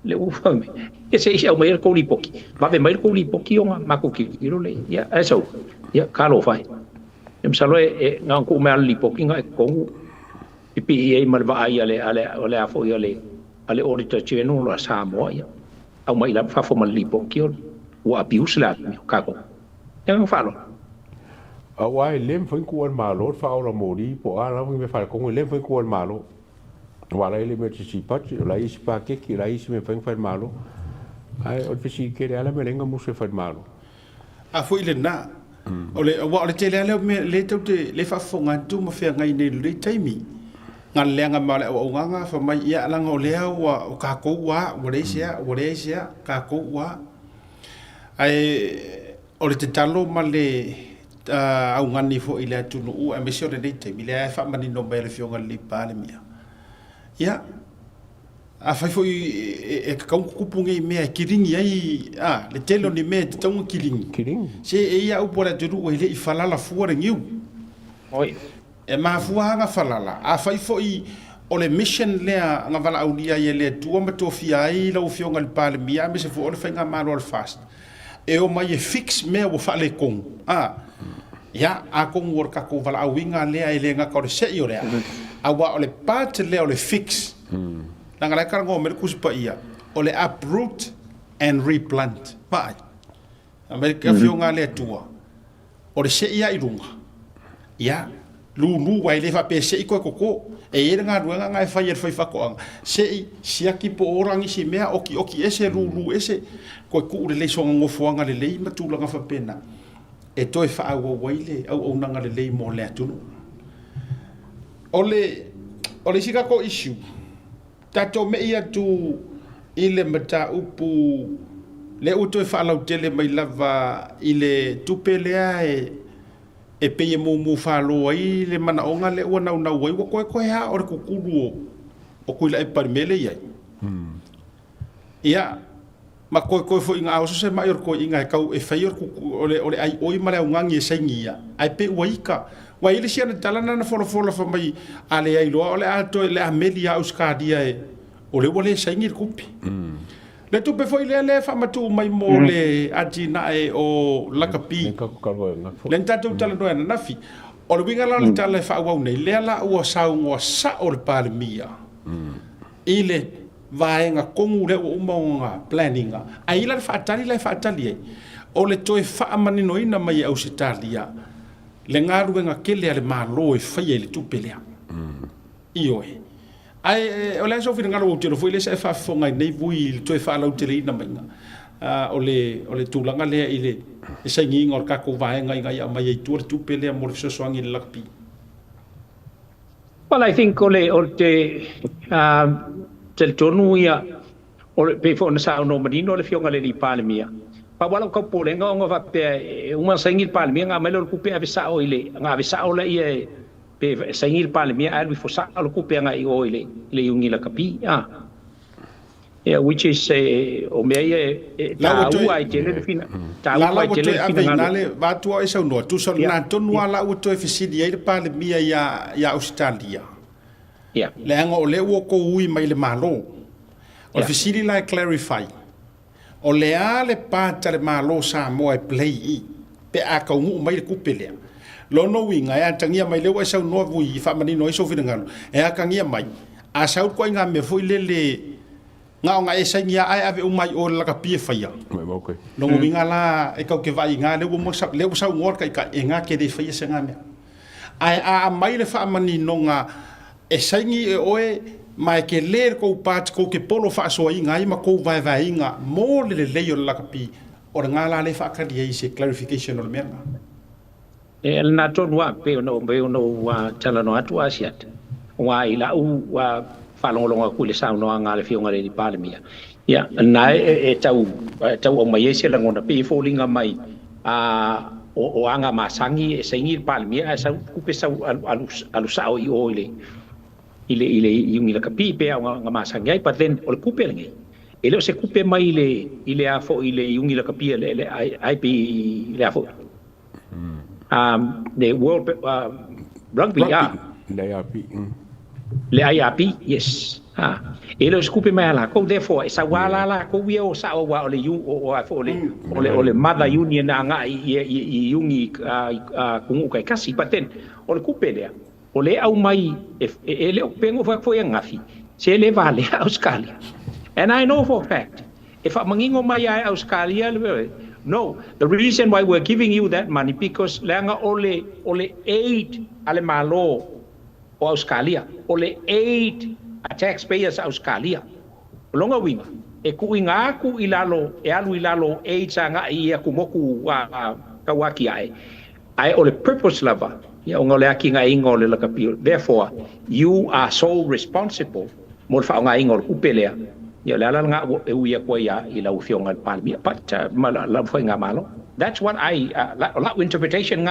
Speaker 13: le ufame ese ia mai ko li poki va ve mai ko li poki o ma ko ki le ya eso ya kalo fai em salo e nga ko me li poki nga ko pi e mal va ai ale afo ale auditor general la Samoa ya au mai la fa fo mal li poki o abuse la ka ko yang falo
Speaker 12: awai lem foi ko malo fa ora mori po ala me fa ko lem foi ko malo wala ele me si pati la isi pa ke ki la isi me fa malo ai o fisi ke ala me lenga muso fa malo
Speaker 1: a foi le na ole wa le tele ale me le te le fa fonga tu mo fe ngai ne le taimi ngal lenga male o nga fa mai ya la ngo le wa ka ko wa le sia ka ko wa ai ole te talo male au ngani fo ile tu no e me sio le taimi le fa mani no me le fionga li pale mia ya a fai foi e ka kupunga me kiringi ai le telo ni me tong kiringi se e ia upora turu o ile i falala fuare ngiu
Speaker 13: oi
Speaker 1: e ma fuanga nga falala a fai foi o le mission le nga vala aulia ye le tua ma tofia ai lo fionga le pale mia me se fo o fenga malo fast e o mai e fix me o fale kong ya a kong worka ko vala winga le ai le nga ko se yo le awa o le part le o le fix Nanga lai kara ngō Amerika kusipa ia. O le uproot and replant. Pai. Amerika fionga le atua. O le se ia i runga. Ia. Lulu wai le fa pe se i koe koko. E ere ngā ruenga ngai whai e whai whakoanga. Se i siaki po orangi si mea oki ese lulu ese. Koe ku le leisonga ngofuanga le lei matulanga whapena. E toi wha au waile au nanga le lei mo le atunu. O le sika ko issue. Tato me ia tu ile mata upu le utoi whaalau tele mai lava ile tupelea e peye mu whaloa i le mana onga le ua nau wai wa koe ha o le kukuru o kuila e parimele iai. Ia, ma koe fo inga aoso se mai or koe inga e kau e whai o le ai oi mare au ngangi e saingia. Ai pe ua ika. Wa ile siana talana na fola fa mai ale ai loa o le ato le ameli a uskadia e o le wale saingi le kupi. Le tupe foi le fa matu mai mo le atina e o lakapi. Le tatu tala no na nafi. O le winga la tala fa wa nei le la o sa o le palmia. Ile vaenga kongu le o monga planninga. Ai la fa tali o le toi fa manino ina mai au sitalia. Le ngaruenga kele ale malo e fai le tupelea. Io e. Ai o le so fina ngalo tiro foi le se fa fonga nei vui toi fa lau tele ina mainga. O le tulanga le ile e sai nginga o kako vaenga inga ia mai tu tupelea mo so soangi le lakpi.
Speaker 13: Well, I think o te tonu ia o le pe fo na sa no marino le fionga le ni palemia. Pa wala ko polenga o va pe uma sangil palemia nga melo ku pe avisa o ile nga avisa o le ia pe sangil palemia al fo sa o ku pe nga i o ile le yungi la kapi which is o me tau ai tele de fina tau ai tele de fina
Speaker 1: nale va tu e sa no tu so na tonu ala o to efisidi ile palemia ya Australia. Le anga o le wo ko ui mai le malo. O fisili la clarify. O le ale pata le malo Samoa e play i. Pe a ka ungu mai le kupelea. Lo no winga e tangia mai le wa sa no vui fa mani no iso finangalo. E a kangia mai. A sa ko nga me foi le nga e sangia ai ave umai o la ka pie faia.
Speaker 12: Okay.
Speaker 1: Lo winga la e ka ke vai nga le mo sa le sa ngor ka e nga ke de faia se nga me. Ai a mai le fa mani no nga e saingi e oe mai ke ler ko pat ko ke polo faʻasoa inga ai ma ko vai inga mo le o lakapi o nga la le whaakaria i se clarification o le mea.
Speaker 13: E na tonu wa pe no wa tala no atu asiat. Wa ila u wa whalongolonga ku le sao no nga le fionga le palemia. Ia, na tau o mai ese la ngona pe folinga mai o anga masangi e saingi palemia sa ku pe sau alu sao i o ile yung ila kapi pe nga masangai but then o kupe ngai ele se kupe mai ile afo ile yung ila kapi le IP le afo the world rugby le IRP yes ele se kupe mai la ko therefore sa wala la ko wi o sa o wa ole yu o afo ole mother union nga i yungi kungu kai kasi but then o kupe le o le au mai e le pengo fa foi ngafi se le vale Australia and I know for a fact if a mangingo mai ai Australia no the reason why we're giving you that money because langa ole aid ale malo o Australia ole aid a taxpayers Australia longa winga e ku inga ku ilalo e alu ilalo aid sanga ia kumoku kawaki ai ole purpose lava. Therefore, you are so responsible. But that's what I interpretation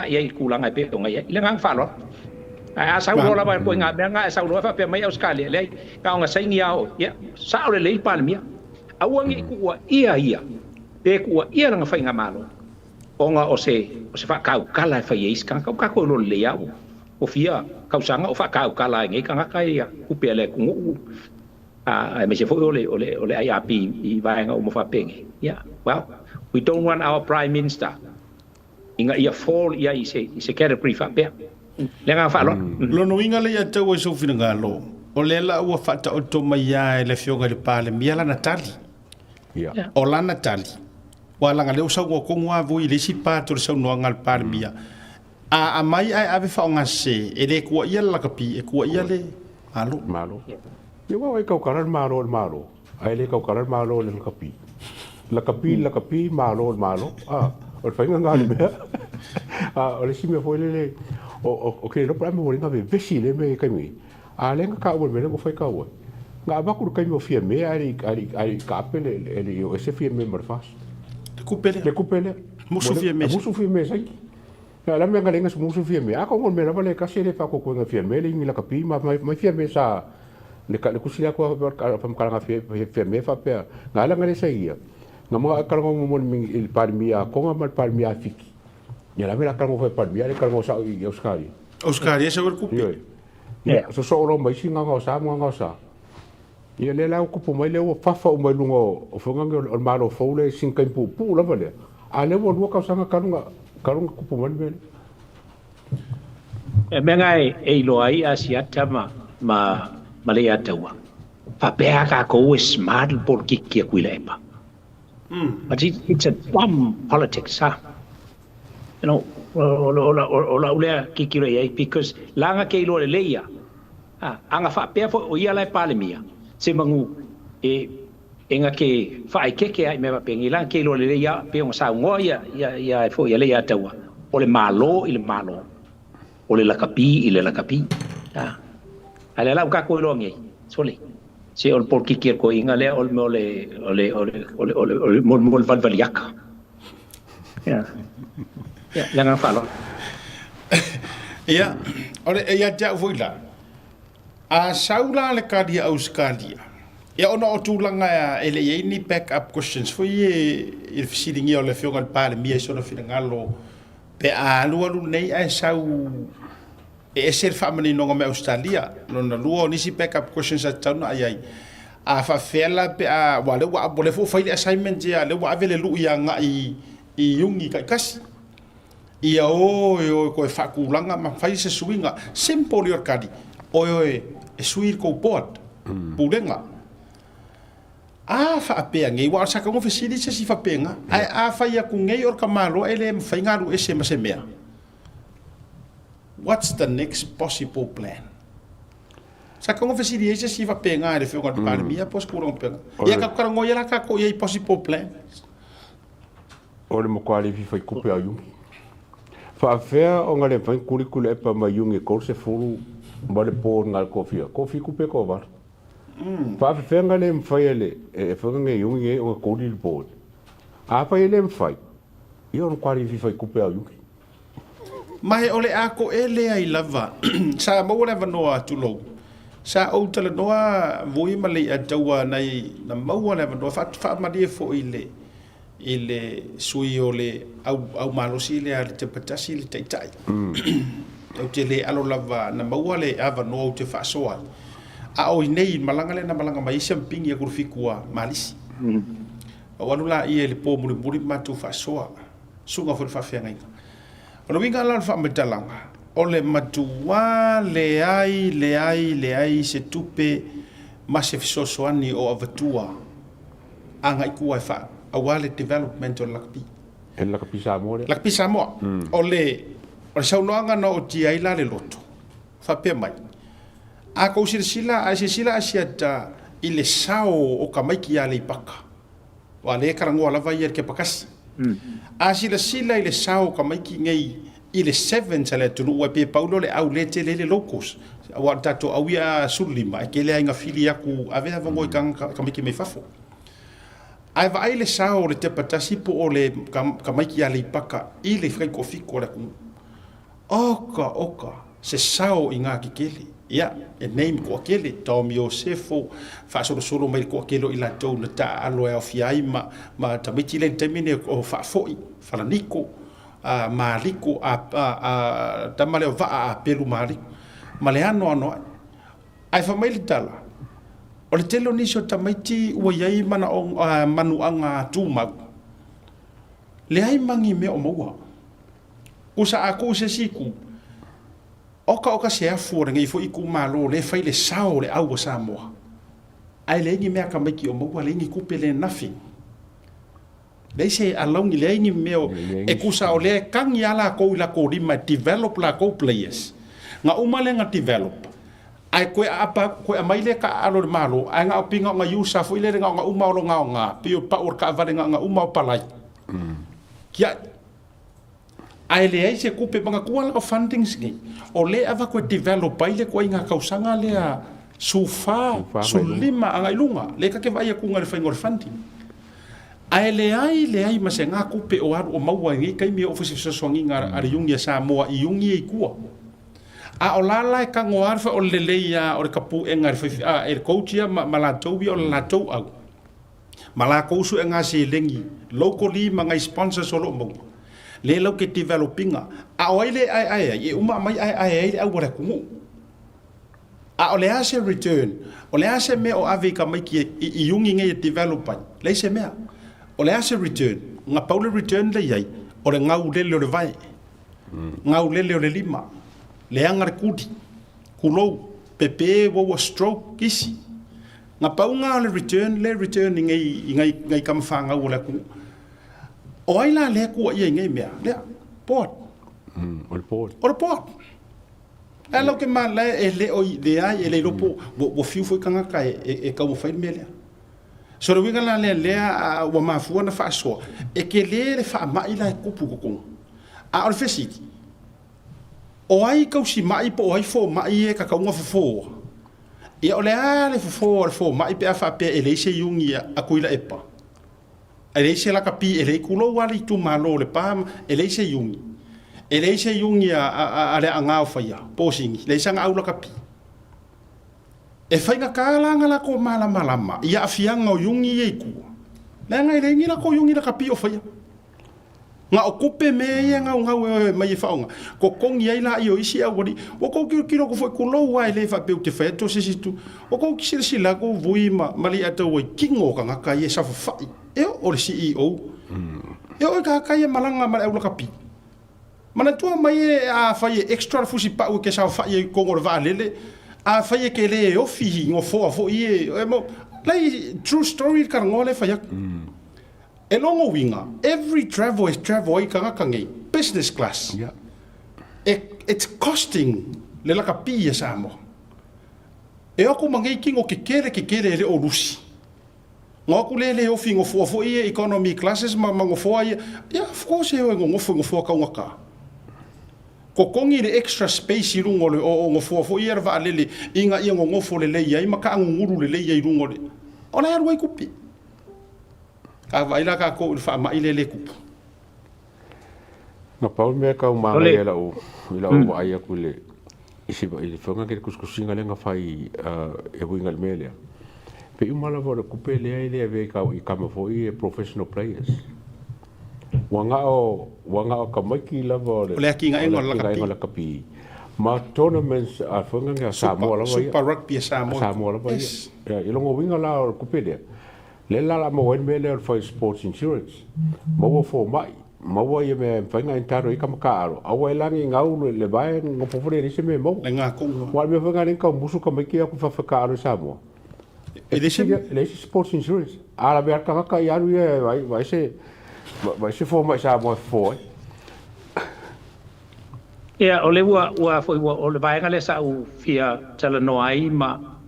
Speaker 13: Asa rola ba ko nga nga sa rola fa pe mai Australia le ka nga sai ngiao ya sa ole le palmia awangi ku ia pe ku ia nga fa nga malo onga o se fa ka kala fa yes ka ko lo le ya o fia ka sanga o fa ka kala ngi ka ka ya ku pe le ku me se fo ole ai api I va nga o mo fa penge yeah well we don't want our prime minister inga ia fall ia I se Catering fa pe le nga fa lo
Speaker 1: no inga le ya tau so fina ngalo o O le la ua whata o to mai ia e le fionga le pale mia lana tali. O lana tali. Wa langa leo sa ua kongua vui le si pato le sa unua ngal pale mia. A mai ai ave wha o ngase e le kua ia lakapi e kua ia le malo.
Speaker 12: Malo. Ia wai kaukaran malo. Ai le kaukaran malo le lakapi. Lakapi malo. O le whainga ngā le mea. O le si mea fo le o ke no problema mo ringa vesi le me kaimi. A lenga ka o me le fai ka o. Nga ba ku kaimi o fia me ai ka pele ele o se fia me marfas. Le kupele. Musu fia me sai. La me nga lenga musu fia me. A ko mo me la vale ka se le fa ko ko nga fia me le ngi lakapi ma fia me sa le kusila ko pa ka fia me fa pe. Nga la nga le sai ia. Nga mga kalango mo il parmia konga mal parmia fiki. Ya la mera kalango foi parmia le kalango sa i Australia.
Speaker 1: Australia sa wer kupi.
Speaker 12: Ya so ro mai singa nga sa. Ya le la ku mai le o fafa o mai lungo o fonga o malo fole sin kai pu la vale. A le wo ka sa nga kalunga ku mai me.
Speaker 13: E menga e lo ai asiata ma le atawa. Pa pea ka ko smart por kiki kuila epa. But it's a dumb politics, huh? You know, ola ulea kikiro ia because langa ke ilo leia. Anga fa pe fo o ia lai palemia. Se mangu enga ke fa ke ai me pe ngi langa ke ilo leia pe on sa ngoia ia fo ia leia tawa. O le malo. O le lakapi. Ale la ka ko ilo ngi. Sole. Se ol por kikir ko inga le ol mol valvaliak. Ya. Ya, jangan falo.
Speaker 1: Ya, ole ya ja voila. A saula le kadia Australia. Ya ona o tulanga ya ele ye ni back up questions for ye il fisilingi o le fionga pale mia so no finangalo pe alu nei ai sau e ser family no me Australia no na luo ni si back up questions at tanu ai a fa fela pe a wale wa bole fo file assignment ya le wa vele lu ya nga i yungi ka kasi ia o ko fa kulanga ma fai se swinga simple your kadi o e suir ko pot pulenga a fa pe ngai wa sa ka mo fesili se si fa penga a fa ya ku ngai or kamalo ele fa ngaru ese ma se mea. What's the next possible plan? Sa kong fasili ese si va penga le fionga de pandemia pos kurang penga. Ya ka karango ya ka ko ye possible plan.
Speaker 12: Ole mo kwali fi fai kupe ayu. Fa fea o ngale fai kurikula e pa mayungi ko se fulu mbale por ngal kofia. Kofi kupe ko var. Fa fea ngale mfai ele e fa nge yungi o ko di por. A fa ele mfai. Yo no kwali fi fai kupe ayu.
Speaker 1: Mai ole ako ele ai lava. Sa mo le vanoa tulo. Sa o tala noa voi mali atawa nai na mau le vanoa fa ma die fo ile sui ole au malosi le al te patasi le taitai. O te le alo lava na mau le ava no te faʻasoa. A o nei malanga le na malanga mai sampingi ku fikua malisi. O anu la ia le po muri matu faʻasoa. Sunga fo fa fenga. Ono winga lan fa metalanga. Ole matua le ai se tupe ma se fisosoani o avatua. Anga iku ai fa awale development o lakpi.
Speaker 12: E lakpi Samoa.
Speaker 1: Lakpi Samoa. Ole saunoanga no o tia ila le loto. Fa pe mai. A ko sila asiata ile sao o kamaiki ale ipaka. Wa le karango ala vai ke pakasi. A sila ile sao kamaiki ngai ile 7 sale tunu wa pe paulo le au le tele le locos. Wa tato awia sulima ke le nga fili aku ave ava ngoi kamaiki me fafo. Ai va ile sao le te patasi po o le kamaiki ale ipaka ile frai ko fiko le ku. Oka se sao inga kikele. Ya, e name ko kele Tom Yosefo fa solo mai ko kelo ila to na ta alo e ofiai ma tamiti le temine ko fa foi fa niko a maliko a tamale va a pelu mali maleano no ai fa mai tala o le telo ni so tamiti o yai mana o manu anga tuma le ai mangi me o moa usa aku se siku oka se afu ngai fo iku malo le fai le sao le au Samoa ai le ngi mea ka mai ki o mo le ngi kupe le nothing le se along le ngi meo e kusa o le kangi ala ko la ko di ma develop la ko players nga umale nga develop ai koe apa koe mai le ka alo malo ai nga pinga nga yusa fo ile nga uma lo nga pio pa or ka vale nga uma palai kia ai le ai se kupe manga kuala o funding ngi o le ava ko develop ai le ko inga kausanga le a sufa sulima anga ilunga le ka ke vai ku ngal fai ngor funding ai le ai ma se nga kupe o ar o maua ngi kai mi office so ngi ngar ar yungi Samoa i yungi i kua a o lala ka ngoar fa o lele ya o kapu engar fa e coach ya mala tobi o la to au mala ko su enga se lengi locally manga sponsor solo mo le lo ke developing a o ile ai e uma mai ai au ora ku a o le ase return o le ase me o ave ka mai ki i yungi nge develop le se me o le ase return nga paule return le yai o le ngau le vai ngau le lima le angar kuti kulo pepe wo stroke kisi nga paunga le return ngai kam fanga wala ku o ai la le ku ia ngai mea le port o port alo ke mala e le o de ai e le lopo wo fiu foi kanga kai e ka mo fai mele so ro winga la le wa mafu na faʻasoa e ke le fa mai la kupu ko a o fesiti o ai kausi mai po ai fo mai e ka kaunga fo ia o le ale fo mai pe afa pe ele se yungi a kuila epa ele se la kapi ele kulo wali tu malo le pam ele se yungi a le anga fa ia posingi le sanga au la kapi e fainga kala ngala ko malama ia afianga o yungi e ku le ngai le ngira ko yungi la kapi o fa ia nga okupe me nga mai faunga ko kongi ai la io isi agori o ko kilo ko foi kulo wai le fa pe te feto se tu o ko kisi la ko vui mali ato o kingo ka nga ye sa fa e o CEO e o ka ka ye malanga mal e kapi mana tu mai a fa ye extra fusi pa o ke sa fa ye ko ngor va lele a fa ye ke le o fi ngo fo ye mo lai true story ka ngole fa ya e longo winga, every travel is travel I kangakangi, business class.
Speaker 12: Yeah.
Speaker 1: It's costing le laka pia Samoa. E ako mangai kingo ke kere le o rusi. Ngoko le o fingo fo ia economy classes mango fo ia. Yeah, of course e ngo fo ka ngaka. Ko kongi le extra space i rungo le o ngo fo ia va lele inga ia ngo fo le ia i maka nguru le ia i rungo le. Ona ya ruai kupi. Ka vaila ka ko fa mai le kupu
Speaker 12: na paul me ka uma le la o ai ku le isi ba i fonga ke kuskusinga le nga fai e winga mele pe uma la vo ku pe le ai le ve ka i kama fo i professional players wanga o ka maki la vo
Speaker 1: le kinga
Speaker 12: la kapi ma tournaments a fonga nga Samoa la
Speaker 1: super rugby Samoa
Speaker 12: la ya i longo winga la ku pe le la mo wen mele for sports insurance mo fo mai mo ye me fanga intaro i kamakaro awa langi ngau le vai ngo popore ni se me mo
Speaker 1: nga ko
Speaker 12: wa me fanga ni ka musu ka meki ku fa karo Samoa le sports insurance ala be ka yaru ye vai se fo mai Samoa fo
Speaker 13: ya ole wa fo o le vai ngale sa u fia tala no ai ma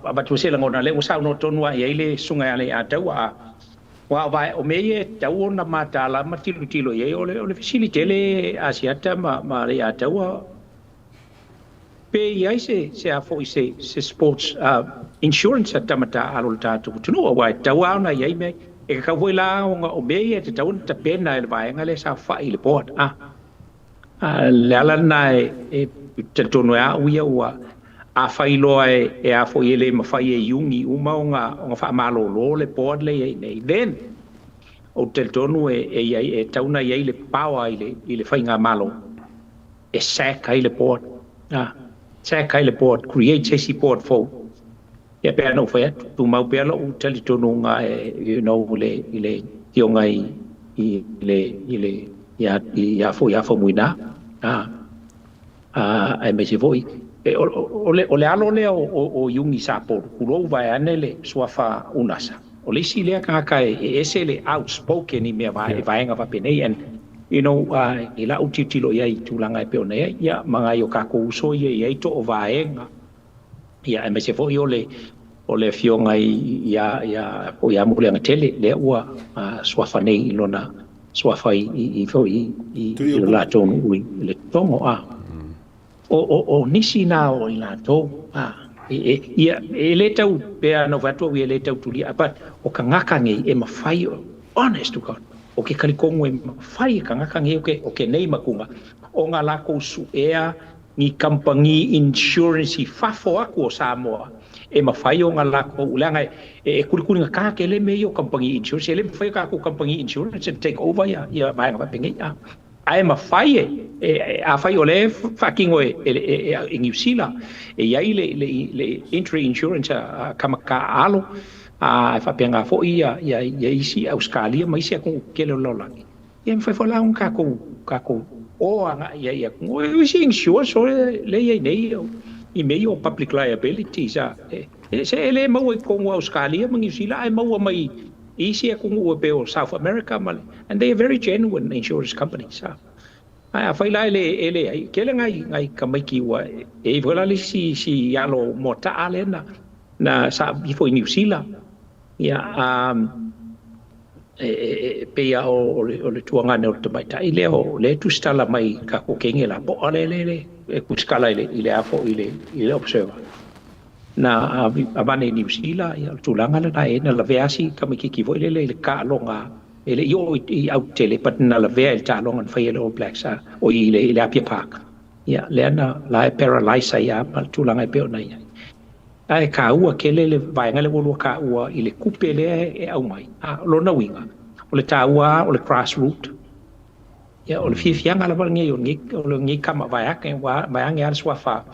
Speaker 13: abatu se ngona le usa no tonua ia ile sunga ale atawa wa vai o me tau na matala matilo ia ole facility le asiata ma le atawa pe ia se a fo se sports insurance tamata alol tatu tunu wa tawa na ia me e ka voi la o me te tau ta pena le vai ngale sa fa ile port la na e te tonua uia wa a failo e a fo ele mafai e yungi uma nga fa malo lo le pod le nei then o tel tonu e tauna ye le power ile fainga malo e sack ile pod sack ile pod create sesi pod fo ya pe no fa tu mau pe lo tel tonu nga you know le ile tio ngai ile ya fo muina ai mai se voi o le alo le o yungi sa por kulo vai anele suafa unasa o le si le ka ese le outspoken i me vai nga papenei and i la utitilo ia i tulanga pe ona ia manga yo ka ko uso ia i to vaenga ia ai mai se voi o le fionga ia o ia mo le tele le ua suafa nei lona suafa i la tonu ui le tongo o nisi na o ina to le tau pe no vato we le tau tuli apa o ka ngaka ngai e mafai honest to God o ke kalikongo e mafai ka ngaka ngai o ke nei makunga o nga la ko su ea ni company insurance i fafo aku o Samoa e mafai o nga la ko ulanga e kulikuli nga ka ke le me yo company insurance le mafai ka ko company insurance and take over ya mai nga pengi ai mafai a fai ole fucking o e New Zealand e ai le entry insurance kamaka alo a fa penga fo ia isi Australia mai sia ko kelo lolangi e me fai fo la un ka ko o anga ia ko isi insurance so le ia nei i meio public liability sa se ele mau ko Australia ma New Zealand ai mau mai isi ko pe o South America mal and they are very genuine insurance companies ai fai lai ele kele ngai kamaki wa e vola le si yalo mota ale na sa before New Zealand ya pe ya o le tuanga ne o te mai tai le tu stala mai ka ko kenge la po ale le ku skala ile afo ile observer na abane New Zealand ya tulanga la na la veasi kamaki ki vo le ka longa ele yo i out tele but na la vea el talong and fai all blacks o ile apia park ya le na la paralyze ya mal tulanga pe ona ya ai ka ua kele le vai ngale wo ka ua ile kupele e au mai lo na winga o le taua o le grassroot ya o le fianga la ngi yo ngi kama vai ake wa mai ngi al swafa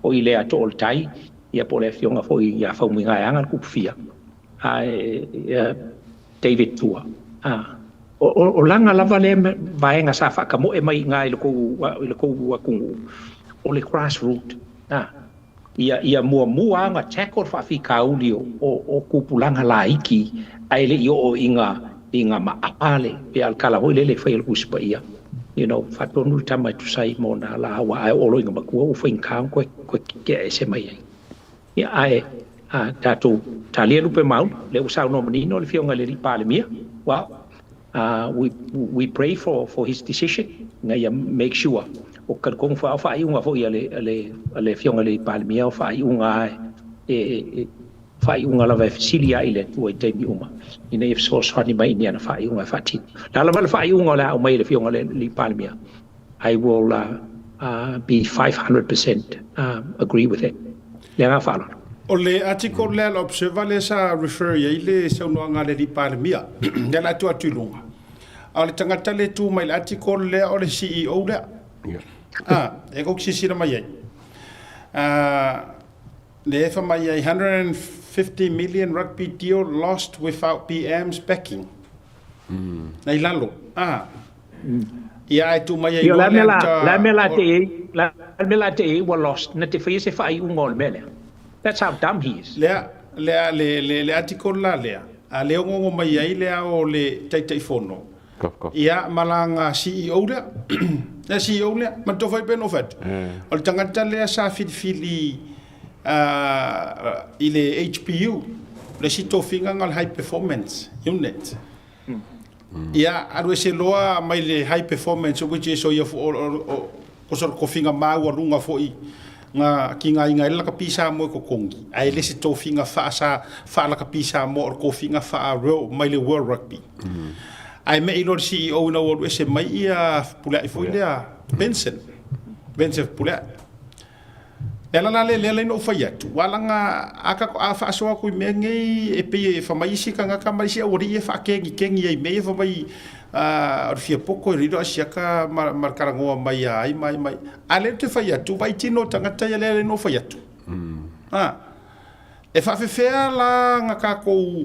Speaker 13: o ile ato ol tai ya po le fionga fo ya fa mwinga ya ngal kupfia ai David tua o langa lava le vaenga sa fa ka mo e mai ngai le ko wa kungu o le grassroot ia mua nga tackle fa fi kauli o kupulanga la iki ai le yo inga ma apale pe al kala ho le fa il kuspa ia fa tonu tama tu sai mo na la wa ai o lo inga ku o fa inka ko ke SMI ia ai tatou talia lupe mau le usau no menino le fionga le pale mia we pray for his decision ngai make sure o ka kong fa iunga fo ia le fionga le pale mia fa iunga fa iunga la facility ile tu e temi uma ina if so ni mai ni ana fa iunga fa ti la fa iunga la o mai le fionga le pale mia I will be 500% agree with it le nga fa
Speaker 1: o le article le observer le sa refer ye le sa no nga le parmia le la tu atulunga o le tangata le tu mai article le o le CEO le e ko si na mai le fa mai 150 million rugby deal lost without PM's backing nei lalo ia tu mai
Speaker 13: la mela te wa lost na te fie se fai un gol mele. That's how dumb he is.
Speaker 1: Le article la a le ngo mai ai le o le tulafono. Ia malanga CEO le. Na CEO le man to fai beno fat. O tangata le sa fili ile HPU le sito finga ngal high performance unit. Ia adu se loa mai le high performance which is so ia o ko finga ma wa runga foi nga kinga inga la kapisa mo ko kongi ai le se to finga fa la kapisa mo ko finga fa ro mai le world rugby ai me ilo CEO na wo se mai ia pula foi le Vincent pula ela le no fa yatu wala nga aka fa so ko me ngi e pe fa mai si kanga ka mai si o ri fa kengi ai me fa mai fia poko rido asiaka markarangoa mai ai mai ale te fai atu vai tino tangata ia le no fai atu e fa fea la nga ka ko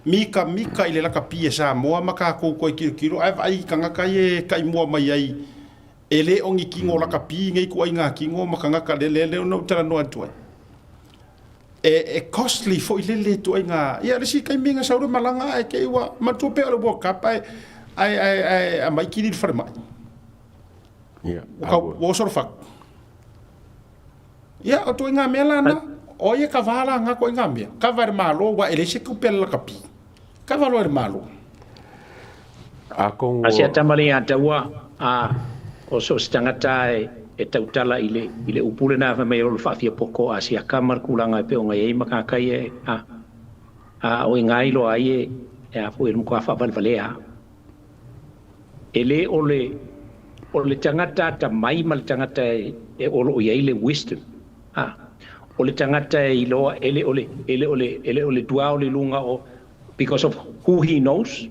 Speaker 1: mika ile la kapia sa moa maka ko kiro ai kanga kai kai moa mai ai Ele o ngi kingo la kapi ngai ku ai nga kingo makanga ka le no tala no atu. E costly fo ile tu ai nga. Ia resi kai minga sauru malanga e ke wa matupe o bo kapa ai mai kini farma.
Speaker 12: Ia.
Speaker 1: Ka wo sorfa. Ia o tu nga mela na. O ye kavala nga ko nga me. Kavar malo wa ele se ku pel la kapi. Kavalo er malo.
Speaker 12: Ako
Speaker 13: Asia tamali atawa o so stangata e tautala ile upule na mai o fafia poko asia kamar kulanga pe o ngai makakai o ngai lo ai e a fu ko fa valvalea ele ole tangata ta mai mal tangata e o ile wisdom ole tangata i lo ele tua o le lunga o because of who he knows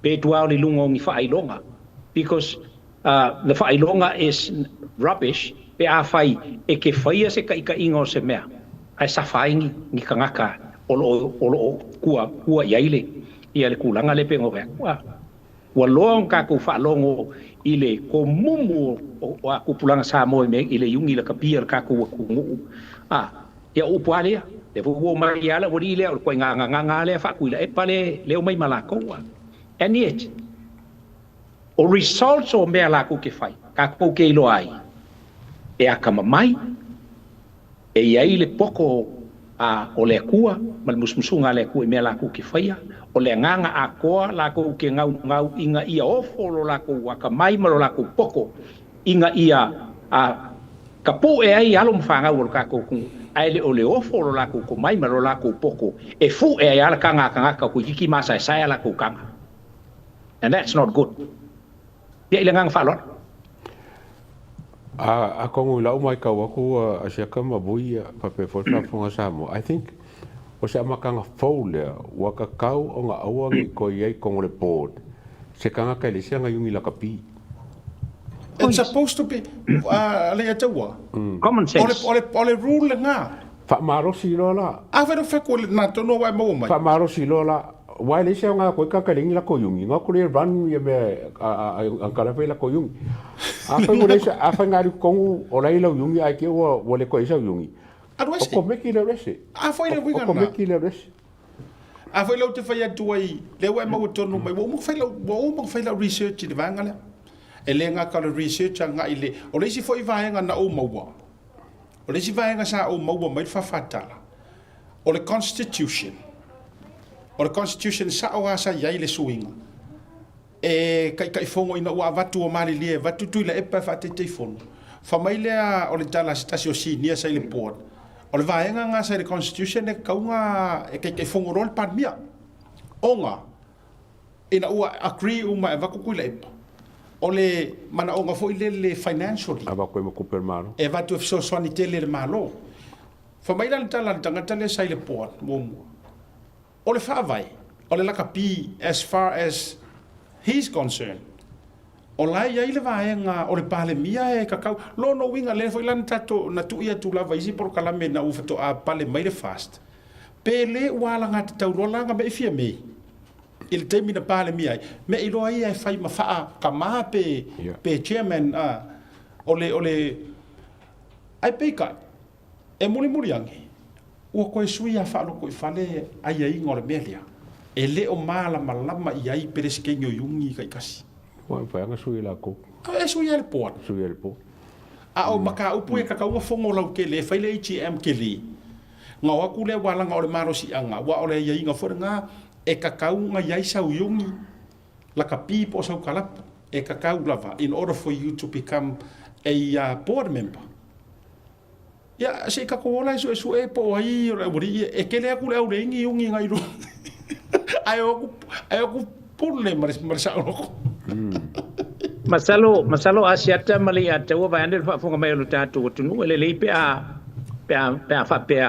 Speaker 13: pe tua o le lunga ngi fa ilonga because the whailonga is rubbish, pe a whai e ke whaia se ka ika ingo se mea. Ai sa whaingi ni ka ngaka olo kua iaile. Ia le kulanga le pengo vea kua. Ua loa ka ku whaalongo i le ko mumu o a kupulanga sa moe me i le yungi la ka pia ka ku ngu. Ia upu alea. Le fuhu mai ala wadi lea o koe nganga lea whakuila e pale leo mai malako. And yet, o results o mea la ku ke fai ka ko ke ilo ai e a kama mai e ia le poko o le kua mal musmusunga le ku mea la ku ke fai o le nganga a koa la ku ke ngau inga ia ofo lo la ku wa ka mai malo la ku poko inga ia ka po e ai alo mfanga o ka ku ai le o le ofo lo la ku ko mai malo la ku poko e fu e ai ala kanga ka ku hiki masa sai la ku kanga, and that's not good. Ia ilangang falon.
Speaker 12: A kongo lau mai ka waku a sia kama bui pa pe forfa fonga Samoa. I think o se amakanga faule wa ka kau o nga awangi ko iei kongo le board. Se kanga ka le sianga yungi la kapi.
Speaker 1: It's supposed to be le atawa.
Speaker 13: Common sense.
Speaker 1: Ole rule nga.
Speaker 12: Fa marosi lola.
Speaker 1: A vera fa ko na tono wa mo mai.
Speaker 12: Fa marosi lola. Wai le sianga ko ka kalingi la ko yungi nga ko le run ye me a kala fe la ko yungi. A fa mo le a fa ngari kongu o lai la yungi ai ke wo le ko isa yungi. O ko meki le rese.
Speaker 1: A fa le winga.
Speaker 12: O ko meki le rese.
Speaker 1: A fa lo te fa ya tuai le wa mo tono mai wo mo fa la research de vanga le. E le nga ka le research nga ile o le si foi vai nga na o maua. O le si vai nga sa o maua mai fa fatala. O le constitution. O le constitution sa o asa ia le suinga. E kai fongo ina ua vatu o mali lie vatu tuila e pa fa te fono. Fa mai le o le tala stasio si nia sa le board. O le vaenga nga sa le constitution e kaunga e kai fongo rol par mia. Onga ina ua agree uma e vaku kuila e pa. O le mana onga fo le financially.
Speaker 12: Aba koe mo kuper maro.
Speaker 1: E vatu e so swani tele le malo. Fa mai le tala tangata le sa le board mo. O le whaavai, o le lakapi as far as he's concerned. O lai ia le vaenga o le pale mia e kakau. Lo no winga le foi lan tato na tu ia tu lava isi por kalame na ufato a pale mai le fast. Pele wala ngata tau rola nga me fia mei. Il temi na pale mia. Me ilo ai e fai mafaa kama pe chairman ole ai peka. E muri ange. Ua koe sui a whaalo koe whale ai ai ngore melia. E le o maala malama i ai peres ke ngio yungi kai kasi.
Speaker 12: Ua whaanga sui la ko.
Speaker 1: E sui ele poa.
Speaker 12: Sui ele po.
Speaker 1: A o maka upu e kaka ua fongo lau ke le, whaile ATM ke le. Ngā waku le walanga o le maro si anga, wa o le ai inga whore ngā, e kakau ngā iai sau yungi, la ka pipo sau kalapa, e kakau lava, in order for you to become a board member. Ya se ka ko la so e po ai ori e ke le aku le au rengi ungi ngai ru ai aku pulle mar sa ro
Speaker 13: masalo asiata mali ata wa vande fa fonga mai lo tatu tunu le le pe fa pe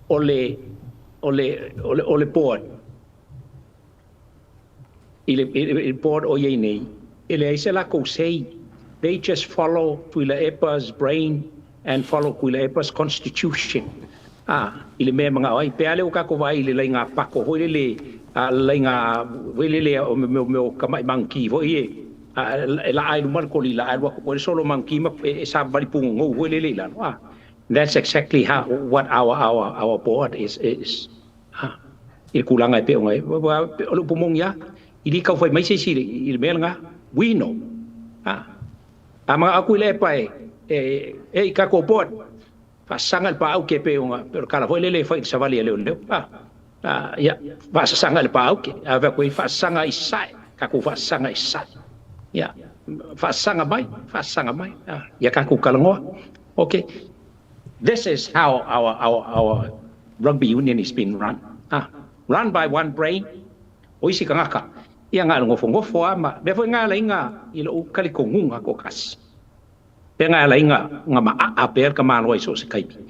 Speaker 13: ole board il board o ye nei ele ai la ko sei they just follow tuila epa's brain and follow kuila epa's constitution. Ile me mga ai peale o ka ko vai le nga pako ho le le nga le o me kamai manki vo ye la ai lumar ko li la ai wa ko solo man kima sa bari pungo ngo le la that's exactly how what our board is il kulang ai pe ngai lo pumong ya ili kau fai mai si il mel nga we know ama aku le pai ka ko board fa sangal pa au ke pe nga pero kala foi le fai sa vali le ya fa sangal pa au ke ava ko fa sanga isai ka ko fa sanga isai ya fa sanga mai ya ka ko kalango okay. This is how our rugby union is being run. Run by one brain. Oisi ka ngaka. Ia ngā ngofo ama. Befo ngā lai ngā ilo ukali ko ngunga ko kasi. Pe ngā lai ngā maa per ka māloi so se kaipi.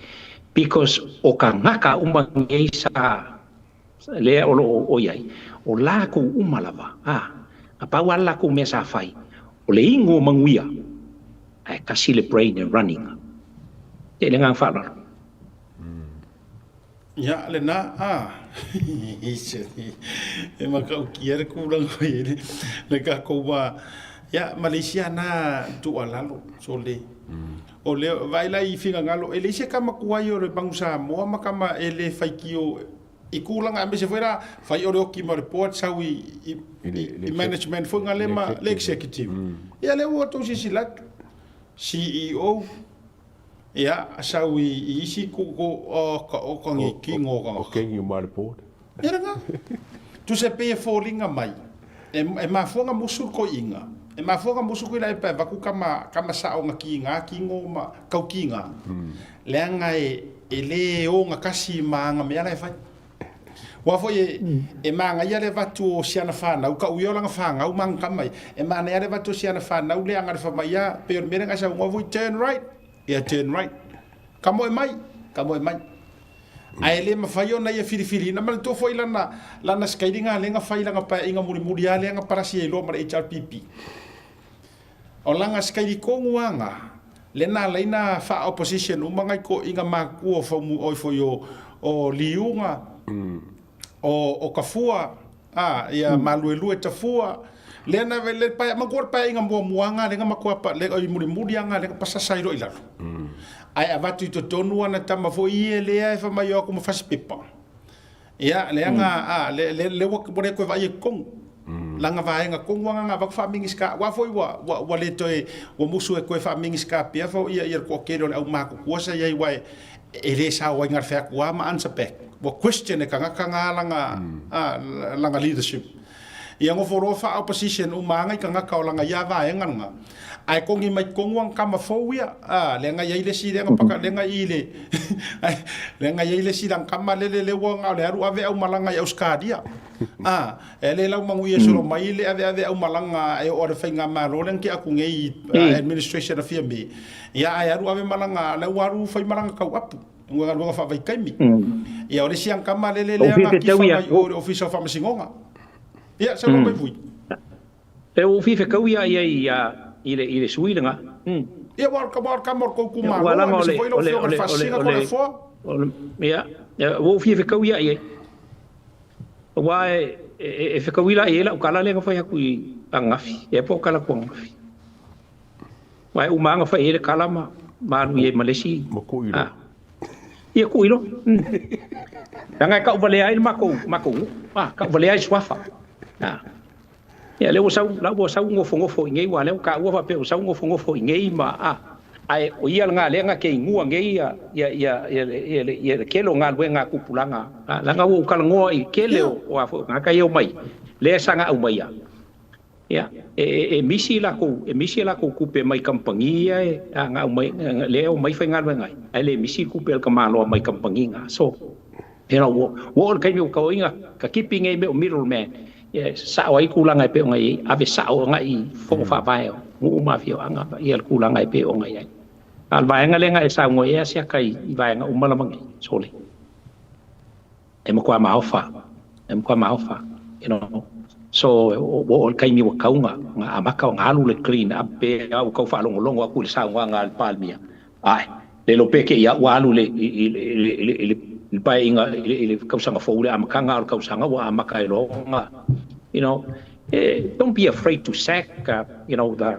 Speaker 13: Because o ka ngaka umangei sa lea o iai. O la ko umalava. A paua la ko me sa fai. O le ingo manguia. Ai kasi le brain and running. Ele ngang fala.
Speaker 1: Ya le na ise e makau kiere kulang ko ele le ka ko wa ya Malaysia na tu alalo so le o le vai la I finga ngalo ele se kama kuai o le bangsa mo makama ele faikio ikulang ambe se fuera fai o ki mo report sa wi management fo ngale ma le executive ya le wo to si silak CEO ya sawi isi ko o kongi kingo ko
Speaker 12: kengi mar report
Speaker 1: ya nga tu se pe falling mai e ma fonga musul ko inga e ma fonga musul ko lai pa va ku kama sa o nga kingo ma kau kinga le nga e le o nga kasi ma nga me ala fa wa fo e ma nga ya le va tu siana fa na ka uyo nga fa nga u mang kamai e ma na ya le va tu siana fa na u le nga fa mai ya pe me nga sa ngo vo turn right ya turn right kamo e mai ai le mafai ona ia filifili na mal to foi lana skairinga lenga fai langa pa inga muri ale nga parasi e lo mara HRPP o langa skairi ko nguanga lena leina fa opposition umanga ko inga maku o fomu o foyo o liunga o kafua ia maluelu e tafua lena le pa magor pa inga muanga lenga makua pa le o muri anga lenga pasasai ro ilalo ai avatu to tonu ana tama fo ie le ai fa mai ko mo fasi pepa ia le nga le wo ko ko vai kong langa vai nga kong wanga nga bak fa mingiska wa fo wa le to e wo musu e ko fa mingiska pia fo ia ko ke le au ma ko sa ia wai ele sa wa ngar fa ko ma ansa pe wo question e kanga langa leadership ia ngo fo fa opposition umanga kanga ka langa ya va nga ai kongi mai kongwang kama fowia lenga yaile si lenga paka lenga ile lenga yaile si lang kama le wang ale aru ave au malanga ya uskadia ele lau mangu ye solo mai le ave au malanga e ora fainga malo len ki aku ngei administration of me ya ai aru ave malanga le waru fai malanga kau apu nga fa vai kaimi ya ole siang kama le nga ki fa o office of amasingonga ya sa lo mai vui
Speaker 13: e o fi fe kau ya ile suilenga
Speaker 1: ia war kamor ko kuma wala se foi lo fio fa singa ko le fo
Speaker 13: ya wo fi fe kau ya wa e fe kau ila ela kala le fa ya ku angafi e po kala ko angafi wa u manga fa ele kala ma nu ye malesi
Speaker 12: mo ku ilo
Speaker 13: ia ku ilo danga ka vale ai ma ko ka vale ai swafa ya le usau ngofo ngei wa le ka wa pe usau ngofo ngei ma ai o ia nga le nga ke ngua ngei ya ke lo nga nga kupulanga la nga wo ka ngo I ke le o afo nga ka yo mai le sanga au mai ya misi la ko kupe mai kampangia nga mai le o mai fa nga ngai ai le misi kupe ka malo mai kampangia so wo ka mi ko inga ka keeping e me o middleman sa wai kulang ai pe ngai ave sa o ngai fo fa vai ngu ma fio anga ia kulang ai pe o ngai al vai nga lenga sa ngo ia sia kai vai nga umala mangi sole e mo kwa ma ofa you know so wo kai mi wa kaunga nga amaka nga alu le clean up pe au ka fa longo aku sa nga palmia ai le lo pe ke ia wa alu le pai inga ile kausanga fo ule amaka nga kausanga wa amaka ilo nga you know don't be afraid to sack, the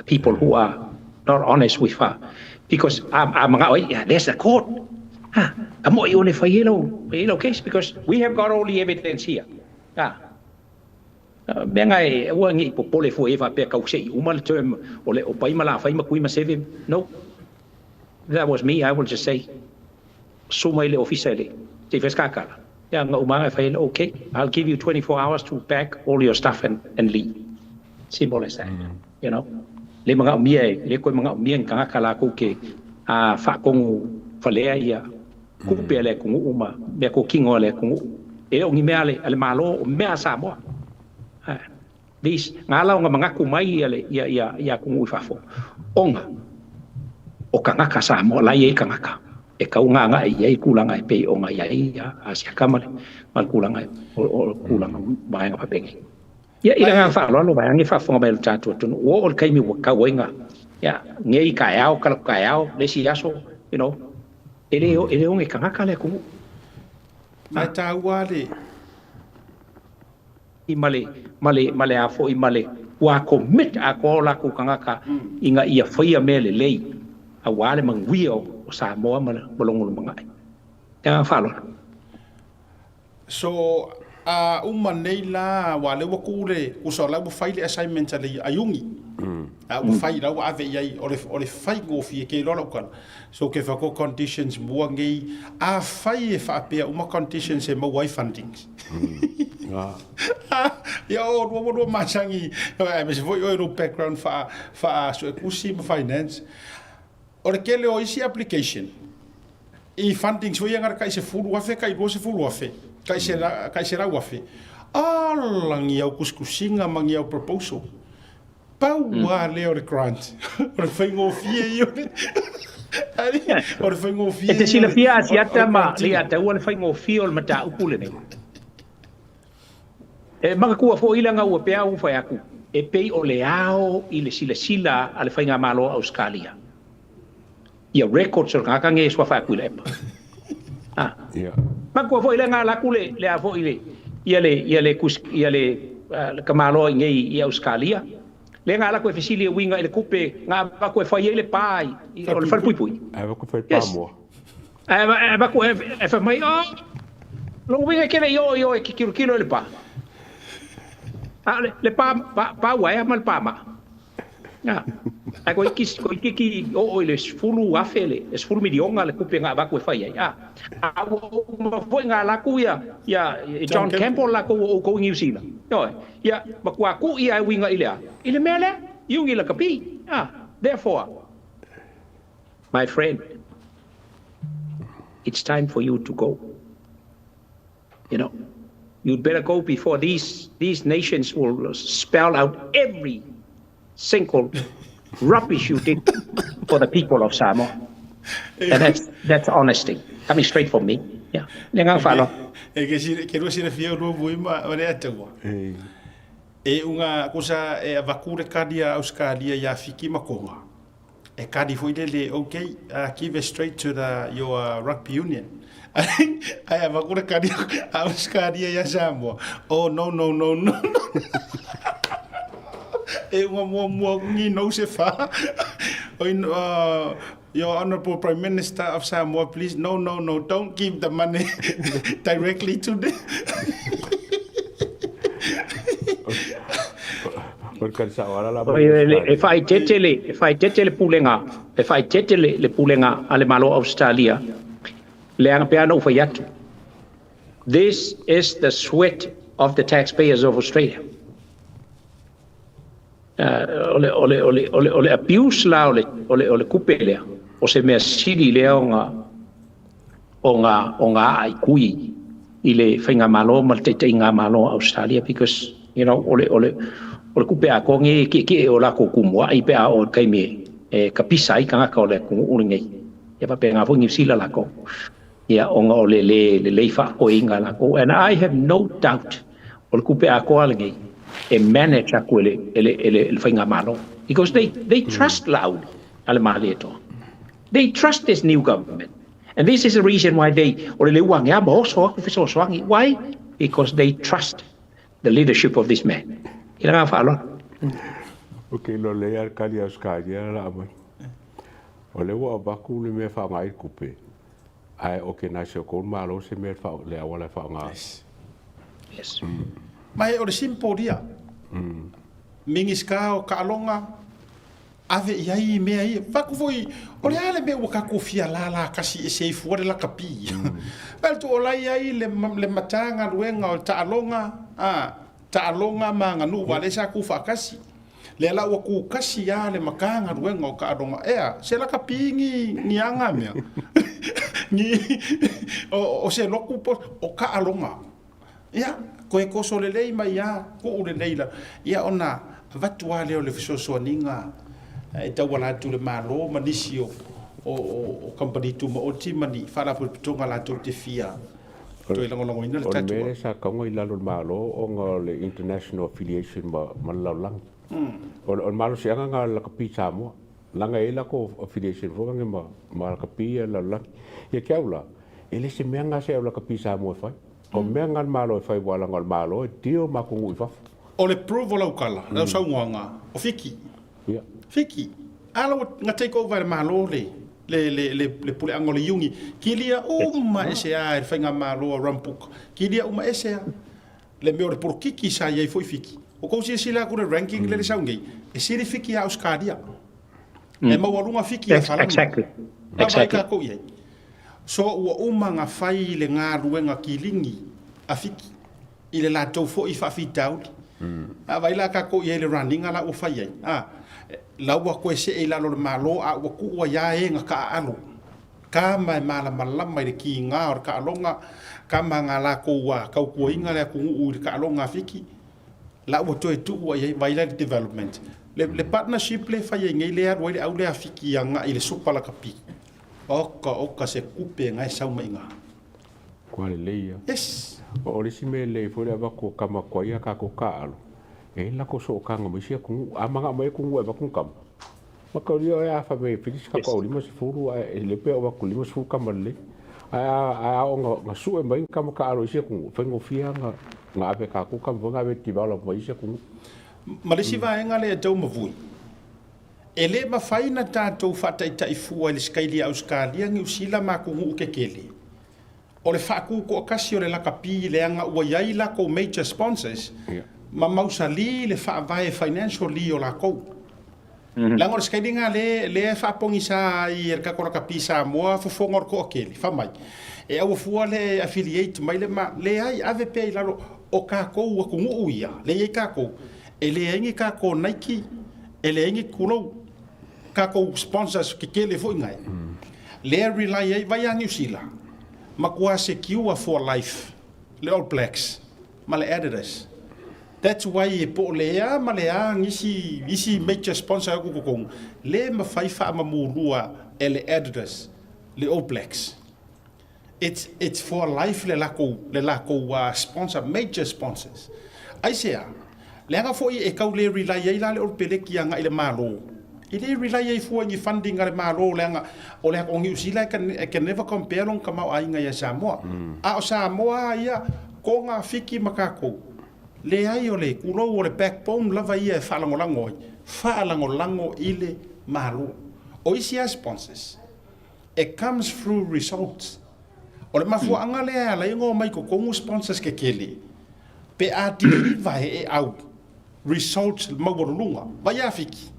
Speaker 13: people who are not honest with her. Because there's a court. I'm not only for yellow case because we have got all the evidence here. No, that was me. I will just say, sumaile officially. Okay, I'll give you 24 hours to pack all your stuff and leave. Simple as that. Le mga mga kala ko ke fa kong falea ia ku pele kung uma me ko kingo le kung ongi meale ale malo me Samoa. This ngalaw nga mga kumai ia kung ufafo. Onga o kanga ka Samoa la ye kanga ka. E kau nga ia kulang ai pe onga ia asia kamale mal kulang ai o kulang ba nga papengi. Ya ila fa lo ba ngi fa fo ba ta tu o kai mi ka wenga ya ngi kayao le si aso ele ngi kanga kale ku
Speaker 1: mai ta wale
Speaker 13: I male a fo I male wa commit a ko la ku kanga ka inga ia fia mele lei a wale mang wio o Samoa malongo mga ya fa lo
Speaker 1: so uma nei la wa le wakule uso la faile assignment ali ayungi u fai la wa ave ai ole fai go fi ke lo kan so ke fa ko conditions buangi a fai fa pe uma conditions e mo wai fundings ya o machangi me se foi o background fa so kusi finance ora kele o isi application e fundings wo yanga kai se fulu wa fe kai go se fulu wa fe kai será o afe alangi au kuskusinga mangi au proposal pau wa leo de grant o fengo fie yo o fengo fie
Speaker 13: e te sila fia asiata ma le ata o fengo fie o mata upule ne e manga ku fo ilanga o pe au fa yaku e pei o leao I le sila ale fainga malo Australia ia records o kanga nge swa fa ku le Mako foi le ngala kule le avo ile ia le kamalo ngai I Australia le ngala ko fisili winga ile kupe nga ba ko foi ile pai o le pui
Speaker 12: ava ko foi pa mo
Speaker 13: ava ko fa mai lo winga ke yo ki kilo le pa le pa wa mal pa ma ko iki o ile fulu afele es fulu midionga le kupe nga ba ko fai ma foi nga la ku ya John Campbell la ko New Zealand ya ba ku ia winga ile mele yungi la kapi therefore my friend it's time for you to go you'd better go before these nations will spell out every single rubbish you did for the people of Samoa. And that's honesty. Coming straight from me. Yeah. Lengang falo.
Speaker 1: Que no sira fia no buima ore atawa. E unga kusa e vakure kadia Australia ya fiki makonga. E kadi foi le okay, give it straight to your rugby union. I have vakure kadia Australia ya Samoa. Oh no. E mo ngi no se fa your honorable prime minister of Samoa please no don't give the money directly to the
Speaker 13: if I tetele pulenga ale malo Australia le ang piano for yatu this is the sweat of the taxpayers of Australia ole abuse la ole kupele o se me sili le onga ai kui ile fainga malo maltete inga malo Australia because ole kupe a ko nge ki o la ko kumwa I pe a o kai me e kapisa I kanga ko le ku uringai ya pa pe nga fo New Zealand la ko ya onga ole le fa ko inga la ko and I have no doubt ole kupe a ko alngai e manage ele fainga malo because they trust loud ale maleto they trust this new government and this is the reason why why because they trust the leadership of this man Ila ngā whaalo.
Speaker 12: Okay, lo le ar kali Australia la mai. O le wa baku le me fa ngai kupe. Ai okay na se ko malo se me fa le awala fa nga.
Speaker 13: Yes.
Speaker 1: Mai o le simple dia. Mingi ska o ka longa ave iai me ai faku foi o le ale me o ka kofia la kasi e sei fu le la kapi. Pel to la iai le matanga luenga o ta longa ta longa manga nu wale sa ku fa kasi. Le la o ku kasi ya le makanga luenga o ka longa ea se la kapi ni anga me. Ni o se loku o ka longa. Ya koe koso le lei mai ya ko ule leila ya ona vatua leo le fisoso ninga e tawala tu le malo manisi o company tu mo oti mani fala pu tonga la tu te fia to ile ngolongo ina le tatu
Speaker 12: o me sa ka ngoi la lo malo o ngol international affiliation ma laulang o malo se nga la kapita mo langa ela ko affiliation fo nga ma kapia la la ya kaula ele se menga se la kapisa mo fa o menga malo fa wala ngol malo dio ma ko ngui fa
Speaker 1: o le provo la ukala la sa nganga o fiki fiki ala nga take over malo le pule angole yungi kilia uma ese a fa nga malo rampuk kilia uma ese le me o por kiki sa ye foi fiki o ko si sila ko ranking le sa ngai e siri fiki a Australia e ma walunga fiki fa
Speaker 13: exactly
Speaker 1: ko ye so ua uma nga fai le ngā ruenga kilingi a fiki i le lātou fo i whawhitau a vai la ka ko i le running ala ua fai ai la ua koe se e lalo le malo a ua ku ua ia e nga ka alo ka mai mala malama i le ki ngā o ka alonga ka ma ngā la ko ua kau kua inga le kungu u ka alonga fiki la ua toe tu ua ia vai la development le partnership le fai ai ngai le arua i le au le a fiki anga i le supa la kapi Oka se kupe ngai sau mai nga.
Speaker 12: Kwa le leia.
Speaker 1: Yes.
Speaker 12: O le si me le fo le ko kama kwa ia ka ko ka alo. E la ko so ka ngam sia ku amanga mai ku ngwe ba ku kam. Ma ka rio ya fa me filis ka ko lima se furu e le pe o ku lima su kam le. A o nga su e mai kam ka alo sia ku fa ngo fia nga ave ka ku kam nga ve ti ba lo mai sia ku.
Speaker 1: Ma le si va nga le tau mavui. Ele mafai na tātou whataitai fua le skaili Australia ngi usila makungu ukekele. O le whaku ko kasi o le lakapi le anga ua iai lako major sponsors, ma mausali le whaavae financial li o lako. Lango le skaili nga le whapongi sa i er kakora kapi sa moa fufongor ko okele, whamai. E au fua le affiliate mai le ai ave pe lalo o kako ua kungu uia, le iei kako. E le aingi kako Nike, e le aingi kulou, kako sponsors ke kele fo ngai le rely ai vai ang usila makua secure for life le All Blacks ma le Adidas that's why e po le a ma le ang isi major sponsor ko le ma fai fa ma mulua le Adidas le All Blacks it's for life le lako sponsor major sponsors ai sea le nga fo e ka le rely ai la le All Peleki anga ile malo Ele rely ai fu ni funding ale malo lenga o le ko ngi usila can never compare on kama ai nga ya Samoa a o Samoa ia ko nga fiki makako le ai o le kulo o le backbone lava ia falangolango ile malo o isi sponsors it comes through results o le mafu anga le ala ngo mai ko sponsors ke kele pe a deliver e out results mawolunga vai a fiki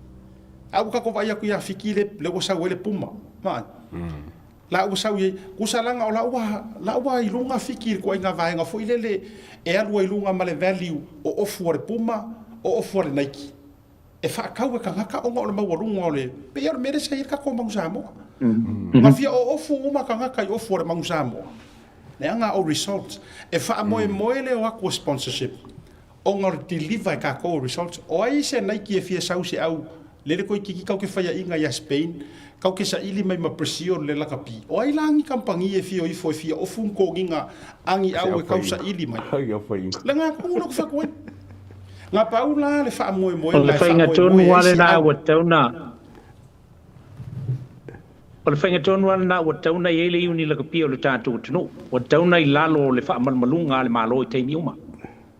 Speaker 1: au ka ko vai ku ya fikile le ko sa wele puma ma la u sa ye ku sa langa o la wa i lunga fikir ko inga vai nga fo ile e alu i lunga male value o for puma o for Nike e fa ka we ka ka o ngol ma wo lunga ole pe yer mere sa ka ko mangusamo ma fia o fu uma ka ka o for mangusamo le anga o results e fa moe le o ko sponsorship o ngor deliver ka ko results o ai se Nike e fia sa se au le ko kiki kau ke faya inga ya Spain kau ke sa ili mai ma pressure le la kapi o ai langi kampangi e fio i fo fia o fun ko ginga angi au e kau sa ili mai la nga ko no fa ko nga paula le fa moe
Speaker 13: le fa nga tonu wale na wa tauna o le fa nga tonu wale na wa tauna ye le uni la kapi o le tatu tunu wa tauna i lalo le fa malmalunga le malo i te miuma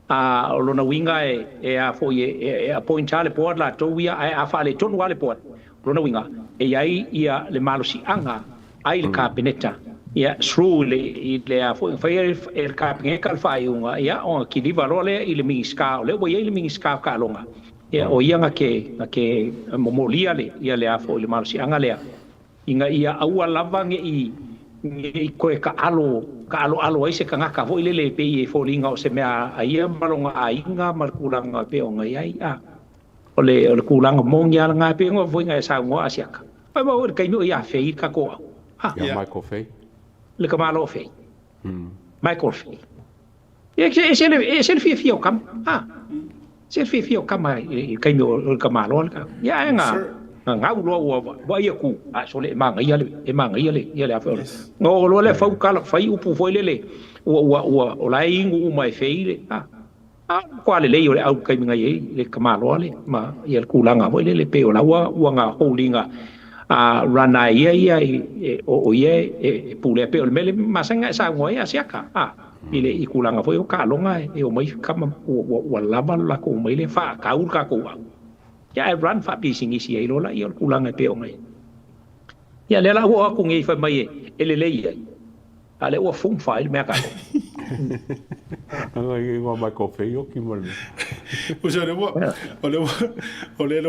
Speaker 13: o lona winga e a fo e a point le port la to ia a fa le tonu ale port lona winga e ai ia le malusi anga ai le kabineta ia through le a fo fa e kabineta kal fa iunga ia o ki liva role i le mingiska le o ia le mingiska ka longa ia o ia nga ke molia le ia le a fo le malusi anga le inga ia aua lava nge koe ka alo ai se ka ngaka vo ile pe e fo linga o se mea ia malonga a inga markulanga pe o ngai ai a ole kulanga mongia nga pe ngo vo inga sa ngo asiaka pa ba o kai no ia fei ka ko ha
Speaker 12: ya Michael Fay
Speaker 13: le ka malo fei Michael Fay e se fi o kam ha se fi o kam kai no ka malo ka ya nga ngau lo wa ia ku a so le manga ia le a fo no lo le fau kala fai upu foi le o la ingu mai feile a kwa le o le au kai minga ye le kamalo le ma ia le kulanga foi le pe o la wa nga holdinga a rana ia o ye pule pe o mele masanga sa ngoi a siaka ile i kulanga foi o ka longa o mai kama o lava la ko mai le fa ka ul ka ko ya e run fa pising isi ai lola ia kulanga pe o mai ya le la ho ku ngi fa mai ele le ia ale o fum fa il me ka
Speaker 12: ai ngo mai ko fe yo ki mo
Speaker 1: o se le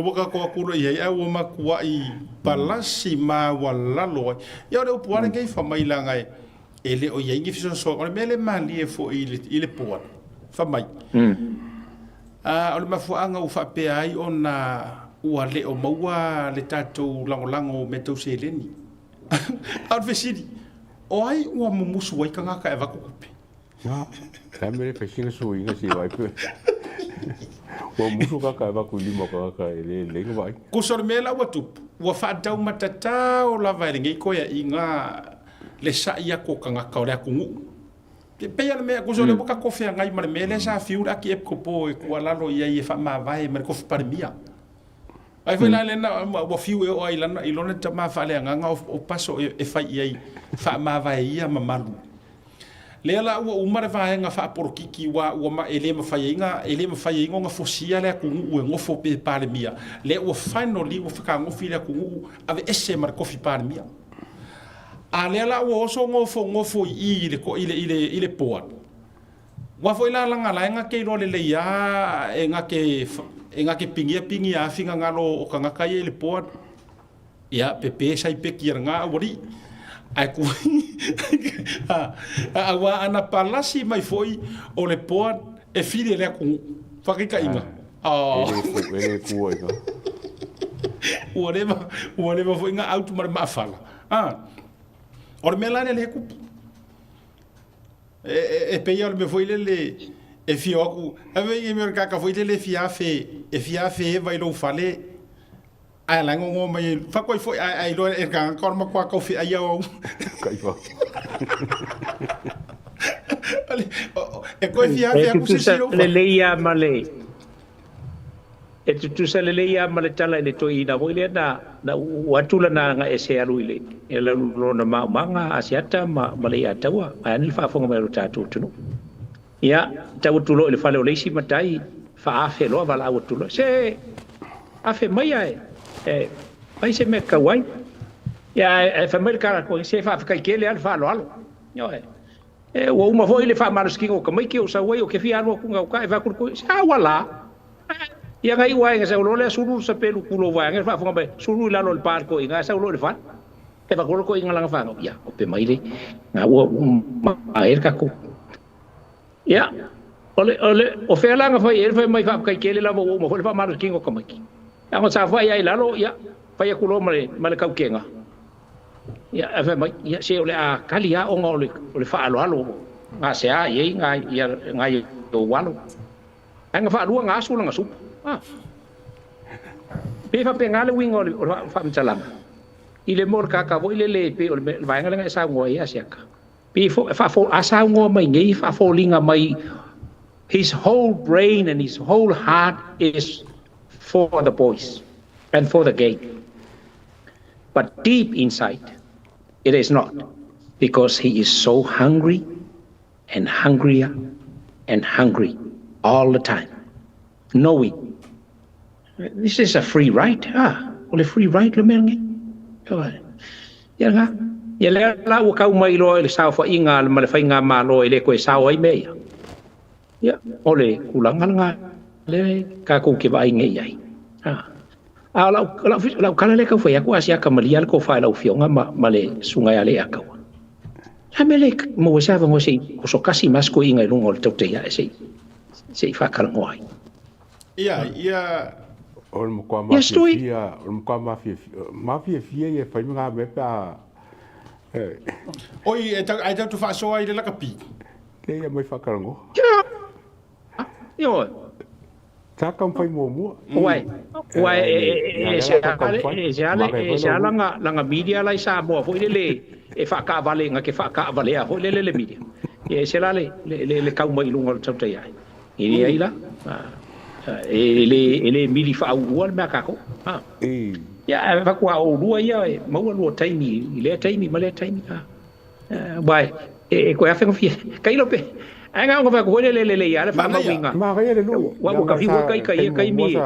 Speaker 1: boka ko ku ia ia o ma ku ai palasi ma wala lo ya le o puare ngai fa mai la ngai ele o ia ngi fiso so o mele mali e fo ile po fa mai o le mafuanga u whape ai o na ua le o maua le tatou lango me tau se leni. Au whesiri, o ai ua mumusu wai ka ngaka e wako kupe.
Speaker 12: Ka mere whesina su inga si wai pue. Ua musu kaka e wako lima ka ngaka e le lenga wai.
Speaker 1: Ko sore mea ua tupu, ua whaatau matatau la vai ngei koia i ngā le sa ia ko ka ngaka o rea kungu. Pea mea ko sore boka kofe ngai mare mele sa fiura ki e kopo e kua lalo ia i e wha maa vai mare kofe parimia. Ai foi la lena wa fiu e o ai lana i lona ta ma fa le nganga o paso e fai ai fa ma vai ia mamalu. Le la o umare vai nga fa por kiki wa ma ele ma fai nga fosia le ku u ngofo pe parimia. Le o finally o fika ngofi le ku ave ese mar kofi parimia. A le la o so ngofo i le ko ile poa. Wa foi la langa la nga ke ro le ia e nga ke pingi a finga ngalo o kanga kai le poa. Ia pepe sai pe ki nga ori. Ai ku a wa ana palasi mai foi o le poa e file le ku fakika inga.
Speaker 12: Ele ku ai ka.
Speaker 1: Whatever foi nga auto mar mafala. Ora me lane le kupu. E peia me foi le e fioku. Ave i me ka foi le fiafe vai lo fale. Ai la ngo mai fa koi foi ai lo e ka korma kwa ko fi ai o.
Speaker 12: Kai fa.
Speaker 1: E koi fiafe ku se siro.
Speaker 13: Le leia male. E tu sa le leia male tala le to ina voi le na watula na nga ese alu ile e la lo na manga asiata ma le atawa ani fa fonga me tatu tunu ya tau tulo le fale o le si matai fa afe lo vala o tulo se afe mai ai ai se me kawai ya e fa mer kara ko se fa kai kele al fa lo yo e o uma foi le fa maruski ko mai ke o sa wai o ke fi alo ku nga ka e va ku sa wala ia ngai wai nga sa lo le suru sa pelu kulo wai nga fa fonga be suru la lo le parko inga sa lo le fa e va ko inga la fa ya o pe mai le nga o ma er ka ku ya ole o fe la nga fa er fa mai fa kai kele la mo mo fa ma kingo ka mai ya ngo sa fa ya la lo ya fa ya kulo male ka kenga ya fa mai ya se ole a kalia o ngole ole fa alo nga se a ye nga ya nga yo walo nga fa lu nga su nga su pe fa pengale wingo o fa mtalama ile mor ka vo ile le pe o vai nga sa ngo ia siaka pe fa fo asa ngo mai ngi fa fo linga mai his whole brain and his whole heart is for the boys and for the game, but deep inside it is not, because he is so hungry and hungrier and hungry all the time, knowing this is a free right. Ole free right le mengi. Ya nga. Ya la o kau mai lo le sao fa inga le male fa inga ma lo le ko sao ai me. Ya, ole kulangan nga le ka ko ke vai ngai ai. La kala le ka fa ya ko asia ka malia ko fa la o fionga ma le sungai ale aka. Amele mo sa va mo sei ko so kasi mas ko inga lungo le Tautai A'e sei fa kala ngoi.
Speaker 1: Ia
Speaker 12: o mo kwa mafia o mo kwa mafia e fa nga me pa
Speaker 1: oi ai tau faʻasoa i le lakapi
Speaker 12: le ia mai whakarango
Speaker 13: yo
Speaker 12: ta kam fai mo
Speaker 13: Wai se langa media lai Samoa fo le whaka vale nga ke whaka vale a fo le media se la le kau mai lunga le Tautai A'e ini ai la ele mili fa ual me ka ko ya va kwa o lua ya mo lo taimi le taimi ma le taimi bai ko ya fe fi kai lo pe anga ngo va ko le ya le fa ma winga
Speaker 12: ma ga le lu
Speaker 13: wa ka fi kai mi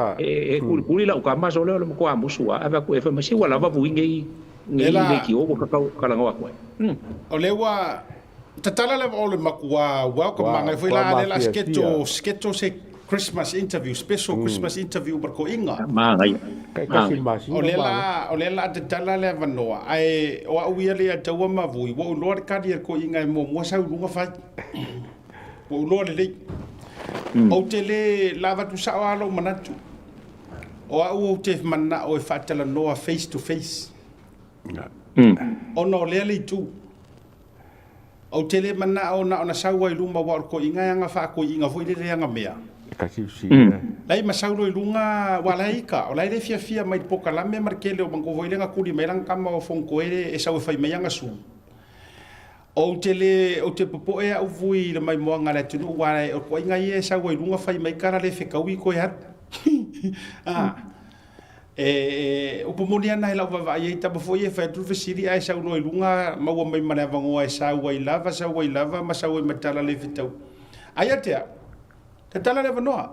Speaker 13: kuli la ka ma so le ko amusu ava ko fa ma si wala va wingi le ki o ka kala ngo ko
Speaker 1: o le wa tatala le o le makua wa ko manga foi la le sketto se Christmas interview, special Christmas interview berko inga.
Speaker 13: Mangai.
Speaker 1: Olela te tala le vanoa. Ai o uia le taua mavui. Wo lo le kadi ko inga mo sa lunga fai. Wo lo le. O te le lava tu sa alo manatu. O te mana o fatala noa face to face. O no le tu. O te le mana o na sa wa luma wa ko inga nga fa ko inga foi le nga mea. Lai masaulo i lunga wala ika o lai le fia mai poka la me markele o bango voilenga kuli mai lang kama o fonko e sa fai mai anga su o te popo e au vui le mai moanga le tunu wala o ko inga e sa i lunga fai mai kara le fekawi ko hat o pomonia na la va ia ta befo e fa tu fesiri ai sa no i lunga ma wa mai mana vango ai sa wa lava ma sa wa matala le fitau ai atea te tala le vanoa.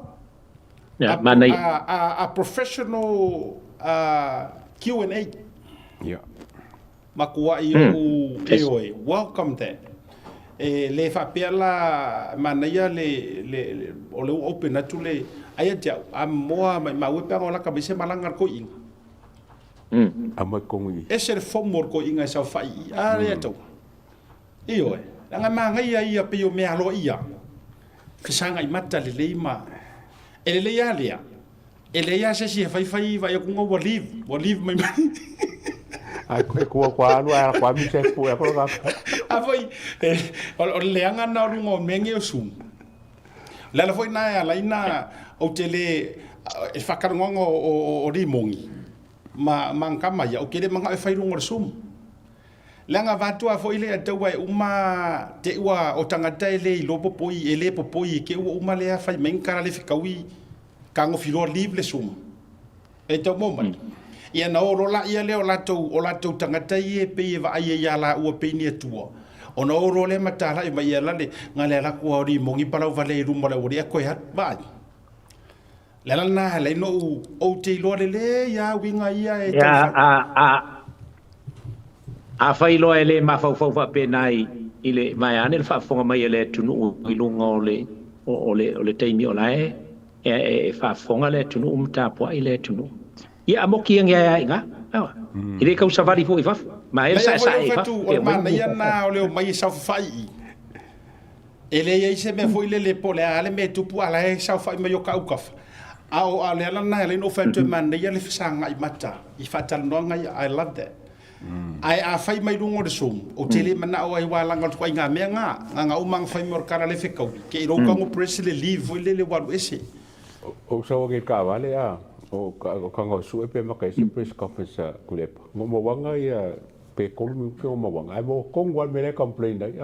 Speaker 1: A professional Q&A.
Speaker 12: Yeah.
Speaker 1: Makua i o eoe. Welcome there. Le whapea la manaia le o le open atu le aia te a moa mai maue pea ngola ka bise malangar ko inga.
Speaker 12: A mai kongi.
Speaker 1: E se le fomor ko inga sa whai. A rea tau. Eoe. Langa mangai ia pe o mea alo ia. Fisanga i mata le leima e le leia lea e leia se si fai vai o kunga wa live mai
Speaker 12: ai ko alu a kwa mi se pu e ko ga
Speaker 1: a foi o leanga na rungo mengi o sum la foi na la ina o tele e whakarongo o rimongi ma kama ia o kere manga e fai rungo sum langa vatua fo ile ata wa uma te ua o tangata ele lo popoi ele popoi ke uma le fa men kara le fikawi kango filo libre sum e to moment ia na oro la ia le o lato tangata ie pe va ia ya la u pe ni tua o na oro le matala i mai la le ngale la ko ori mongi para vale rumba le ori ko hat ba la na le no o te lo le ya winga ia e
Speaker 13: a fai lo ele ma fa pe nai ile mai ane fa fonga mai ele tunu i lunga o le taimi o lai e fa fonga le tunu umta po ile tunu ia amoki nga inga ile ka usavali fo ifa ma ele sa e fa
Speaker 1: o ma ia na o le mai sa fai ele ia se me foi le pole ale me tupu ala e sa fai me yo ka ukaf au ale na ele no fa tu man ia le fisanga i mata i fatal no nga I love that ai a fai mai lungo de sum o tele mana o ai wala ngal ko nga me nga umang fai mor kara le fekau ke ro ka ngo president live le walu ese
Speaker 12: o so ke ka vale a o ka ngo su e pe ma ka se press conference kulepa ngo mo wanga ia pe ko mi ko mo wanga ai mo ko ngwa me le complain dai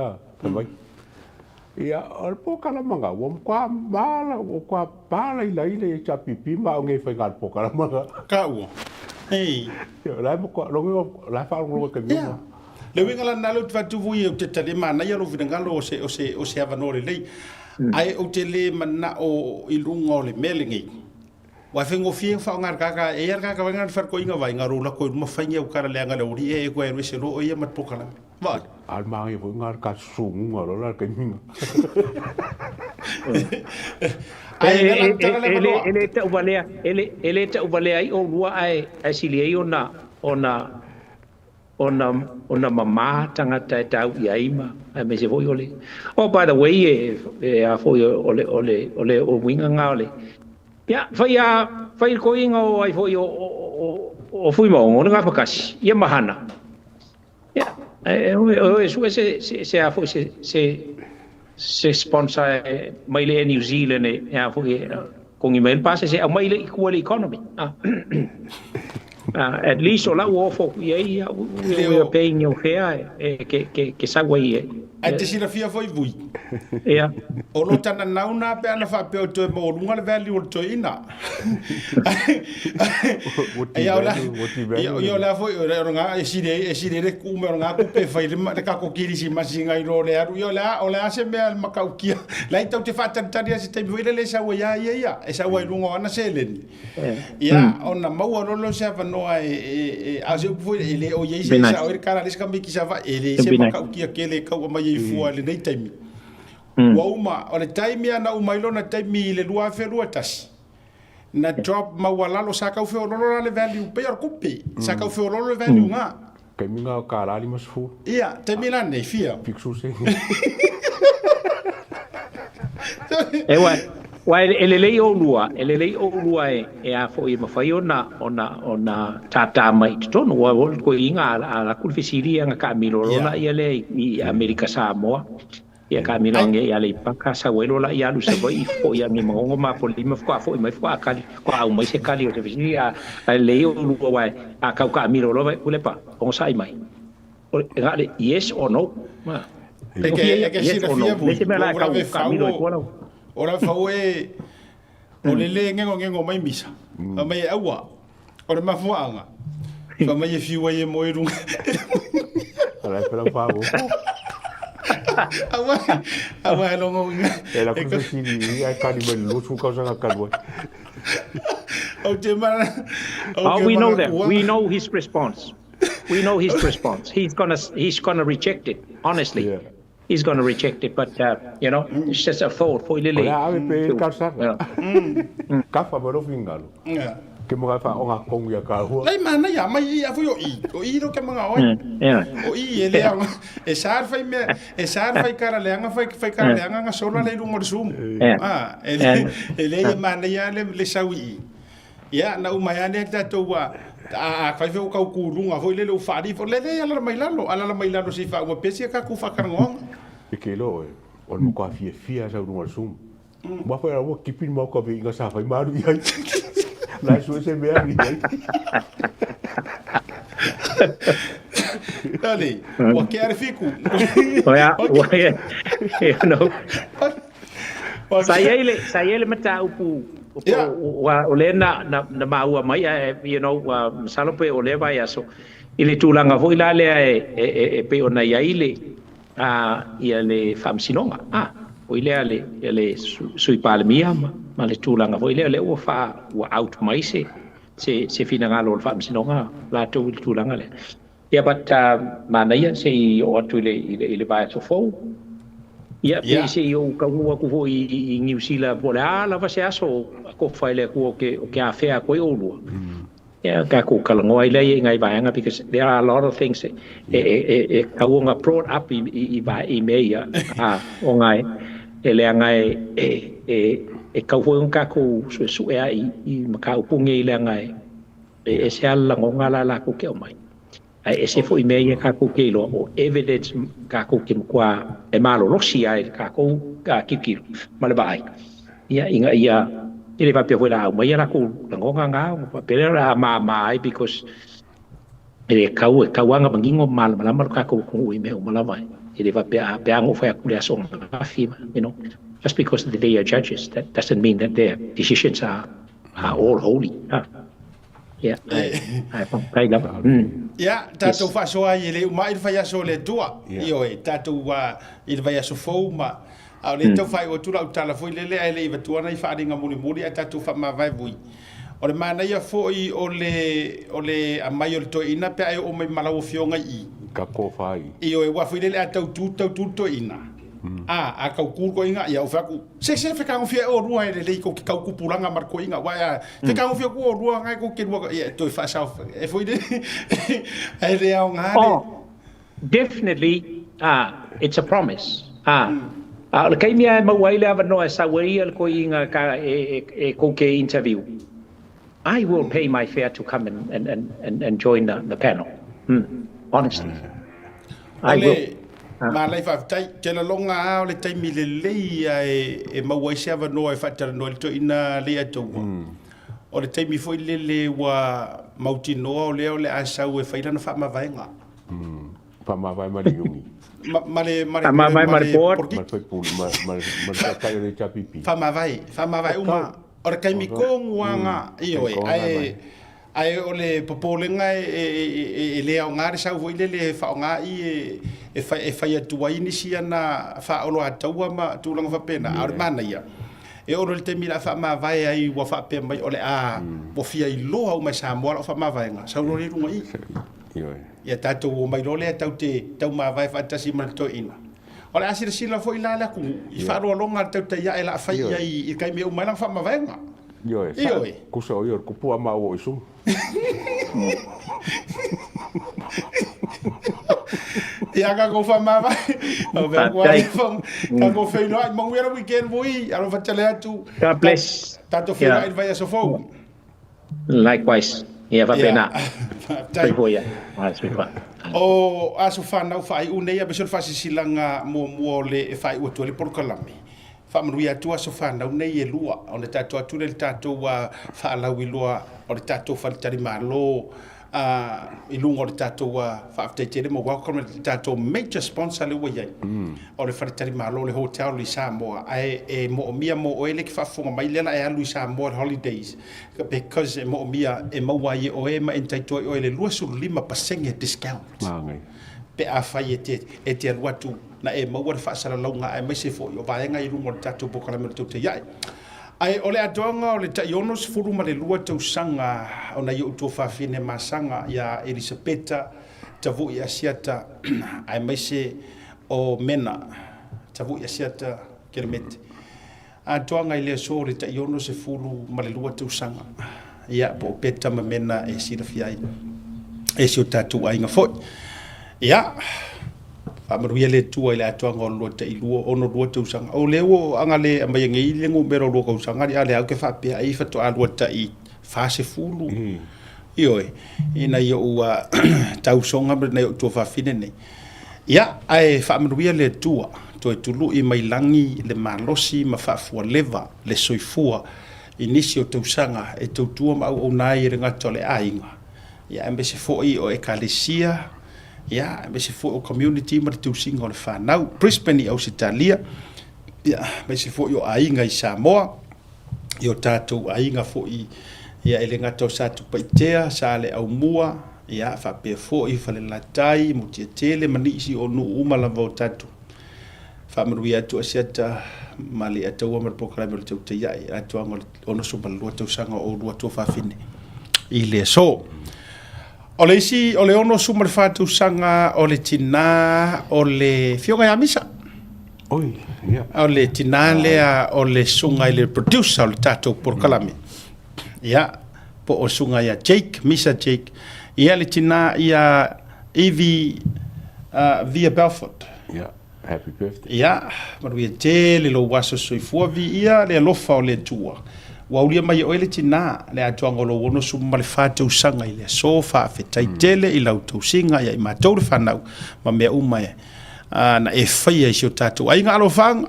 Speaker 12: mai ia al po kala manga wo kwa bala ile cha pipi ma ngai fai gal po kala manga
Speaker 1: ka u Hey,
Speaker 12: la mo lo la fa lo ke mi.
Speaker 1: Le winga la nalo tu vui o te tale mana ia lo vinga lo o se ava no le. ai o te le mana o ilunga o le melingi wa fengo fie fa ngar kaka e yar kaka ngar far ko inga vai ngaru la ko ma fange o kara le anga le uri e ko e se ro o ia mat pokala va
Speaker 12: al mangi fo ngar ka sungu ngaro la ke minga
Speaker 13: ele te uvalea ai o lua ai sili ai ona mama tangata e tau i aima me se foi ole oh by the way a foi ole o winga nga ole ya fai ko inga o ai foi o fui mo nga pakasi ia mahana ya o se a foi se sponsor mai le New Zealand ya foi con email passe se mai le equal economy at least ola wo fo ia we are paying you fair que sa way
Speaker 1: ai te sira fia foi vui
Speaker 13: ia
Speaker 1: o no tana nauna pe ana fa pe o to mo lunga le value o to ina ia ola ia ola foi o nga e sire re ku me nga ku pe fai le ka ko kiri si masinga i ro le aru ia ola se me al makaukia lai tau te fa tantari se te vui le sa wa ia e sa wa lunga ana se le ia ona mau lo se fa no e a se foi ele o ye se sa o kara le ska me ki sa va ele se makaukia ke le ka mai fua le nei taimi wa uma o le taimi ana umailo na taimi le lua fe lua tasi na drop ma wala lo sa ka fe o lo le value pe ar kupi sa ka fe o lo le value nga
Speaker 12: ke minga ka la li masfu
Speaker 1: ia taimi la nei fia
Speaker 12: pixu se
Speaker 13: wa ele lei o lua e a fo i mafai ona tata mai tonu wa ko inga ala kulfisiri nga ka milo la ia le i America Samoa ia ka milo nge ia le paka sa welo la ia lu se vai fo ia mi mongo ma fo lima fo mai fo akali ko au mai se kali o te fisiri a le o lua wa a ka milo lo le pa on sai mai o ngale yes or no ma
Speaker 1: ke si na fia bu
Speaker 13: ka milo ko
Speaker 1: ora fa we o le ngengo mai misa mai awa ora mafuanga fa mai fi we mo irung
Speaker 12: ala pela fa bo
Speaker 1: awa longo
Speaker 12: ela ko si ni ai ka ni lo su ka sa ka bo
Speaker 1: o te mana
Speaker 13: we know that we know his response he's gonna reject it honestly he's going to reject it, but you know, it's just a thought for Lily.
Speaker 12: Kafa mo fingalo. Ke mo fa o nga kong ya ka ho.
Speaker 1: Lai mana ya mai ya fu yo i ro ke mga oi. O i ele ang e sar fai me e sar fai cara le anga fai cara le anga solo le lungo sum. Ele ya mana ya le sawi. Ya na umayane ta to wa a fai fe o ka ku lunga foi le fa di fo le ala mai lalo si fa o pesi ka ku fa karngo
Speaker 12: e ke lo o mo ka fia sa lunga sum ma foi o kipin mo ko vi nga sa fai maru ia la su se me ari
Speaker 1: dale o que ar fiku
Speaker 13: no sai ele mata upu o le na maua mai you know salope o le vai aso ile tulanga foi la le e pe ona ia ile ia le famsinonga o ile ale sui palmia ma le tulanga foi le o fa o out mai se finanga lo famsinonga la tu tulanga le ia but mana ia se o tu ile vai so fo ia se o ka ua ku i New Zealand po la va se aso ko fai le ku ke a fea ko o lua ia ka ko kala ngoi le ngai vai because there are a lot of things ka unga brought up i meia o ngai ele ngai ka ua ka ko su i maka upungi le ngai se ala ngonga la ko ke o mai e se foi meia ka ko ke lo o evidence ka ko ke kwa e malo lo sia ka ko ka kiki male bai ia inga ia ele va pe vola mai era ko ngonga nga pero la mai because ele ka wanga bangingo mal ka ko i me mala mai ele va pe ango fa ku le so afima you know just because they are judges that doesn't mean that their decisions are all holy yeah I pai la
Speaker 1: ya tatou faʻasoa ai ele uma i fai aso le tua io e tatou i vai aso fou ma A le tau fai o tura utala foi lele ai le i vatuana i whaadinga muli a tatu whamawai vui. O le mana ia foi o le amai o le toina pe ai o mai malau o fionga i.
Speaker 12: Ka ko fai.
Speaker 1: I o e wafui lele a tau toina. A kau ko inga ia o faku. Se wheka ngofia o rua e le ko kau kupuranga mar ko inga. Wai wheka ngofia ko o rua ngai ko ke rua. Ia toi whaasau. E foi le. Ai le au ngare.
Speaker 13: Oh, definitely, it's a promise. Le kai mea mauai le avanoa sa waria le ko inga ka e ko ke interview. I will pay my fare to come and join the panel. Honestly. I will.
Speaker 1: Ma lai whaftai, ke la longa ao le taimi le leia e mauai se avanoa e whatara noa le to ina lea taua. O le taimi foi lele wa mauti noa o leo le asau e whairana whamawhaenga.
Speaker 12: Whamawhae mari yungi.
Speaker 13: Mare port.
Speaker 1: Whamawhae uma. O le kaimi konguanga i oe. Ai o le popolenga e lea o ngare sau foi lele whaonga i e whai atua inisi ana whaolo ataua ma tūlanga whapena. Aore mana ia. E oro le te mira whamawhae ai wa whapea mai o le wafia i loa o mai Samoa o whamawhaenga. Sau rori runga i. Ia tātou o mai role tau tau mawhai Tasi Market ina. O le asira sila fo i la la ku. I wharoa longa Tautai A'e la whai ai i kai mea umai lang whamawhaenga.
Speaker 12: Ioe. Kusa o ior kupua ma o isu.
Speaker 1: Ia ka ko whamawhai. O vea kua i wham. Ka ko whaino ai. Manguera weekend vui. Aro whatale atu.
Speaker 13: God bless.
Speaker 1: Tātou whaino ai vai aso fau.
Speaker 13: Likewise. Ia whapena.
Speaker 1: O aso whanau whai unei a besol whasisilanga mua le e whai ua tua le porkalami. Whamarui atua aso whanau nei e lua. O le tātou atu le tātou whaalau i lua. O le tātou whanitari malo. I lunga o le tātou whaaftetere mo welcome le tātou major sponsor le ua iai. O le whanitari malo le hotel li Samoa. E mo o mia mo o ele ki whaafunga mai lela e alu i Samoa holidays. Because e mo o mia e maua i o e ma entaitoi o ele lua suru 5% discount. Pe a whai e te aluatu na e maua le whaasara launga e mai se fo i o vaenga i lunga o le tātou pokalame le Tautai A'e. Ai ole atonga ole ta yonos furu ma le lua tau sanga ona yo to fa fine masanga ya Elisabetta tavu ya siata ai mai se o mena tavu ya siata kelmet atonga ile so le ta yonos furu ma le lua tau sanga ya po peta ma mena e sira fiai e si o tatu ai nga foi ya amaruia le tua ile atuanga o lua te ilua ono lua te usanga o leo anga le amai ngei le ngumero lua ka usanga ale au ke whapea ai whatu a lua ta i whase fulu ioi ina i ua tausonga na i o tua whawhine nei ia ai whaamaruia le tua to e tulu i mai langi le malosi ma whaafua leva le soifua inisi o tausanga e tautua ma au nai re ngata le ainga ia embe se foi o ekalesia ya me se fo o community ma tu singa o le whanau Brisbane au Italia ya me se fo o ainga i Samoa i o tātou ainga fo i ia ele ngata o satu paitea sa le au mua ia whapea fo i whale latai mo tia tele manisi o nu umalava o tātou whamarui atu asiata mali ataua marpokalame o le Tautai A'e atuanga ono sumalua tau sanga o rua tua whawhine i le so o le isi, o le ono sumar whātou sanga, o le tina, o le fionga ia misa.
Speaker 12: Oi, ia.
Speaker 1: O le tina lea, o le sunga i le producer, o le tātou porkalame. Ia, po o sunga ia Jake, misa Jake. Ia le tina ia Evie via Belfort.
Speaker 12: Ia, happy birthday.
Speaker 1: Ia, maru ia te le lo waso soifua vi ia le alofa o le tua. Wa ulia mai o ele tina le atuanga lo wono suma le whātou sanga i le sofa whetai tele i lau tau singa ia i mātou le whanau ma mea umai na e whaia i sio tātou ainga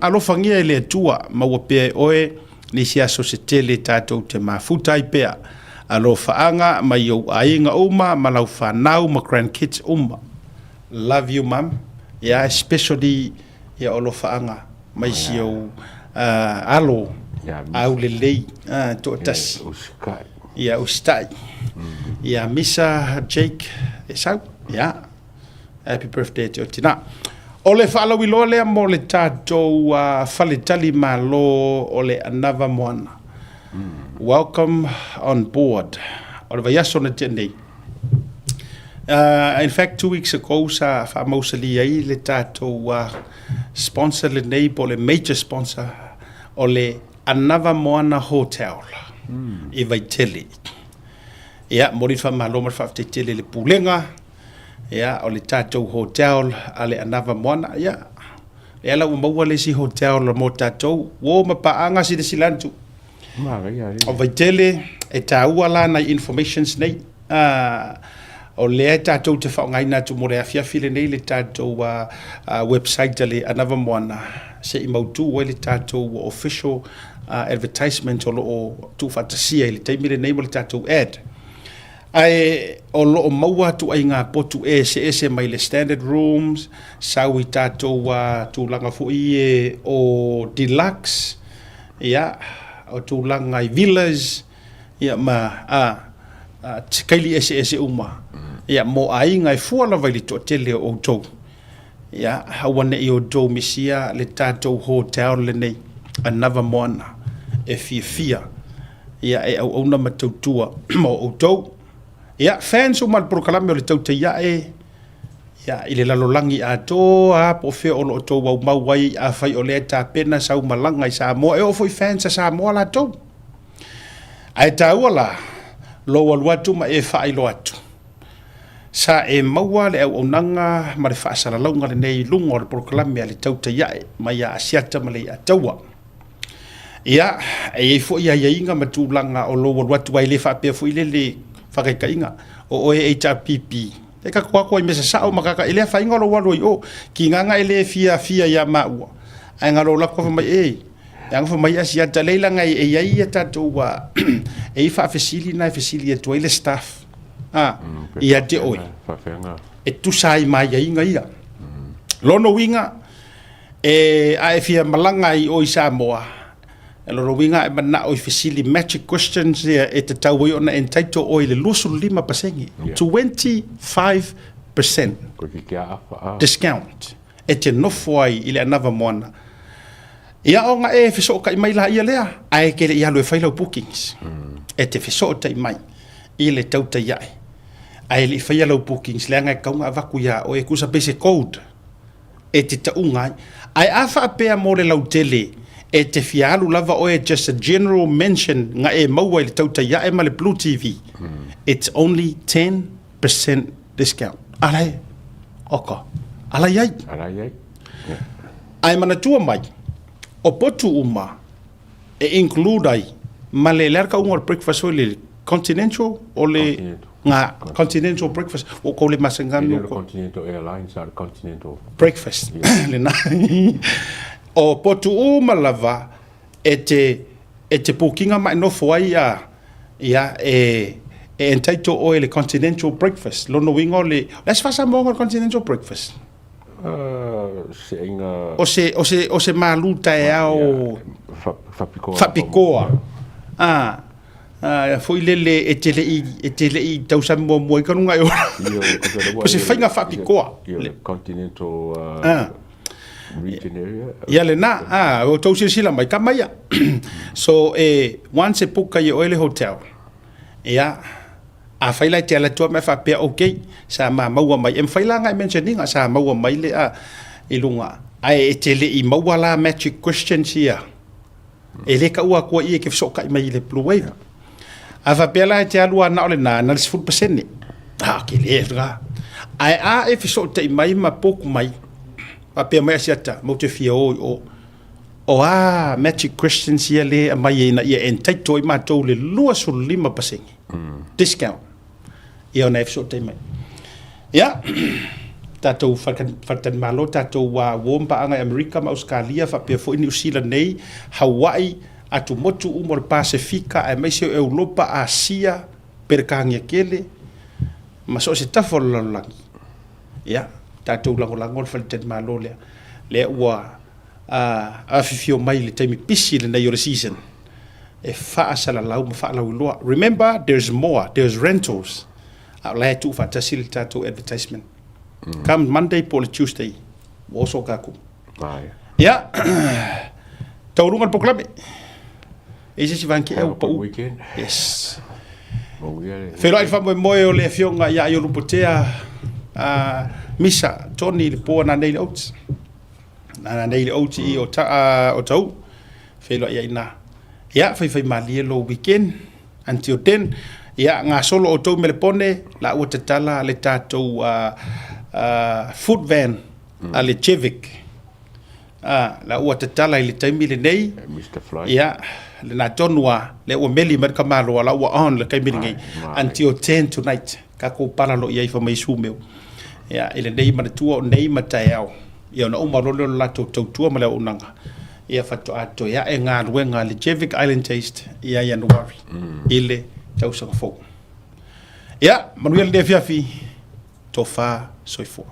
Speaker 1: alofangia i le atua maua pia oe ni si aso se tele tātou te mafutai pia alofaanga mai o ainga uma ma lau whanau ma grandkids uma love you mum ia especially ia alofaanga mai sio alo au le lei to tas ia ustai ia misa Jake e sau ia happy birthday to tina O le whaalawiloa lea mo le tātou whaletali malo o le anava moana. Welcome on board. O le vaiaso na tenei. In fact, 2 weeks ago, sa whaamausali ai le tātou sponsor le nei po le major sponsor o le anava moana hotel. I Vaitele. Ia, mori whamalo mar whaftetele le pulenga. Ia, o le tātou hotel a le anava moana. Ia, e ala maua le si hotel la mo tātou. Wo mapaanga si de silantu. O Vaitele, e tāua la na informations nei. O le tātou te whaongaina tu more a fiafile nei le tātou website le anava moana. Se I mautu o le tātou official advertisement o loo tu fantasia le taimire nei mo le tātou ad. Ai o loo maua tu ai ngā potu se mai le standard rooms, sau I tātou tūlanga fui o deluxe, ia, o tūlanga I villas, ia ma, tikaili se uma. Ia mo ai ngai fuala vai li to tele o tau. Ia, hawane I o tau misia le tātou hotel le nei, anava moana, e fia. Ia, e au auna matautua mo o tau. Ia, fans o mal prokalame o le Tautai A'e. Ia, I le lalolangi a tō, po fe o lo tau wau mauai a fai o le ta pena sau malanga I Samoa. E o foi fans a Samoa la tau. Ai tāua la, lo waluatu ma e whai lo atu. Sa e maua le au onanga ma le whaasara launga le nei lunga o le prokalame a le Tautai A'e, mai a asiata ma le a taua. Ia, e fo ia inga matulanga o lo waluatu ai le whapea fo ile le whakaikainga o oe HRPP. E ka kua I mesa sao makaka ele whainga lo waloi o ki nganga ele fia ia maua. Ai ngaro lako whamai e. Yang whamai asiata leila ngai e iai e tatou e wha fesili na fesili e tuaile staff. Ia te oi. E tusai mai inga ia. Lono winga e a e fia malanga I o I Samoa. E lono winga e mana o I fesili magic questions e te tau i ona entaito o I le lusu 5%. 25% discount. E te nofo ai I le anava moana. Ia o nga e fiso ka I mai la ia lea. Ai ke le ia lo e whailau bookings. E te fiso o tai mai I le Tautai A'e. Ai le whailau bookings lea ngai kaunga avaku ia o e kusa basic code. E te taunga. Ai awha apea mo le lautele. E te fialu lava o e just a general mention nga e maua I le Tautai A'e ma le Blue TV. It's only 10% discount. Alai. Oka. Alai ai. Ai manatua mai. O potu uma e include ai ma le lerka unga breakfast o le continental o le nga continental breakfast o ko le masangano
Speaker 12: Continental Airlines are continental
Speaker 1: breakfast le na o potu uma lava e te pukinga mai no foi ia e entaito o le continental breakfast lono wingo le let's fasa mo continental breakfast o se maluta e ao Fapikoa. Foi lele e te lei tau sa mo ka nunga yo. Ko se fainga Fapikoa.
Speaker 12: Continental region area.
Speaker 1: Ia le na, o tau sila mai ka mai. So once e puka i o le hotel. Ia a faila te ala tua me fa pe okay sa ma maua mai em faila ngai mentioning sa maua mai le ilunga ai te le I maua la magic questions here e le ka ua ko I ke so ka mai le blue wave a fa pe la te alu na ole na 4% ni ke le fra ai e so te mai ma poku mai a pe mai siata mo te fia o magic questions here le mai na ia entaito I ma to le lua so 5% discount. Ia ona e fiso te mai. Ia, tātou whatan malo, tātou wōmpa anga Amerika ma Australia, whapea fo New Zealand nei, Hawaii, atu motu umor Pasifika, e maiseo Europa, Asia, perkangia kele, ma so se tafo lalangi. Ia, tātou langolango whatan malo lea ua afifio mai le taimi pisi le nei o season. E whaasala lau ma whaalau loa. Remember, there's more. There's rentals. Lai tu whatasi le tātou advertisement. Come Monday, Paul Tuesday. oso kaku
Speaker 12: Ai.
Speaker 1: ya taurungan poklame ese si vanki
Speaker 12: Have
Speaker 1: e
Speaker 12: a
Speaker 1: pa
Speaker 12: good weekend.
Speaker 1: yes
Speaker 12: Mo ia.
Speaker 1: felo ai fa mo o le fionga ya yo lupotea misa toni le po na nei oats na nei oats I o tau felo ia ina ya fai mali lo weekend until then ya nga solo o tau melepone la o tala le tatou food van ale JEVIK la o tala le taimi le nei
Speaker 12: Mr. Fly.
Speaker 1: ya le na tonua le o meli mer kamalo la o on le kaimi ngai until 10 tonight ka ko para lo ia information meu ya ele nei ma tua nei matao ia na uma rolo la tua ma le unanga ia fato ato ya e ngā ruenga le JEVIK Island Taste ia January ile tausanga fo ia manuel de fiafi tofa soifo